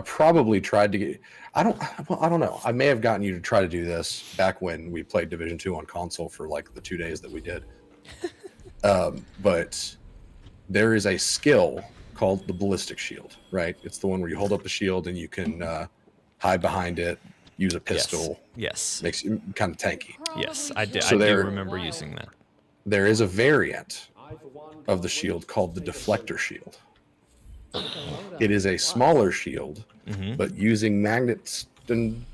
probably tried to get. I don't know. I may have gotten you to try to do this back when we played Division 2 on console for like the 2 days that we did. But there is a skill called the ballistic shield, right? It's the one where you hold up the shield and you can hide behind it, use a pistol. Yes. Makes you kind of tanky. Yes, I did. So I do there- remember using that. There is a variant of the shield called the deflector shield. It is a smaller shield, but using magnets and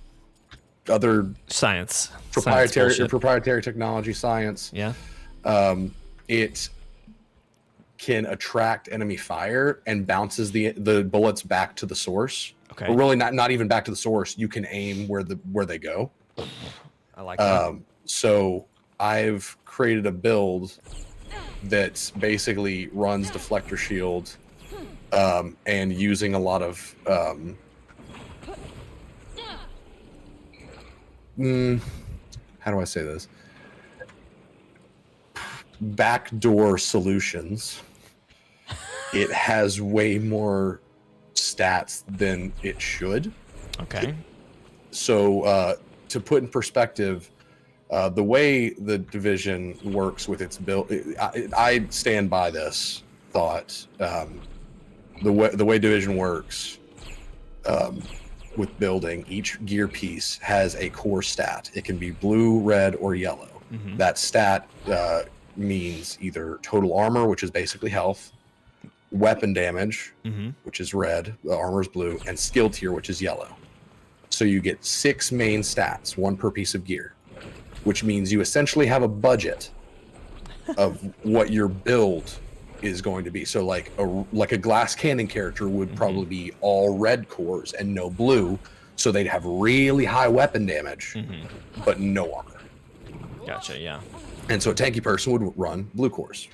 other Science. proprietary Science bullshit. proprietary technology science, Yeah. it can attract enemy fire and bounces the bullets back to the source. Okay. Or really not even back to the source. You can aim where they go. I like that. So I've created a build that basically runs deflector shield, and using a lot of how do I say this? Backdoor solutions. It has way more stats than it should. Okay. So to put in perspective, the way the Division works with its build, I stand by this thought. The way Division works with building, each gear piece has a core stat. It can be blue, red, or yellow. That stat means either total armor, which is basically health, weapon damage, which is red, armor is blue, and skill tier, which is yellow. So you get 6 main stats, 1 per piece of gear, which means you essentially have a budget of what your build is going to be. So like a glass cannon character would probably be all red cores and no blue, so they'd have really high weapon damage, but no armor. Gotcha. Yeah. And so a tanky person would run blue cores,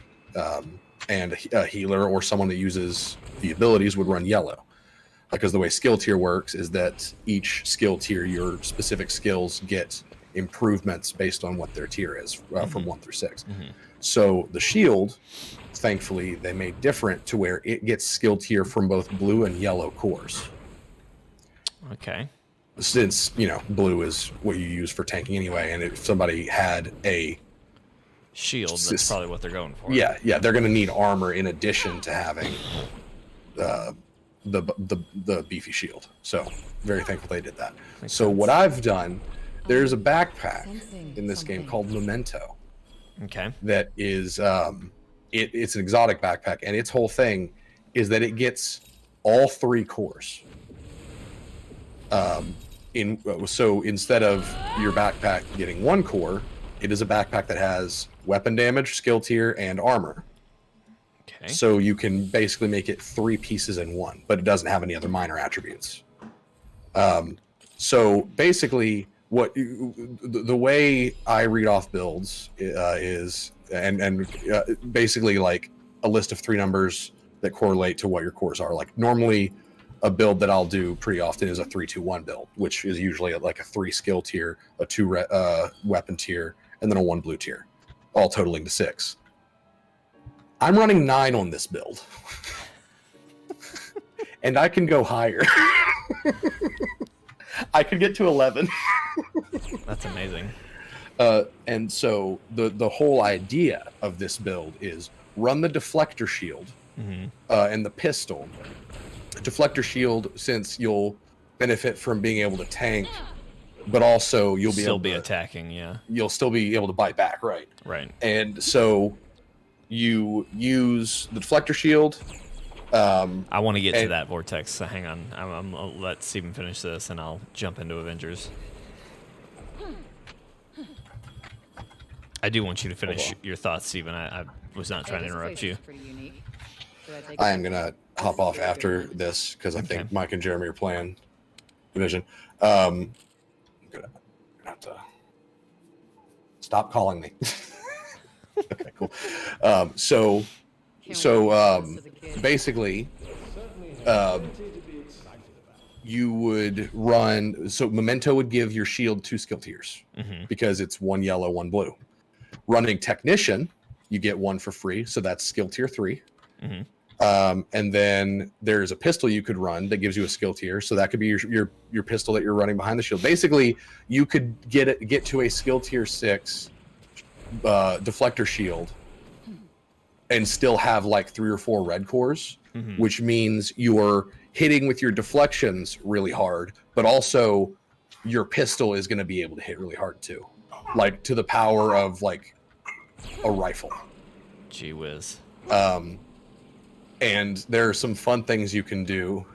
and a healer or someone that uses the abilities would run yellow. Because the way skill tier works is that each skill tier, your specific skills get improvements based on what their tier is from 1 through 6. So the shield, thankfully, they made different to where it gets skill tier from both blue and yellow cores. Okay. Since, blue is what you use for tanking anyway, and if somebody had a Shield. That's probably what they're going for. yeah, they're going to need armor in addition to having the beefy shield. So very thankful they did that. So what I've done, there's a backpack in this game called Memento Okay. that is it's an exotic backpack, and its whole thing is that it gets all 3 cores. So instead of your backpack getting 1 core, it is a backpack that has weapon damage, skill tier, and armor. Okay. So you can basically make it 3 pieces in one, but it doesn't have any other minor attributes. So basically, the way I read off builds is basically like a list of 3 numbers that correlate to what your cores are. Like normally, a build that I'll do pretty often is a 3-2-1 build, which is usually like a 3 skill tier, a 2 weapon tier, and then a 1 blue tier, all totaling to 6. I'm running 9 on this build, and I can go higher. I could get to 11. That's amazing. And so the whole idea of this build is run the deflector shield and the pistol. Deflector shield, since you'll benefit from being able to tank, but also you'll be still able be to, attacking. Yeah, you'll still be able to bite back, right? Right. And so you use the deflector shield. I want to get to that vortex. So hang on. I'll let Steven finish this, and I'll jump into Avengers. I do want you to finish your thoughts, Steven. I was not trying to interrupt you. I am gonna hop off after this because I think Mike and Jeremy are playing Division. I'm gonna have to stop calling me. Okay, cool. Basically, you would run. So Memento would give your shield 2 skill tiers because it's 1 yellow, 1 blue. Running Technician, you get 1 for free, so that's skill tier 3. And then there's a pistol you could run that gives you a skill tier, so that could be your pistol that you're running behind the shield. Basically, you could get to a skill tier 6 deflector shield and still have like 3 or 4 red cores, which means you're hitting with your deflections really hard, but also your pistol is going to be able to hit really hard too, like to the power of like a rifle. Gee whiz. And there are some fun things you can do.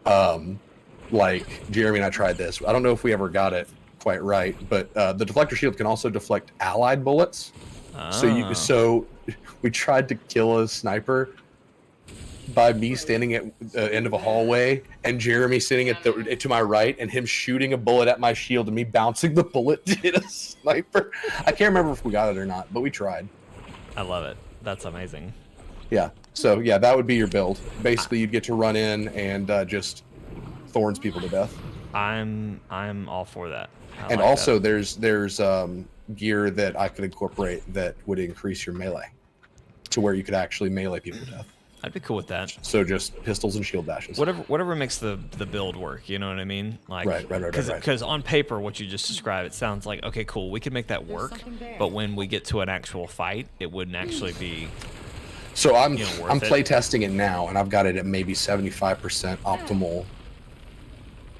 Like Jeremy and I tried this. I don't know if we ever got it quite right, but the deflector shield can also deflect allied bullets. So we tried to kill a sniper by me standing at the end of a hallway and Jeremy sitting to my right and him shooting a bullet at my shield and me bouncing the bullet to hit a sniper. I can't remember if we got it or not, but we tried. I love it. That's amazing. Yeah. So yeah, that would be your build. Basically, you'd get to run in and just thorns people to death. I'm all for that. And also, there's gear that I could incorporate that would increase your melee to where you could actually melee people to death. I'd be cool with that. So just pistols and shield bashes. Whatever makes the build work. You know what I mean? Like, right. Because on paper, what you just described, it sounds like okay, cool. We could make that work, but when we get to an actual fight, it wouldn't actually be. So I'm play testing it now, and I've got it at maybe 75% optimal.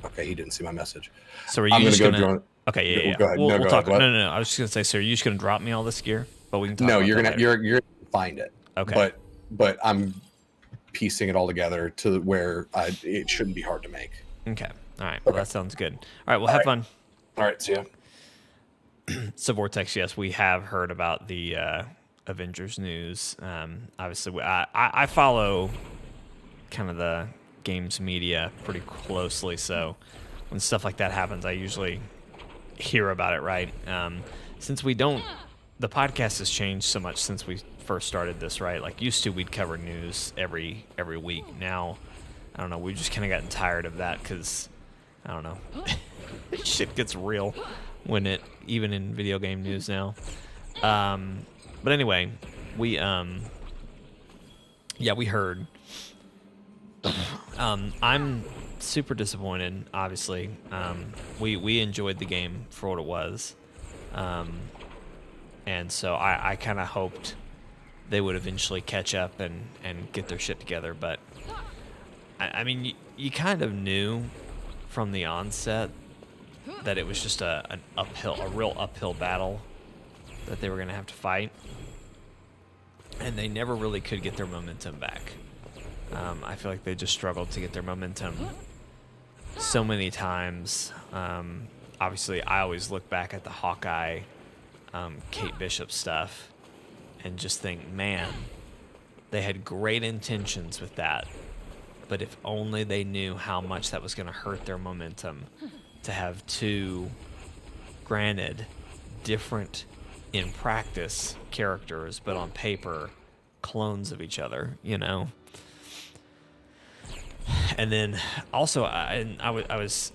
Okay, he didn't see my message. So are you just gonna? Okay, yeah. Go ahead. We'll talk. No. I was just gonna say, so are you just gonna drop me all this gear? But we can talk. No, about you're that gonna later. you're gonna find it. Okay. But I'm piecing it all together to where it shouldn't be hard to make. Okay. All right. Well, that sounds good. All right. Well, have fun. All right. See ya. So Vortex, yes, we have heard about the Avengers news. Obviously, I follow kind of the games media pretty closely, so when stuff like that happens, I usually hear about it, right? Since we don't, the podcast has changed so much since we first started this, right? Like used to, we'd cover news every week. Now, I don't know, we've just kind of gotten tired of that because, I don't know, shit gets real when even in video game news now. But anyway, we heard. I'm super disappointed, obviously. We enjoyed the game for what it was. And so I kind of hoped they would eventually catch up and get their shit together. But, I mean, you kind of knew from the onset that it was just a real uphill battle that they were going to have to fight. And they never really could get their momentum back. I feel like they just struggled to get their momentum so many times. Obviously, I always look back at the Hawkeye, Kate Bishop stuff and just think, man, they had great intentions with that. but if only they knew how much that was going to hurt their momentum to have two, granted, different in practice characters, but on paper, clones of each other, you know? And then also, I was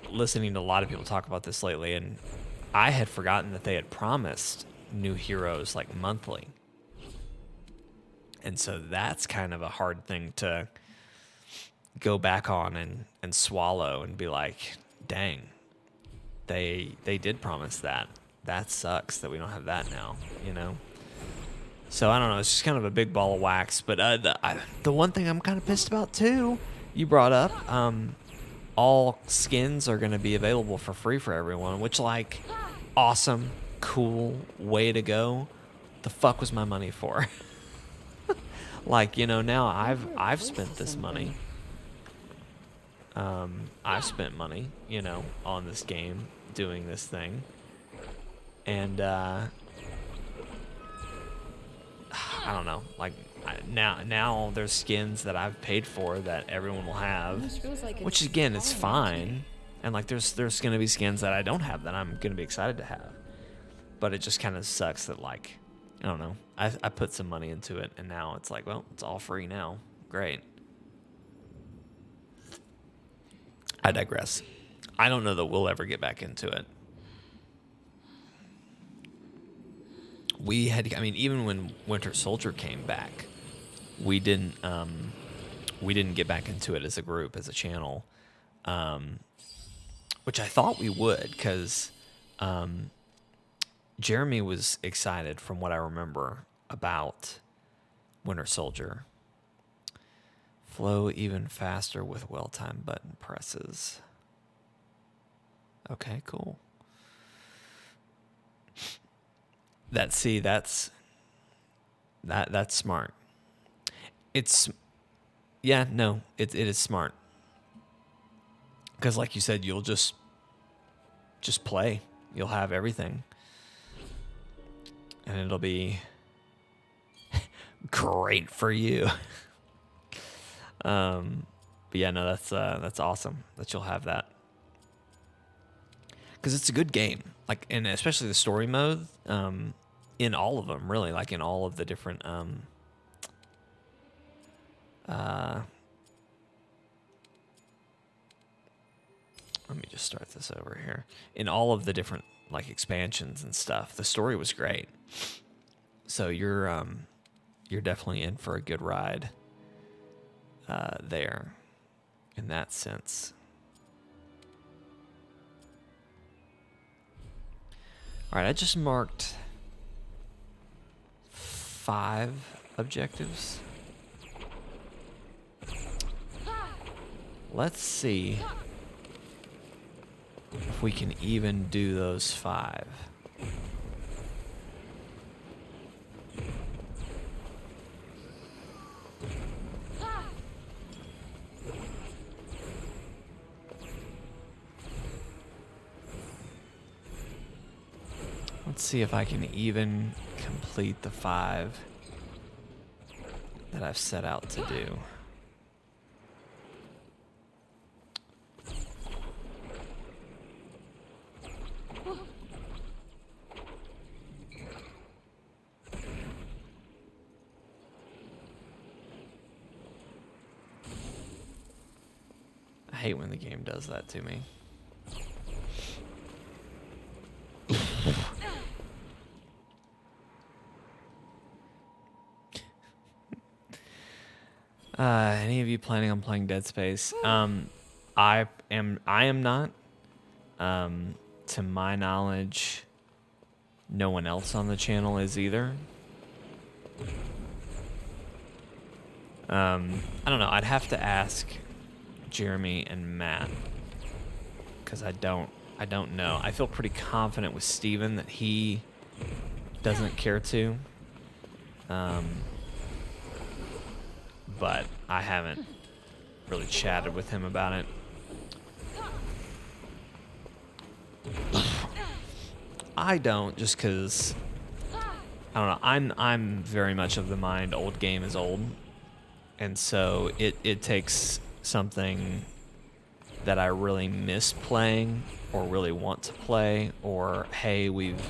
listening to a lot of people talk about this lately, and I had forgotten that they had promised new heroes like monthly. And so that's kind of a hard thing to go back on and swallow and be like, dang, they did promise that. That sucks that we don't have that now, you know? So I don't know, it's just kind of a big ball of wax. But the one thing I'm kind of pissed about too, you brought up, all skins are going to be available for free for everyone, which, like, awesome, cool, way to go. The fuck was my money for? Like, you know, now I've spent this money. I've spent money, you know, on this game, doing this thing. And, I don't know, like, now there's skins that I've paid for that everyone will have, which again, is fine. And like, there's going to be skins that I don't have that I'm going to be excited to have. But it just kind of sucks that, like, I don't know, I put some money into it, and now it's like, well, it's all free now. Great. I digress. I don't know that we'll ever get back into it. We had, I mean, even when Winter Soldier came back, we didn't get back into it as a group, as a channel, which I thought we would, because Jeremy was excited, from what I remember, about Winter Soldier. Flow even faster with well-timed button presses. Okay, cool. That's smart. It is smart. Because like you said, you'll just play. You'll have everything. And it'll be great for you. But yeah, no, that's awesome that you'll have that. Because it's a good game, like, and especially the story mode, in all of them, really, like in all of the different, let me just start this over here. In all of the different, like, expansions and stuff, the story was great. So you're definitely in for a good ride, there, in that sense. All right, I just marked 5 objectives. Let's see if we can even do those 5. Let's see if I can even complete the 5 that I've set out to do. I hate when the game does that to me. Any of you planning on playing Dead Space? I am not. To my knowledge, no one else on the channel is either. I don't know. I'd have to ask Jeremy and Matt, because I don't know. I feel pretty confident with Steven that he doesn't care to. But I haven't really chatted with him about it. I don't, just because, I don't know, I'm very much of the mind old game is old. And so it takes something that I really miss playing or really want to play, or hey, we've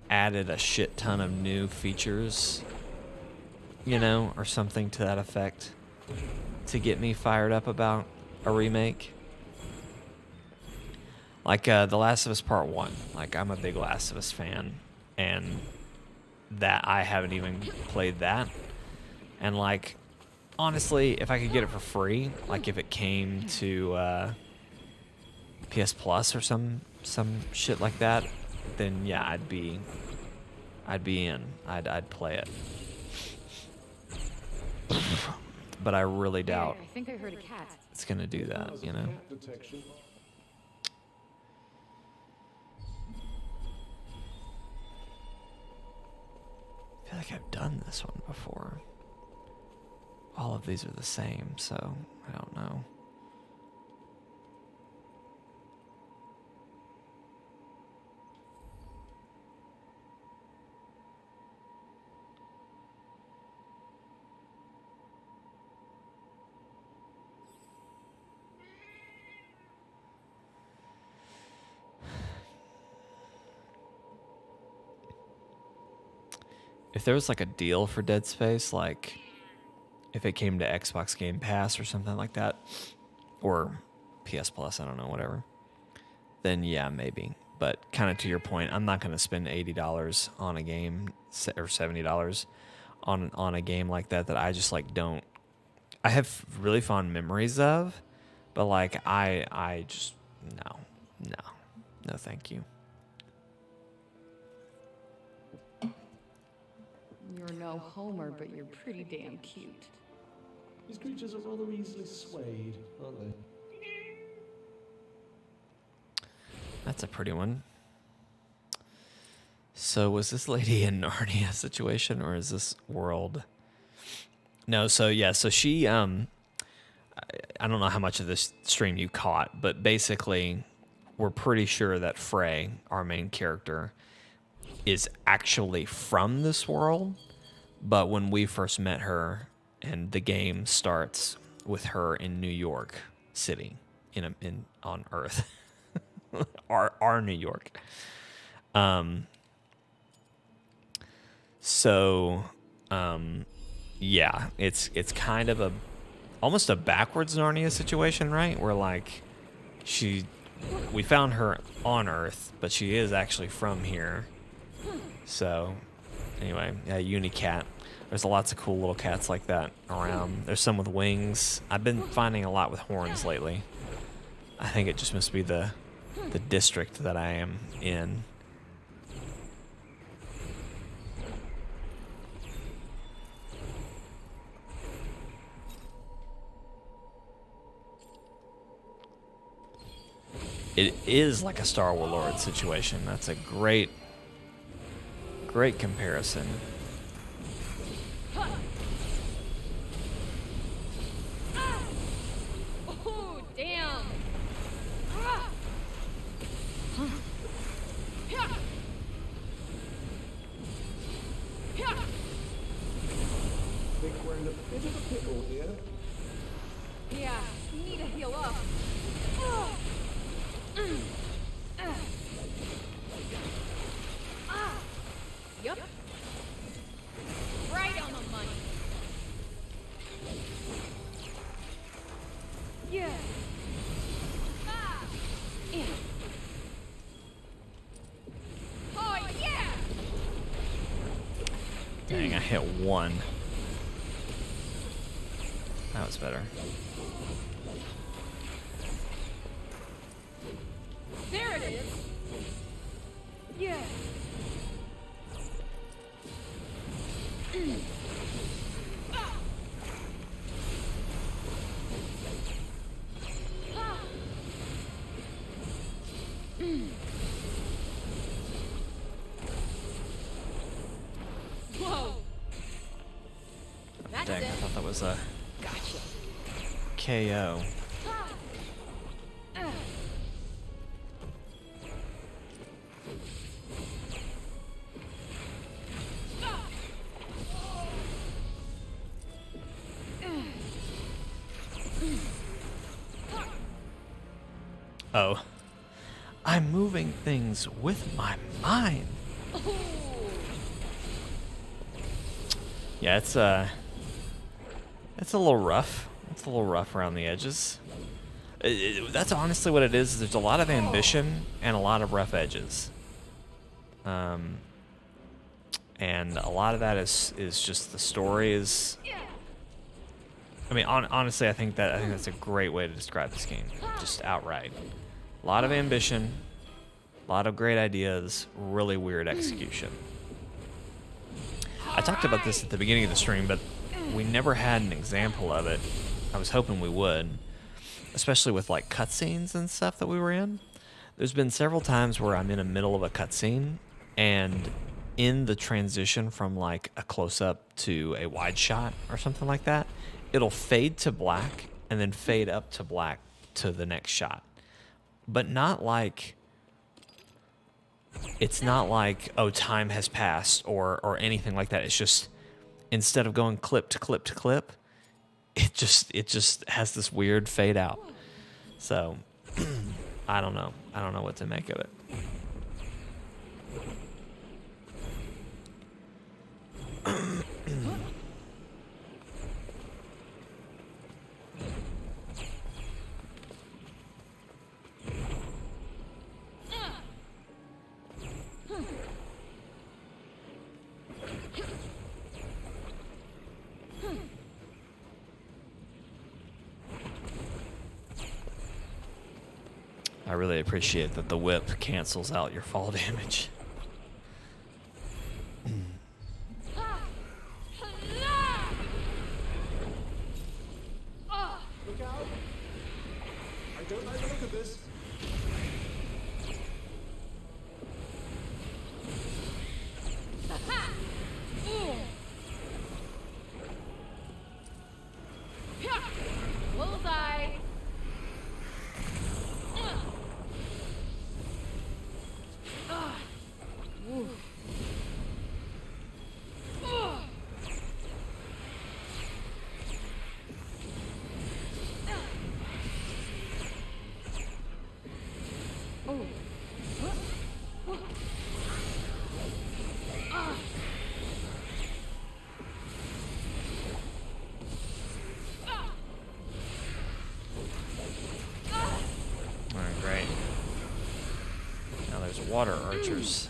added a shit ton of new features, you know, or something to that effect to get me fired up about a remake. Like The Last of Us Part 1. Like, I'm a big Last of Us fan, and that I haven't even played that. And like, honestly, if I could get it for free, like if it came to PS Plus or some shit like that, then yeah, I'd be in. I'd play it. But I really doubt I think I heard a cat. it's gonna do that, you know? Cat detection. I feel like I've done this one before. All of these are the same, so I don't know. If there was like a deal for Dead Space, like if it came to Xbox Game Pass or something like that, or PS Plus, I don't know, whatever, then yeah, maybe. But kind of to your point, I'm not going to spend $80 on a game or $70 on a game like that I just like don't. I have really fond memories of, but like I just no, thank you. You're no Homer, but you're pretty damn cute. These creatures are rather easily swayed, aren't they? That's a pretty one. So was this lady in Narnia situation, or is this world? No, so yeah, so she I don't know how much of this stream you caught, but basically we're pretty sure that Frey, our main character, is actually from this world, but when we first met her, and the game starts with her in New York City, on Earth, our New York. Yeah, it's kind of almost a backwards Narnia situation, right? Where like we found her on Earth, but she is actually from here. So, anyway, yeah, Unicat. There's lots of cool little cats like that around. There's some with wings. I've been finding a lot with horns lately. I think it just must be the district that I am in. It is like a Star Warlord situation. That's a great comparison. Oh, damn. Think we're in a bit of a pickle here. Yeah, we need to heal up. Yep. Right on the money. Yeah. Yeah. Oh, yeah! Dang, I hit one. That was better. There it is. Yeah. Whoa. That's Dang, it. I thought that was a Gotcha. KO. Oh. I'm moving things with my mind. Yeah, it's a little rough. It's a little rough around the edges. That's honestly what it is. There's a lot of ambition and a lot of rough edges. And a lot of that is just the story is. I mean, honestly, I think that's a great way to describe this game, just outright. A lot of ambition, a lot of great ideas, really weird execution. I talked about this at the beginning of the stream, but we never had an example of it. I was hoping we would, especially with like cutscenes and stuff that we were in. There's been several times where I'm in the middle of a cutscene, and in the transition from like a close-up to a wide shot or something like that, it'll fade to black and then fade up to black to the next shot. But not like, it's not like, oh, time has passed or anything like that. It's just, instead of going clip to clip to clip, it just has this weird fade out. So, I don't know. I don't know what to make of it. I really appreciate that the whip cancels out your fall damage. Look out! I don't like the look of this. Bullseye. Alright, great. Now there's water archers.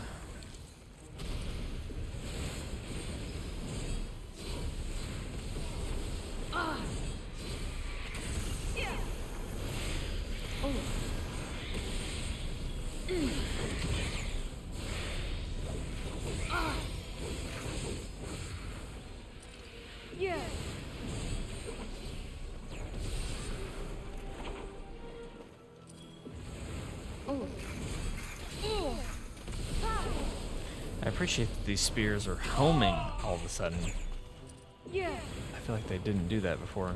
I appreciate that these spears are homing all of a sudden. I feel like they didn't do that before.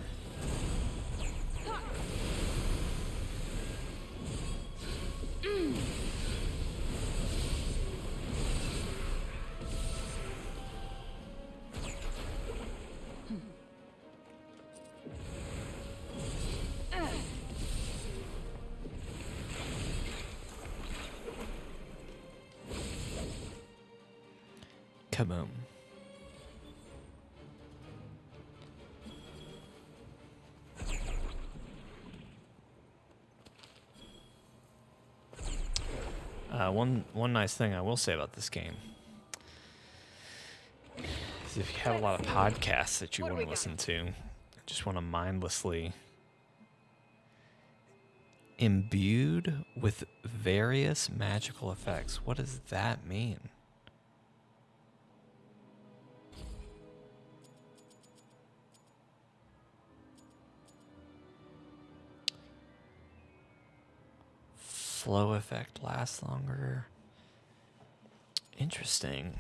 Kaboom. One nice thing I will say about this game is if you have a lot of podcasts that you want to listen to, just want to mindlessly imbued with various magical effects. What does that mean? Flow effect lasts longer. Interesting.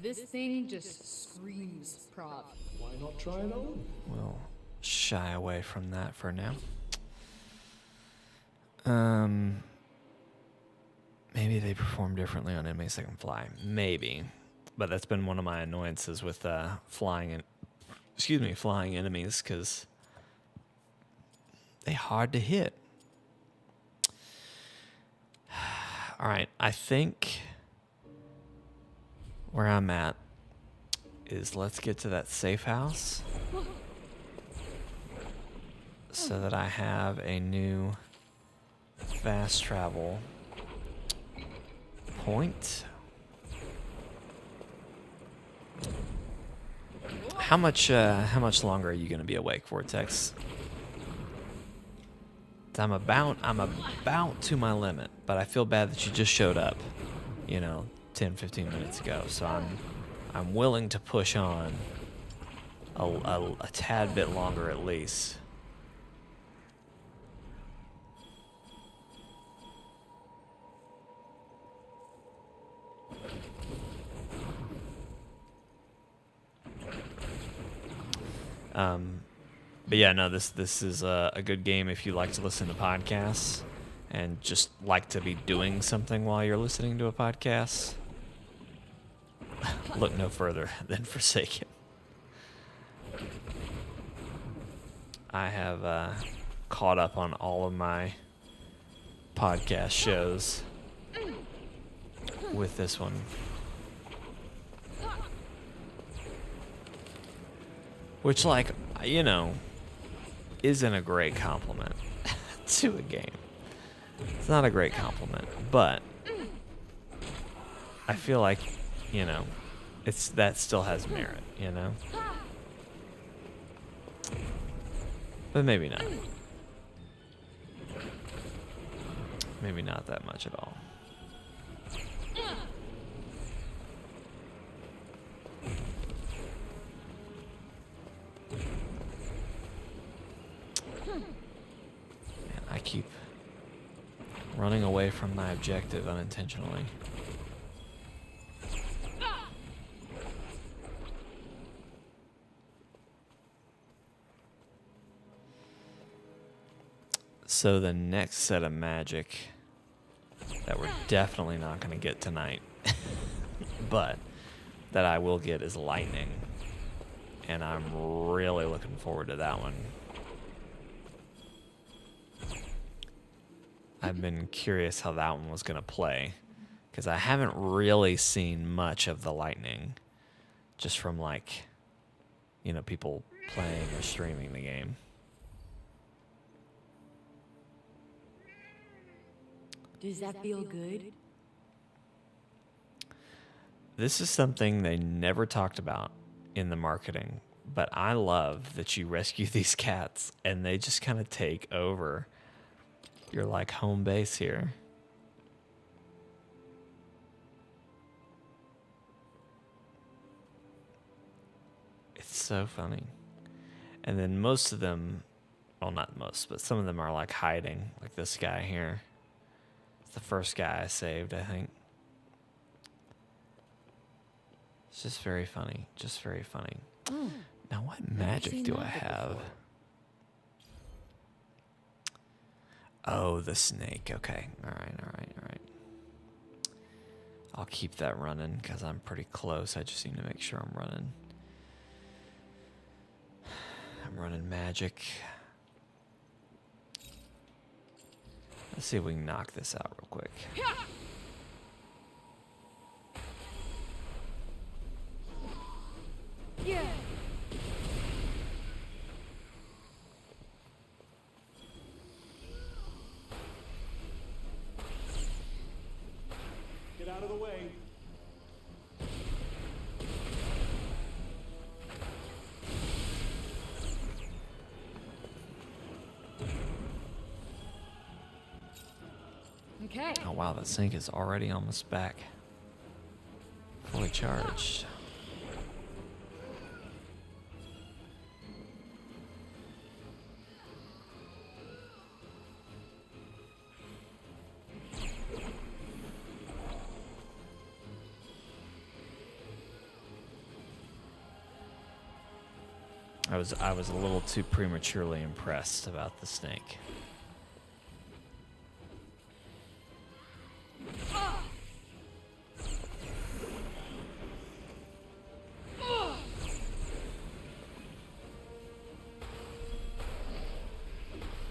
This thing just screams prop. Why not try it on? We'll shy away from that for now. Maybe they perform differently on enemies that can fly. Maybe. But that's been one of my annoyances with flying enemies, because they're hard to hit. All right, I think where I'm at is let's get to that safe house so that I have a new fast travel point. How much longer are you going to be awake, Vortex? I'm about to my limit, but I feel bad that you just showed up, 10-15 minutes ago. So I'm willing to push on a tad bit longer at least. But yeah, no, this is a good game if you like to listen to podcasts and just like to be doing something while you're listening to a podcast. Look no further than Forsaken. I have caught up on all of my podcast shows with this one. Which, isn't a great compliment to a game. It's not a great compliment, but I feel like, that still has merit, But maybe not. Maybe not that much at all. I keep running away from my objective unintentionally. So the next set of magic that we're definitely not going to get tonight, but that I will get is lightning. And I'm really looking forward to that one. I've been curious how that one was going to play, because I haven't really seen much of the lightning, just from people playing or streaming the game. Does that feel good? This is something they never talked about in the marketing, but I love that you rescue these cats and they just kind of take over your home base here. It's so funny. And then most of them, well, not most, but some of them are hiding, like this guy here. It's the first guy I saved, I think. It's just very funny. Just very funny. Oh, Now, what magic do I have? Oh, the snake. Okay. All right. I'll keep that running because I'm pretty close. I just need to make sure I'm running. I'm running magic. Let's see if we can knock this out real quick. Yeah. Get out of the way. Okay. Oh wow, that sink is already almost back. Fully charged. I was a little too prematurely impressed about the snake.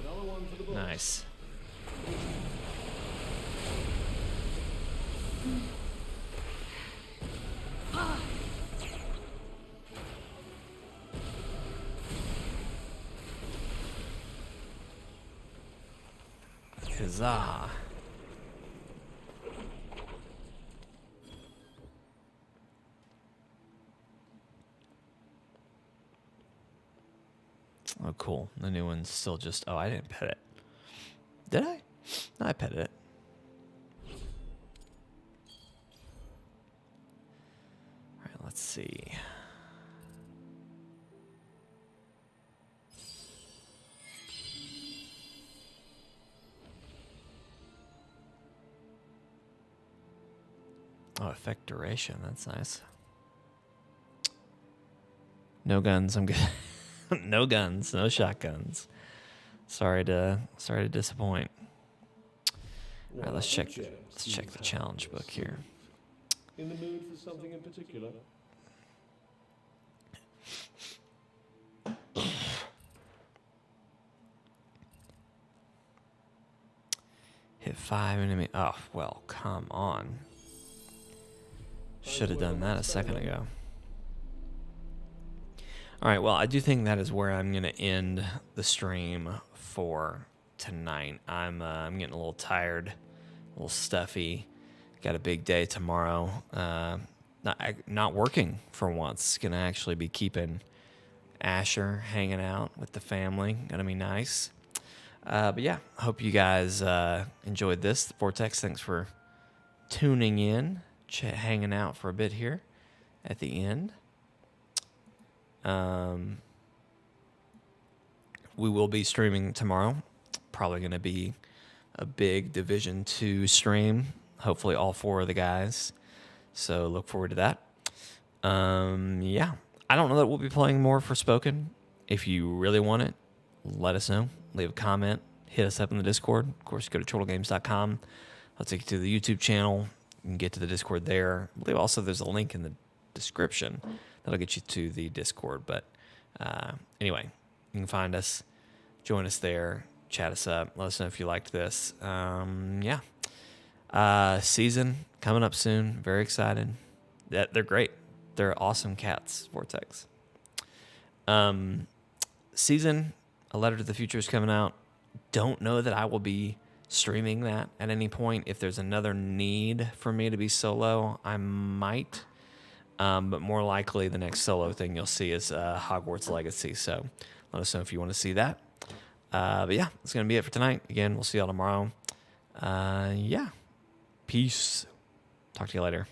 Another one for the books. Nice. Huzzah. Oh, cool. The new one's still just... Oh, I didn't pet it. Did I? No, I petted it. All right, let's see. Oh, effect duration. That's nice. No guns. I'm good. No guns. No shotguns. Sorry to disappoint. All right, let's check the challenge book here. In the mood for something in particular? Hit 5 enemy. Oh, well, come on. Should have done that a second ago. All right, well, I do think that is where I'm going to end the stream for tonight. I'm getting a little tired, a little stuffy. Got a big day tomorrow. Not working for once. Going to actually be keeping Asher hanging out with the family. Going to be nice. But yeah, hope you guys enjoyed this. Vortex, thanks for tuning in, hanging out for a bit here at the end. We will be streaming tomorrow. Probably going to be a big Division 2 stream. Hopefully all 4 of the guys. So look forward to that. Yeah. I don't know that we'll be playing more Forspoken. If you really want it, let us know. Leave a comment. Hit us up in the Discord. Of course, go to chortlegames.com. I'll take you to the YouTube channel. You can get to the Discord there. I believe also there's a link in the description that'll get you to the Discord. But anyway, you can find us, join us there, chat us up, let us know if you liked this. Yeah. Season coming up soon. Very excited. They're great. They're awesome cats, Vortex. Season, A Letter to the Future is coming out. Don't know that I will be streaming that at any point. If there's another need for me to be solo, I might. But more likely the next solo thing you'll see is Hogwarts Legacy. So let us know if you want to see that. But yeah, that's going to be it for tonight. Again, we'll see y'all tomorrow. Yeah. Peace. Talk to you later.